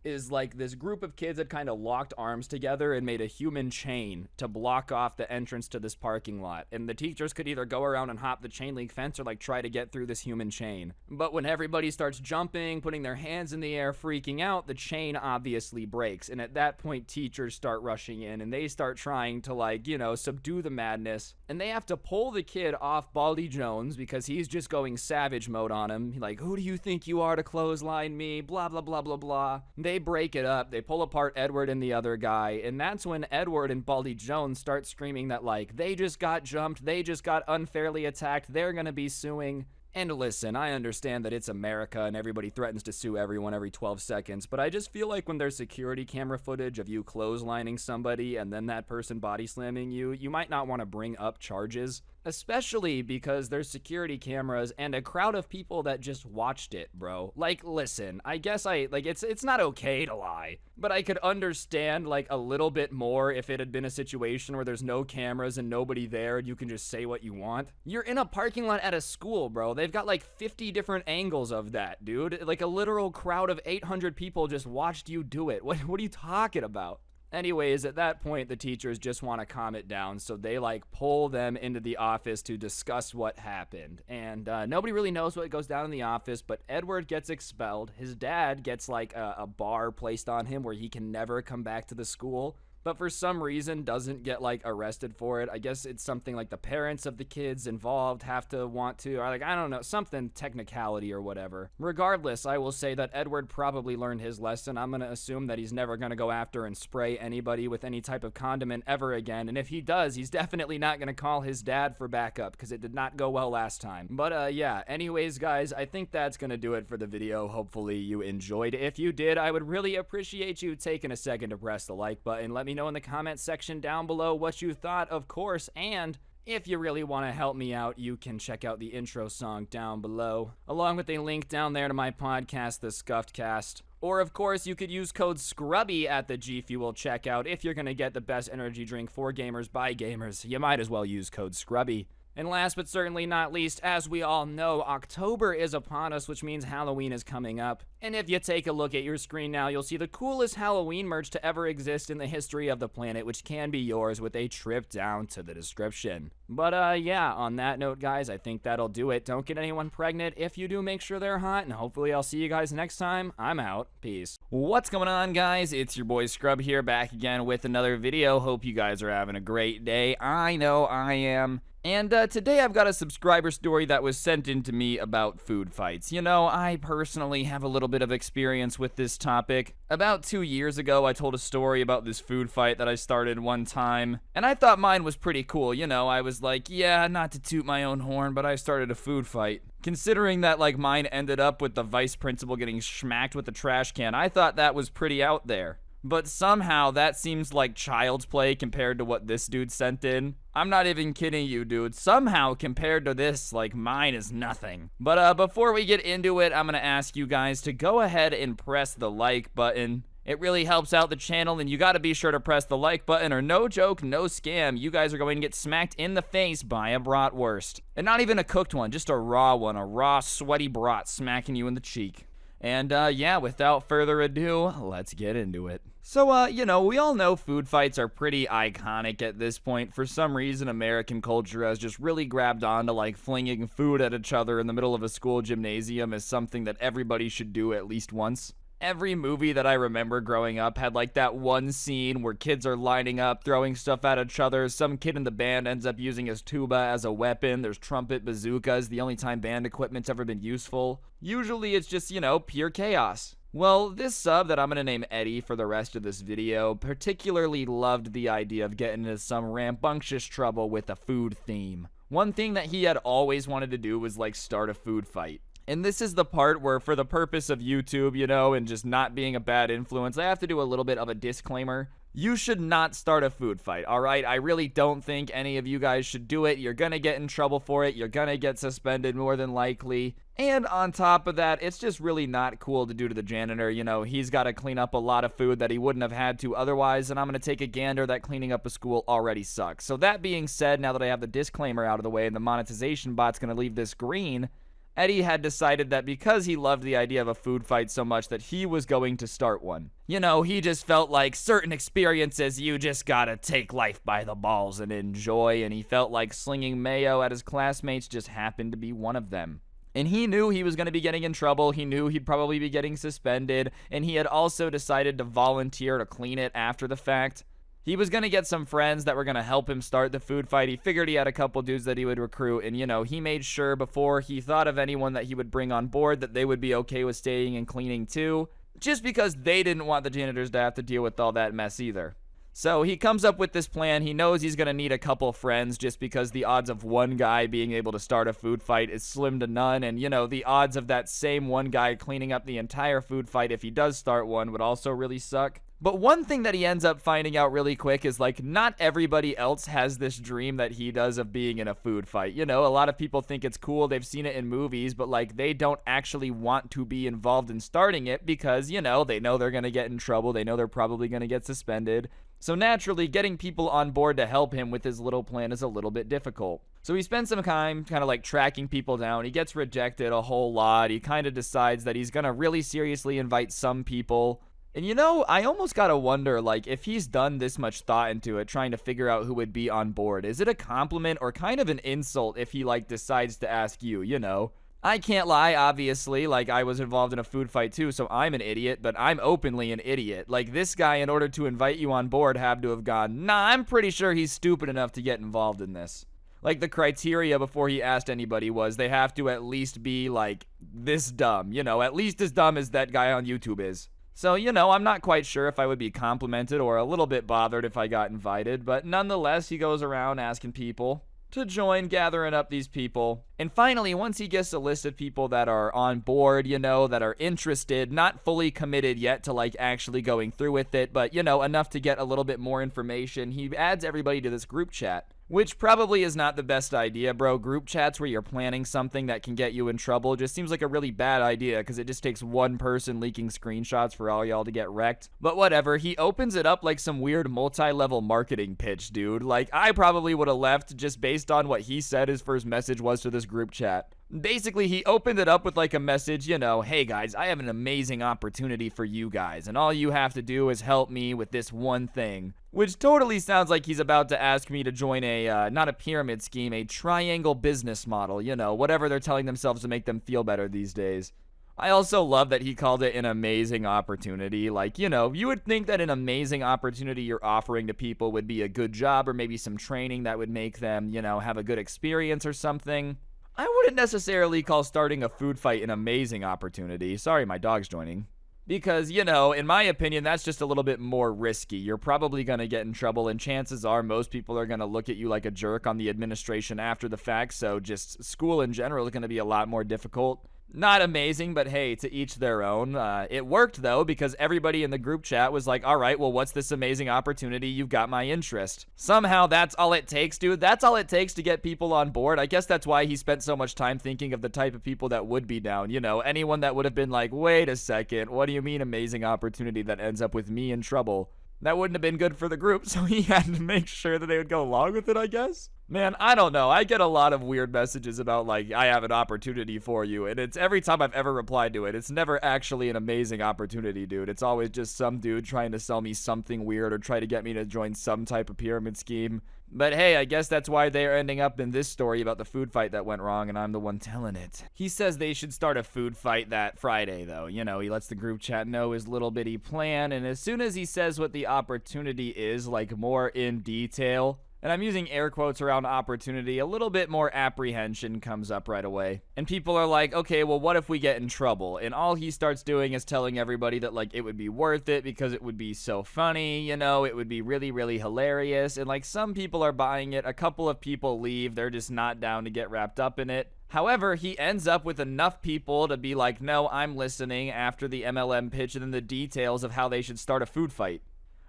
is like this group of kids had kind of locked arms together and made a human chain to block off the entrance to this parking lot. And the teachers could either go around and hop the chain link fence or like try to get through this human chain. But when everybody starts jumping, putting their hands in the air, freaking out, the chain obviously breaks. And at that point, teachers start rushing in and they start trying to like, subdue the madness. And they have to pull the kid off Baldy Jones because he's just going savage mode on him. Like, who do you think you are to clothesline me? Blah, blah, blah, blah, blah. They break it up. They pull apart Edward and the other guy. And that's when Edward and Baldy Jones start screaming that, like, they just got jumped. They just got unfairly attacked. They're going to be suing. And listen, I understand that it's America and everybody threatens to sue everyone every 12 seconds, but I just feel like when there's security camera footage of you clotheslining somebody and then that person body slamming you, you might not want to bring up charges. Especially because there's security cameras and a crowd of people that just watched it, bro. Like, listen, I guess it's not okay to lie, but I could understand like a little bit more if it had been a situation where there's no cameras and nobody there and you can just say what you want. You're in a parking lot at a school, bro. They've got like 50 different angles of that, dude. Like a literal crowd of 800 people just watched you do it. What are you talking about? Anyways, at that point, the teachers just want to calm it down, so they like pull them into the office to discuss what happened. And nobody really knows what goes down in the office, but Edward gets expelled. His dad gets like a bar placed on him where he can never come back to the school, but for some reason doesn't get like arrested for it. I guess it's something like the parents of the kids involved have to want to, or like, I don't know, something technicality or whatever. Regardless, I will say that Edward probably learned his lesson. I'm gonna assume that he's never gonna go after and spray anybody with any type of condiment ever again, and if he does, he's definitely not gonna call his dad for backup, because it did not go well last time. But yeah, anyways guys, I think that's gonna do it for the video. Hopefully you enjoyed. If you did, I would really appreciate you taking a second to press the like button. Let me know in the comment section down below what you thought, of course, and if you really want to help me out, you can check out the intro song down below, along with a link down there to my podcast, The Scuffed Cast. Or, of course, you could use code SCRUBBY at the G Fuel checkout if you're going to get the best energy drink for gamers by gamers. You might as well use code SCRUBBY. And last but certainly not least, as we all know, October is upon us, which means Halloween is coming up. And if you take a look at your screen now, you'll see the coolest Halloween merch to ever exist in the history of the planet, which can be yours with a trip down to the description. But yeah, on that note, guys, I think that'll do it. Don't get anyone pregnant. If you do, make sure they're hot, and hopefully I'll see you guys next time. I'm out. Peace. What's going on, guys? It's your boy Scrub here, back again with another video. Hope you guys are having a great day. I know I am. And today I've got a subscriber story that was sent in to me about food fights. You know, I personally have a little bit of experience with this topic. About 2 years ago, I told a story about this food fight that I started one time, and I thought mine was pretty cool. You know, I was like, yeah, not to toot my own horn, but I started a food fight. Considering that, like, mine ended up with the vice principal getting smacked with a trash can, I thought that was pretty out there. But somehow, that seems like child's play compared to what this dude sent in. I'm not even kidding you, dude. Somehow, compared to this, like, mine is nothing. But before we get into it, I'm gonna ask you guys to go ahead and press the like button. It really helps out the channel, and you gotta be sure to press the like button, or no joke, no scam, you guys are going to get smacked in the face by a bratwurst. And not even a cooked one, just a raw one, a raw, sweaty brat smacking you in the cheek. And yeah, without further ado, let's get into it. So, you know, we all know food fights are pretty iconic at this point. For some reason, American culture has just really grabbed on to, like, flinging food at each other in the middle of a school gymnasium as something that everybody should do at least once. Every movie that I remember growing up had, like, that one scene where kids are lining up, throwing stuff at each other. Some kid in the band ends up using his tuba as a weapon. There's trumpet bazookas, the only time band equipment's ever been useful. Usually it's just, you know, pure chaos. Well, this sub that I'm gonna name Eddie for the rest of this video particularly loved the idea of getting into some rambunctious trouble with a food theme. One thing that he had always wanted to do was, like, start a food fight. And this is the part where, for the purpose of YouTube, you know, and just not being a bad influence, I have to do a little bit of a disclaimer. You should not start a food fight, alright? I really don't think any of you guys should do it. You're gonna get in trouble for it. You're gonna get suspended more than likely. And on top of that, it's just really not cool to do to the janitor. You know, he's gotta clean up a lot of food that he wouldn't have had to otherwise, and I'm gonna take a gander that cleaning up a school already sucks. So that being said, now that I have the disclaimer out of the way and the monetization bot's gonna leave this green, Eddie had decided that because he loved the idea of a food fight so much that he was going to start one. You know, he just felt like certain experiences you just gotta take life by the balls and enjoy, and he felt like slinging mayo at his classmates just happened to be one of them. And he knew he was going to be getting in trouble, he knew he'd probably be getting suspended, and he had also decided to volunteer to clean it after the fact. He was going to get some friends that were going to help him start the food fight. He figured he had a couple dudes that he would recruit, and, you know, he made sure before he thought of anyone that he would bring on board that they would be okay with staying and cleaning too, just because they didn't want the janitors to have to deal with all that mess either. So he comes up with this plan. He knows he's going to need a couple friends just because the odds of one guy being able to start a food fight is slim to none, and, you know, the odds of that same one guy cleaning up the entire food fight if he does start one would also really suck. But one thing that he ends up finding out really quick is like not everybody else has this dream that he does of being in a food fight. You know, a lot of people think it's cool, they've seen it in movies, but like they don't actually want to be involved in starting it because, you know, they know they're going to get in trouble, they know they're probably going to get suspended. So naturally, getting people on board to help him with his little plan is a little bit difficult. So he spends some time kind of like tracking people down. He gets rejected a whole lot. He kind of decides that he's going to really seriously invite some people. And you know, I almost gotta wonder, like, if he's done this much thought into it, trying to figure out who would be on board, is it a compliment or kind of an insult if he, like, decides to ask you, you know? I can't lie, obviously, like, I was involved in a food fight too, so I'm an idiot, but I'm openly an idiot. Like, this guy, in order to invite you on board, had to have gone, nah, I'm pretty sure he's stupid enough to get involved in this. Like, the criteria before he asked anybody was they have to at least be, like, this dumb, you know, at least as dumb as that guy on YouTube is. So, you know, I'm not quite sure if I would be complimented or a little bit bothered if I got invited, but nonetheless, he goes around asking people to join, gathering up these people. And finally, once he gets a list of people that are on board, you know, that are interested, not fully committed yet to like actually going through with it, but, you know, enough to get a little bit more information, he adds everybody to this group chat. Which probably is not the best idea, bro. Group chats where you're planning something that can get you in trouble just seems like a really bad idea because it just takes one person leaking screenshots for all y'all to get wrecked. But whatever, he opens it up like some weird multi-level marketing pitch, dude. Like, I probably would have left just based on what he said his first message was to this group chat. Basically, he opened it up with like a message, you know, hey guys, I have an amazing opportunity for you guys, and all you have to do is help me with this one thing. Which totally sounds like he's about to ask me to join a, not a pyramid scheme, a triangle business model, you know, whatever they're telling themselves to make them feel better these days. I also love that he called it an amazing opportunity. Like, you know, you would think that an amazing opportunity you're offering to people would be a good job or maybe some training that would make them, you know, have a good experience or something. I wouldn't necessarily call starting a food fight an amazing opportunity. Sorry, my dog's joining. Because, you know, in my opinion, that's just a little bit more risky. You're probably going to get in trouble, and chances are most people are going to look at you like a jerk on the administration after the fact, so just school in general is going to be a lot more difficult. Not amazing, but hey, to each their own. It worked, though, because everybody in the group chat was like, all right, well, what's this amazing opportunity? You've got my interest. Somehow, that's all it takes, dude. That's all it takes to get people on board. I guess that's why he spent so much time thinking of the type of people that would be down. You know, anyone that would have been like, wait a second, what do you mean amazing opportunity that ends up with me in trouble? That wouldn't have been good for the group, so he had to make sure that they would go along with it, I guess. Man, I don't know. I get a lot of weird messages about, like, I have an opportunity for you, and it's every time I've ever replied to it, it's never actually an amazing opportunity, dude. It's always just some dude trying to sell me something weird or try to get me to join some type of pyramid scheme. But hey, I guess that's why they're ending up in this story about the food fight that went wrong, and I'm the one telling it. He says they should start a food fight that Friday, though. You know, he lets the group chat know his little bitty plan, and as soon as he says what the opportunity is, like more in detail, and I'm using air quotes around opportunity, a little bit more apprehension comes up right away. And people are like, okay, well, what if we get in trouble? And all he starts doing is telling everybody that, like, it would be worth it because it would be so funny, you know, it would be really, really hilarious. And, like, some people are buying it. A couple of people leave. They're just not down to get wrapped up in it. However, he ends up with enough people to be like, no, I'm listening after the MLM pitch and then the details of how they should start a food fight.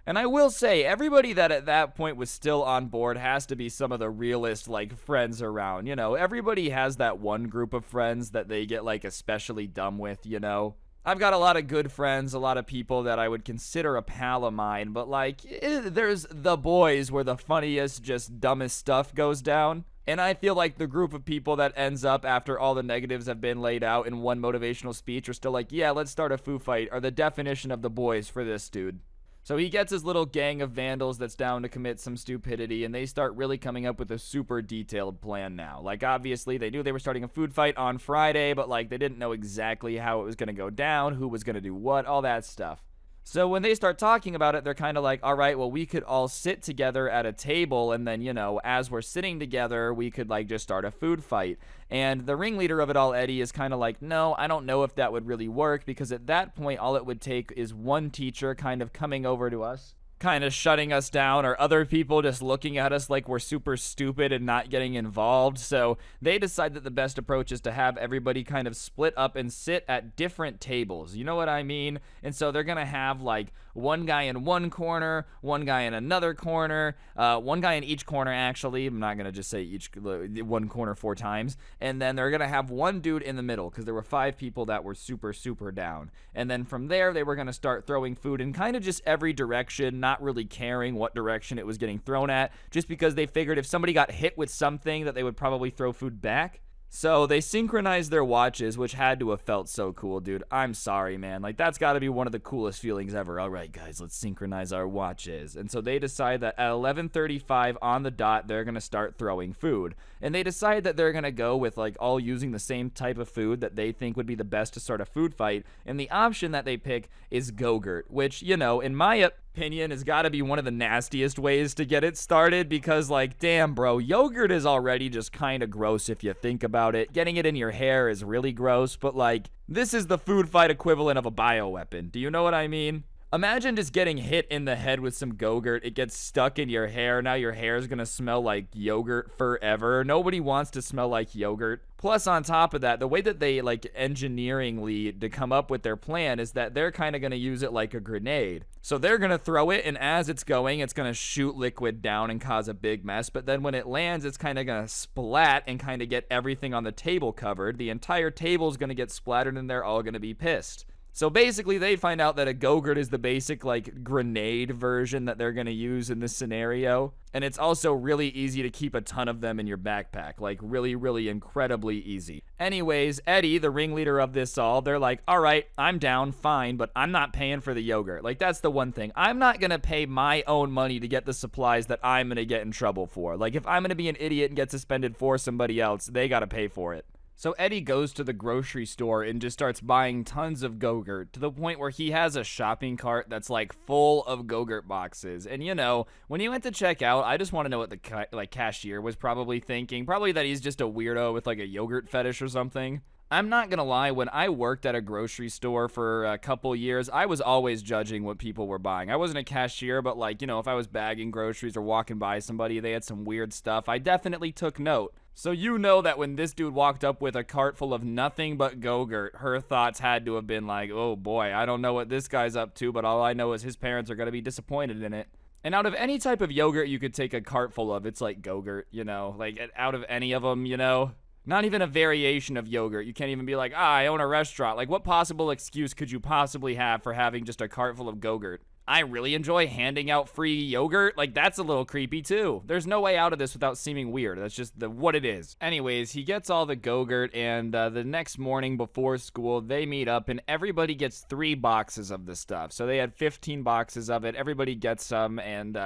And I will say, everybody that at that point was still on board has to be some of the realest, like, friends around. You know, everybody has that one group of friends that they get, like, especially dumb with, you know? I've got a lot of good friends, a lot of people that I would consider a pal of mine, but, like, there's the boys where the funniest, just dumbest stuff goes down. And I feel like the group of people that ends up after all the negatives have been laid out in one motivational speech are still like, yeah, let's start a food fight, are the definition of the boys for this dude. So he gets his little gang of vandals that's down to commit some stupidity, and they start really coming up with a super detailed plan now. Like, obviously, they knew they were starting a food fight on Friday, but, like, they didn't know exactly how it was going to go down, who was going to do what, all that stuff. So when they start talking about it, they're kind of like, all right, well, we could all sit together at a table, and then, you know, as we're sitting together, we could, like, just start a food fight. And the ringleader of it all, Eddie, is kind of like, no, I don't know if that would really work, because at that point, all it would take is one teacher kind of coming over to us, kind of shutting us down, or other people just looking at us like we're super stupid and not getting involved. So they decide that the best approach is to have everybody kind of split up and sit at different tables. You know what I mean? And so they're going to have like one guy in one corner, one guy in another corner, one guy in each corner, actually. I'm not going to just say each one corner 4 times. And then they're going to have one dude in the middle because there were 5 people that were super, super down. And then from there, they were going to start throwing food in kind of just every direction, not really caring what direction it was getting thrown at, just because they figured if somebody got hit with something that they would probably throw food back. So they synchronized their watches, which had to have felt so cool, dude. I'm sorry, man. Like, that's got to be one of the coolest feelings ever. All right, guys, let's synchronize our watches. And so they decide that at 11:35 on the dot, they're going to start throwing food. And they decide that they're going to go with, like, all using the same type of food that they think would be the best to start a food fight. And the option that they pick is Go-Gurt, which, you know, in my opinion, has got to be one of the nastiest ways to get it started because, like, damn, bro, yogurt is already just kind of gross if you think about it. Getting it in your hair is really gross, but, like, this is the food fight equivalent of a bioweapon. Do you know what I mean? Imagine just getting hit in the head with some Go-Gurt. It gets stuck in your hair. Now your hair is going to smell like yogurt forever. Nobody wants to smell like yogurt. Plus, on top of that, the way that they, like, engineeringly to come up with their plan is that they're kind of going to use it like a grenade. So they're going to throw it, and as it's going, it's going to shoot liquid down and cause a big mess. But then when it lands, it's kind of going to splat and kind of get everything on the table covered. The entire table is going to get splattered, and they're all going to be pissed. So basically, they find out that a Go-Gurt is the basic, like, grenade version that they're going to use in this scenario. And it's also really easy to keep a ton of them in your backpack. Like, really, really incredibly easy. Anyways, Eddie, the ringleader of this all, they're like, all right, I'm down, fine, but I'm not paying for the yogurt. Like, that's the one thing. I'm not going to pay my own money to get the supplies that I'm going to get in trouble for. Like, if I'm going to be an idiot and get suspended for somebody else, they got to pay for it. So Eddie goes to the grocery store and just starts buying tons of Go-Gurt to the point where he has a shopping cart that's like full of Go-Gurt boxes. And you know, when he went to check out, I just want to know what the cashier was probably thinking. Probably that he's just a weirdo with like a yogurt fetish or something. I'm not gonna lie, when I worked at a grocery store for a couple years, I was always judging what people were buying. I wasn't a cashier, but like, you know, if I was bagging groceries or walking by somebody, they had some weird stuff, I definitely took note. So you know that when this dude walked up with a cart full of nothing but Go-Gurt, her thoughts had to have been like, oh boy, I don't know what this guy's up to, but all I know is his parents are gonna be disappointed in it. And out of any type of yogurt you could take a cart full of, it's like Go-Gurt, you know? Like, out of any of them, you know? Not even a variation of yogurt. You can't even be like, I own a restaurant. Like, what possible excuse could you possibly have for having just a cart full of Go-Gurt? I really enjoy handing out free yogurt. Like, that's a little creepy, too. There's no way out of this without seeming weird. That's just what it is. Anyways, he gets all the Go-Gurt, and the next morning before school, they meet up, and everybody gets 3 boxes of the stuff. So they had 15 boxes of it. Everybody gets some, and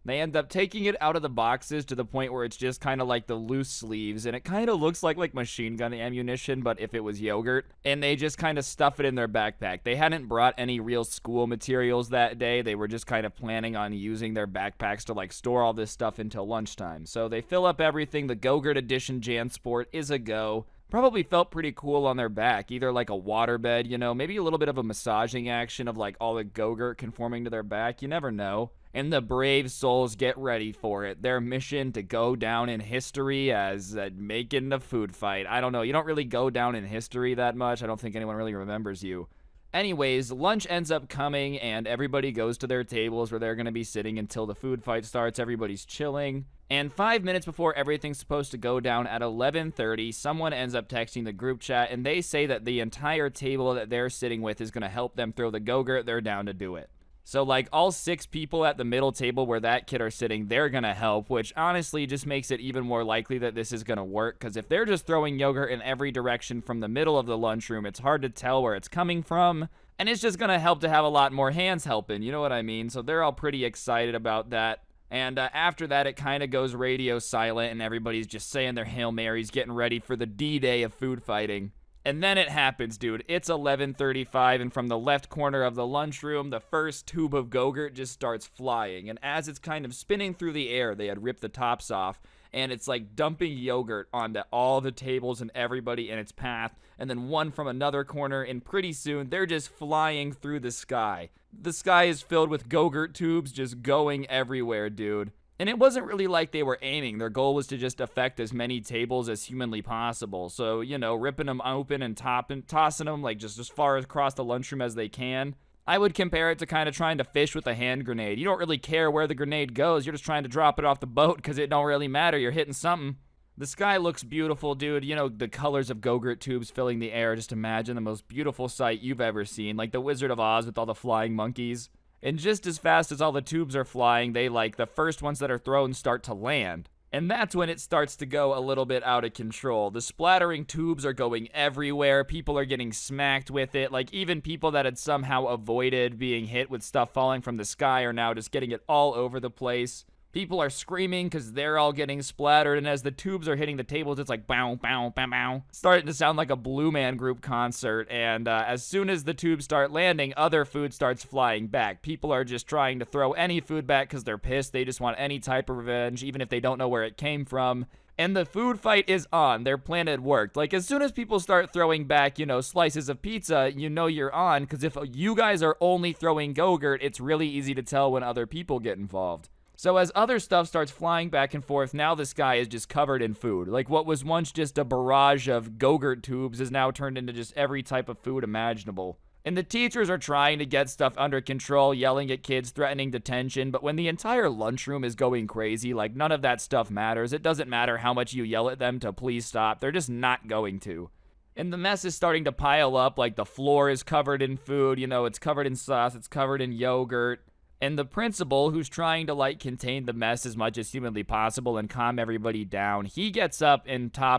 they end up taking it out of the boxes to the point where it's just kind of like the loose sleeves, and it kind of looks like machine gun ammunition, but if it was yogurt. And they just kind of stuff it in their backpack. They hadn't brought any real school materials that day. They were just kind of planning on using their backpacks to like store all this stuff until lunchtime. So they fill up everything. The Go-Gurt Edition JanSport is a go. Probably felt pretty cool on their back, either like a waterbed, you know, maybe a little bit of a massaging action of like all the Go-Gurt conforming to their back. You never know. And the brave souls get ready for it. Their mission to go down in history as making the food fight. I don't know. You don't really go down in history that much. I don't think anyone really remembers you. Anyways, lunch ends up coming, and everybody goes to their tables where they're going to be sitting until the food fight starts. Everybody's chilling. And 5 minutes before everything's supposed to go down at 11:30, someone ends up texting the group chat, and they say that the entire table that they're sitting with is going to help them throw the Go-Gurt. They're down to do it. So, like, all 6 people at the middle table where that kid are sitting, they're going to help, which honestly just makes it even more likely that this is going to work, because if they're just throwing yogurt in every direction from the middle of the lunchroom, it's hard to tell where it's coming from, and it's just going to help to have a lot more hands helping, you know what I mean? So they're all pretty excited about that. And after that, it kind of goes radio silent, and everybody's just saying their Hail Marys, getting ready for the D-Day of food fighting. And then it happens, dude. It's 11:35, and from the left corner of the lunchroom, the first tube of Go-Gurt just starts flying. And as it's kind of spinning through the air, they had ripped the tops off, and it's like dumping yogurt onto all the tables and everybody in its path, and then one from another corner, and pretty soon, they're just flying through the sky. The sky is filled with Go-Gurt tubes just going everywhere, dude. And it wasn't really like they were aiming. Their goal was to just affect as many tables as humanly possible. So, you know, ripping them open and tossing them like just as far across the lunchroom as they can. I would compare it to kind of trying to fish with a hand grenade. You don't really care where the grenade goes. You're just trying to drop it off the boat because it don't really matter. You're hitting something. The sky looks beautiful, dude. You know, the colors of Go-Gurt tubes filling the air. Just imagine the most beautiful sight you've ever seen. Like the Wizard of Oz with all the flying monkeys. And just as fast as all the tubes are flying, the first ones that are thrown start to land. And that's when it starts to go a little bit out of control. The splattering tubes are going everywhere. People are getting smacked with it. Like, even people that had somehow avoided being hit with stuff falling from the sky are now just getting it all over the place. People are screaming because they're all getting splattered, and as the tubes are hitting the tables, it's like bow, bow, bow, bow. Starting to sound like a Blue Man Group concert, and as soon as the tubes start landing, other food starts flying back. People are just trying to throw any food back because they're pissed. They just want any type of revenge, even if they don't know where it came from. And the food fight is on. Their plan had worked. Like, as soon as people start throwing back, slices of pizza, you're on, because if you guys are only throwing Go-Gurt, it's really easy to tell when other people get involved. So as other stuff starts flying back and forth, now the sky is just covered in food. Like, what was once just a barrage of Go-Gurt tubes is now turned into just every type of food imaginable. And the teachers are trying to get stuff under control, yelling at kids, threatening detention, but when the entire lunchroom is going crazy, like, none of that stuff matters. It doesn't matter how much you yell at them to please stop. They're just not going to. And the mess is starting to pile up, like the floor is covered in food, it's covered in sauce, it's covered in yogurt. And the principal, who's trying to, contain the mess as much as humanly possible and calm everybody down, he gets up in front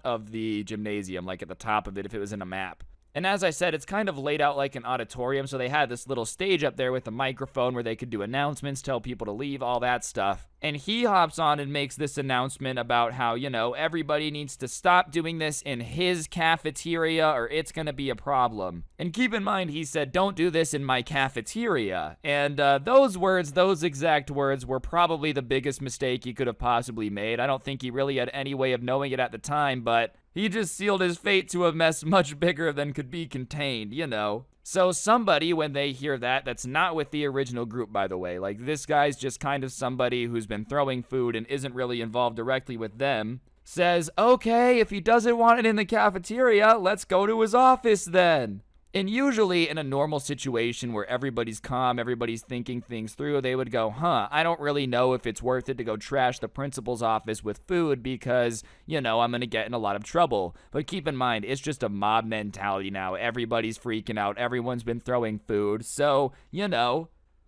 of the gymnasium, at the top of it if it was in a map. And as I said, it's kind of laid out like an auditorium, so they had this little stage up there with a microphone where they could do announcements, tell people to leave, all that stuff. And he hops on and makes this announcement about how, everybody needs to stop doing this in his cafeteria or it's going to be a problem. And keep in mind, he said, don't do this in my cafeteria. And those exact words were probably the biggest mistake he could have possibly made. I don't think he really had any way of knowing it at the time, but he just sealed his fate to a mess much bigger than could be contained, So somebody, when they hear that's not with the original group, by the way. Like, this guy's just kind of somebody who's been throwing food and isn't really involved directly with them, says, okay, if he doesn't want it in the cafeteria, let's go to his office then. And usually in a normal situation where everybody's calm, everybody's thinking things through, they would go, I don't really know if it's worth it to go trash the principal's office with food because, I'm going to get in a lot of trouble. But keep in mind, it's just a mob mentality now. Everybody's freaking out. Everyone's been throwing food. So,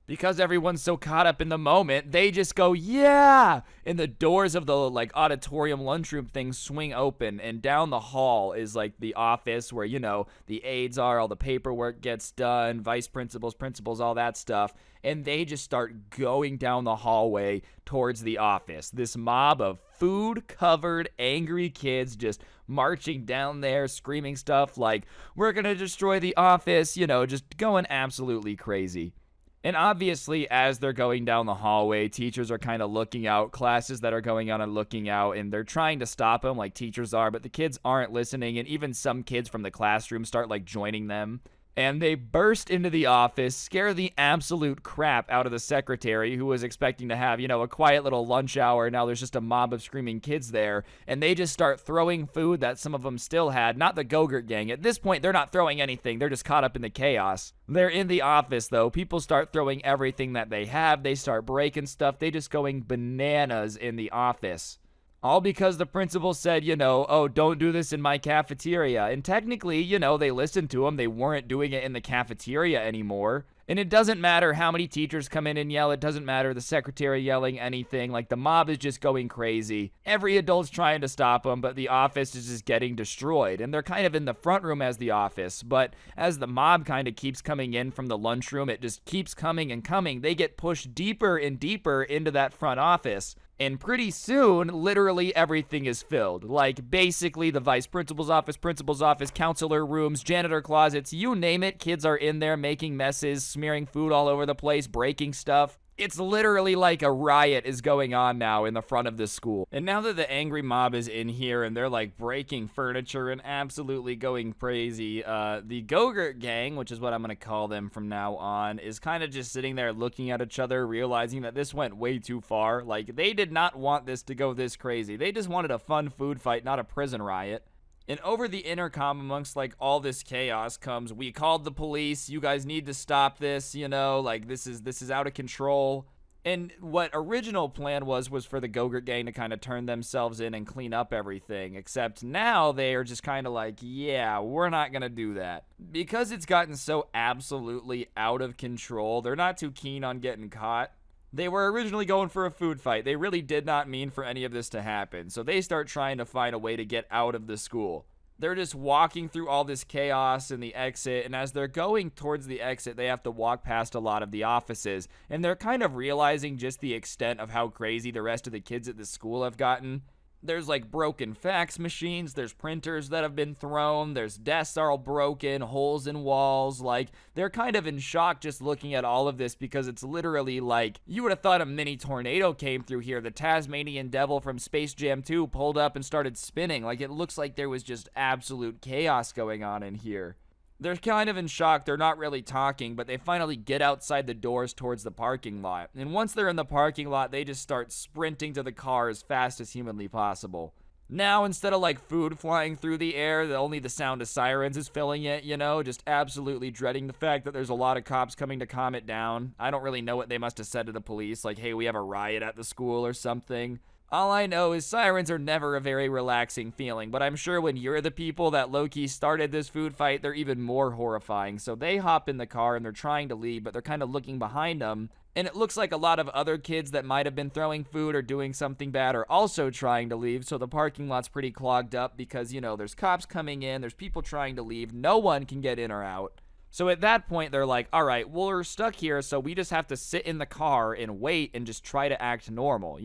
because everyone's so caught up in the moment, they just go, yeah! And the doors of the, auditorium lunchroom thing swing open, and down the hall is, the office where, the aides are, all the paperwork gets done, vice principals, principals, all that stuff, and they just start going down the hallway towards the office. This mob of food-covered, angry kids just marching down there, screaming stuff like, we're gonna destroy the office, just going absolutely crazy. And obviously, as they're going down the hallway, teachers are kind of looking out, classes that are going on are looking out, and they're trying to stop them like teachers are, but the kids aren't listening, and even some kids from the classroom start, joining them. And they burst into the office, scare the absolute crap out of the secretary, who was expecting to have, a quiet little lunch hour. Now there's just a mob of screaming kids there, and they just start throwing food that some of them still had. Not the Go-Gurt gang. At this point, they're not throwing anything. They're just caught up in the chaos. They're in the office, though. People start throwing everything that they have. They start breaking stuff. They just going bananas in the office. All because the principal said, don't do this in my cafeteria. And technically, they listened to him. They weren't doing it in the cafeteria anymore. And it doesn't matter how many teachers come in and yell. It doesn't matter the secretary yelling anything. The mob is just going crazy. Every adult's trying to stop them, but the office is just getting destroyed. And they're kind of in the front room as the office. But as the mob kind of keeps coming in from the lunchroom, it just keeps coming and coming. They get pushed deeper and deeper into that front office. And pretty soon, literally everything is filled. Basically the vice principal's office, counselor rooms, janitor closets, you name it. Kids are in there making messes, smearing food all over the place, breaking stuff. It's literally like a riot is going on now in the front of this school. And now that the angry mob is in here and they're breaking furniture and absolutely going crazy, the Go-Gurt gang, which is what I'm going to call them from now on, is kind of just sitting there looking at each other, realizing that this went way too far. They did not want this to go this crazy. They just wanted a fun food fight, not a prison riot. And over the intercom amongst like all this chaos comes, "We called the police, you guys need to stop this, like this is out of control." And what original plan was for the Go-Gurt gang to kind of turn themselves in and clean up everything, except now they are just kind of like, yeah, we're not gonna do that. Because it's gotten so absolutely out of control, they're not too keen on getting caught. They were originally going for a food fight. They really did not mean for any of this to happen. So they start trying to find a way to get out of the school. They're just walking through all this chaos in the exit, and as they're going towards the exit, they have to walk past a lot of the offices, and they're kind of realizing just the extent of how crazy the rest of the kids at the school have gotten. There's like broken fax machines, there's printers that have been thrown, there's desks are all broken, holes in walls. Like, they're kind of in shock just looking at all of this because it's literally like, you would have thought a mini tornado came through here. The Tasmanian Devil from Space Jam 2 pulled up and started spinning. Like, it looks like there was just absolute chaos going on in here. They're kind of in shock. They're not really talking, but they finally get outside the doors towards the parking lot. And once they're in the parking lot, they just start sprinting to the car as fast as humanly possible. Now, instead of like food flying through the air, only the sound of sirens is filling it, just absolutely dreading the fact that there's a lot of cops coming to calm it down. I don't really know what they must have said to the police, like, hey, we have a riot at the school or something. All I know is sirens are never a very relaxing feeling, but I'm sure when you're the people that low-key started this food fight, they're even more horrifying. So they hop in the car and they're trying to leave, but they're kind of looking behind them. And it looks like a lot of other kids that might have been throwing food or doing something bad are also trying to leave. So the parking lot's pretty clogged up because, there's cops coming in, there's people trying to leave. No one can get in or out. So at that point, they're like, all right, well, we're stuck here, so we just have to sit in the car and wait and just try to act normal,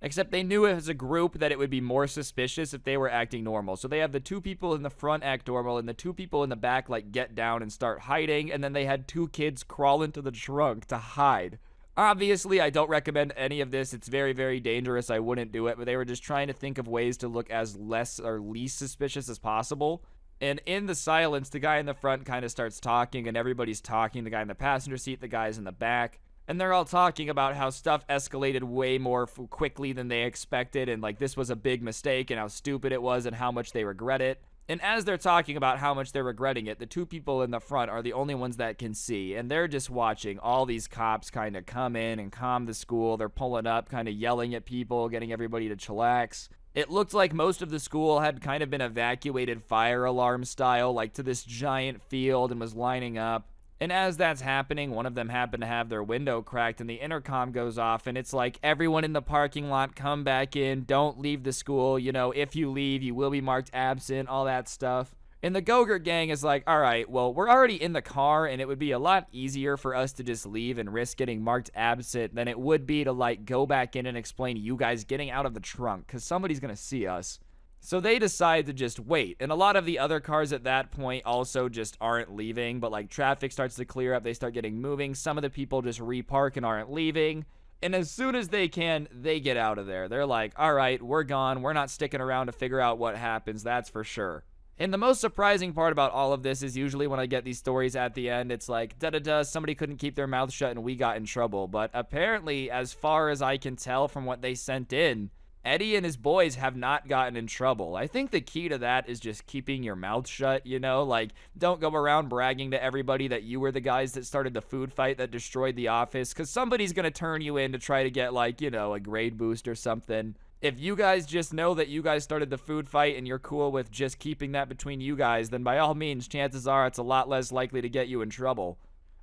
Except they knew as a group that it would be more suspicious if they were acting normal. So they have the two people in the front act normal and the two people in the back like get down and start hiding. And then they had two kids crawl into the trunk to hide. Obviously, I don't recommend any of this. It's very, very dangerous. I wouldn't do it. But they were just trying to think of ways to look as less or least suspicious as possible. And in the silence, the guy in the front kind of starts talking and everybody's talking. The guy in the passenger seat, the guys in the back. And they're all talking about how stuff escalated way more quickly than they expected, and like this was a big mistake and how stupid it was and how much they regret it. And as they're talking about how much they're regretting it, the two people in the front are the only ones that can see, and they're just watching all these cops kind of come in and calm the school. They're pulling up, kind of yelling at people, getting everybody to chillax. It looked like most of the school had kind of been evacuated fire alarm style, like to this giant field, and was lining up. And as that's happening, one of them happened to have their window cracked and the intercom goes off and it's like, everyone in the parking lot, come back in, don't leave the school, if you leave, you will be marked absent, all that stuff. And the Go-Gurt gang is like, all right, well, we're already in the car and it would be a lot easier for us to just leave and risk getting marked absent than it would be to like go back in and explain you guys getting out of the trunk because somebody's gonna see us. So they decide to just wait, and a lot of the other cars at that point also just aren't leaving, but like traffic starts to clear up, they start getting moving, some of the people just repark and aren't leaving, and as soon as they can, they get out of there. They're like, all right, we're gone, we're not sticking around to figure out what happens, that's for sure. And the most surprising part about all of this is usually when I get these stories at the end, it's like, da-da-da, somebody couldn't keep their mouth shut and we got in trouble, but apparently, as far as I can tell from what they sent in, Eddie and his boys have not gotten in trouble. I think the key to that is just keeping your mouth shut, like don't go around bragging to everybody that you were the guys that started the food fight that destroyed the office, because somebody's going to turn you in to try to get like, a grade boost or something. If you guys just know that you guys started the food fight and you're cool with just keeping that between you guys, then by all means, chances are it's a lot less likely to get you in trouble.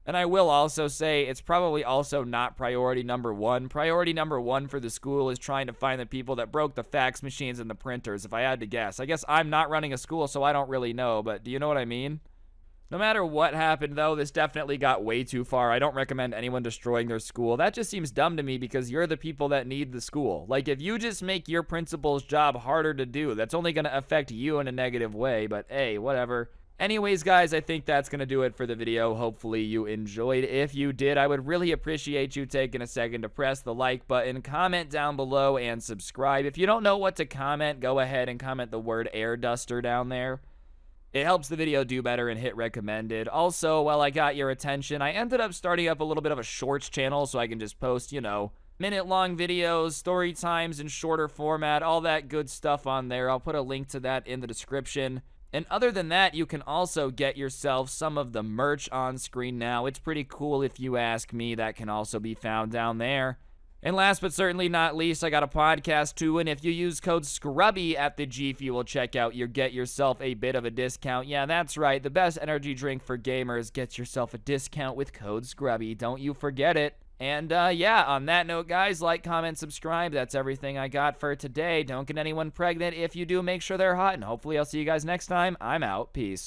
And I will also say it's probably also not priority number one. Priority number one for the school is trying to find the people that broke the fax machines and the printers, if I had to guess. I guess I'm not running a school, so I don't really know, but do you know what I mean? No matter what happened, though, this definitely got way too far. I don't recommend anyone destroying their school. That just seems dumb to me because you're the people that need the school. Like, if you just make your principal's job harder to do, that's only going to affect you in a negative way, but hey, whatever. Anyways, guys, I think that's going to do it for the video. Hopefully you enjoyed. If you did, I would really appreciate you taking a second to press the like button, comment down below, and subscribe. If you don't know what to comment, go ahead and comment the word air duster down there. It helps the video do better and hit recommended. Also, while I got your attention, I ended up starting up a little bit of a shorts channel so I can just post, minute-long videos, story times in shorter format, all that good stuff on there. I'll put a link to that in the description. And other than that, you can also get yourself some of the merch on screen now. It's pretty cool if you ask me. That can also be found down there. And last but certainly not least, I got a podcast too, and if you use code SCRUBBY at the G Fuel checkout, you get yourself a bit of a discount. Yeah, that's right, the best energy drink for gamers gets yourself a discount with code SCRUBBY. Don't you forget it. And yeah, on that note, guys, like, comment, subscribe. That's everything I got for today. Don't get anyone pregnant. If you do, make sure they're hot, and hopefully I'll see you guys next time. I'm out. Peace.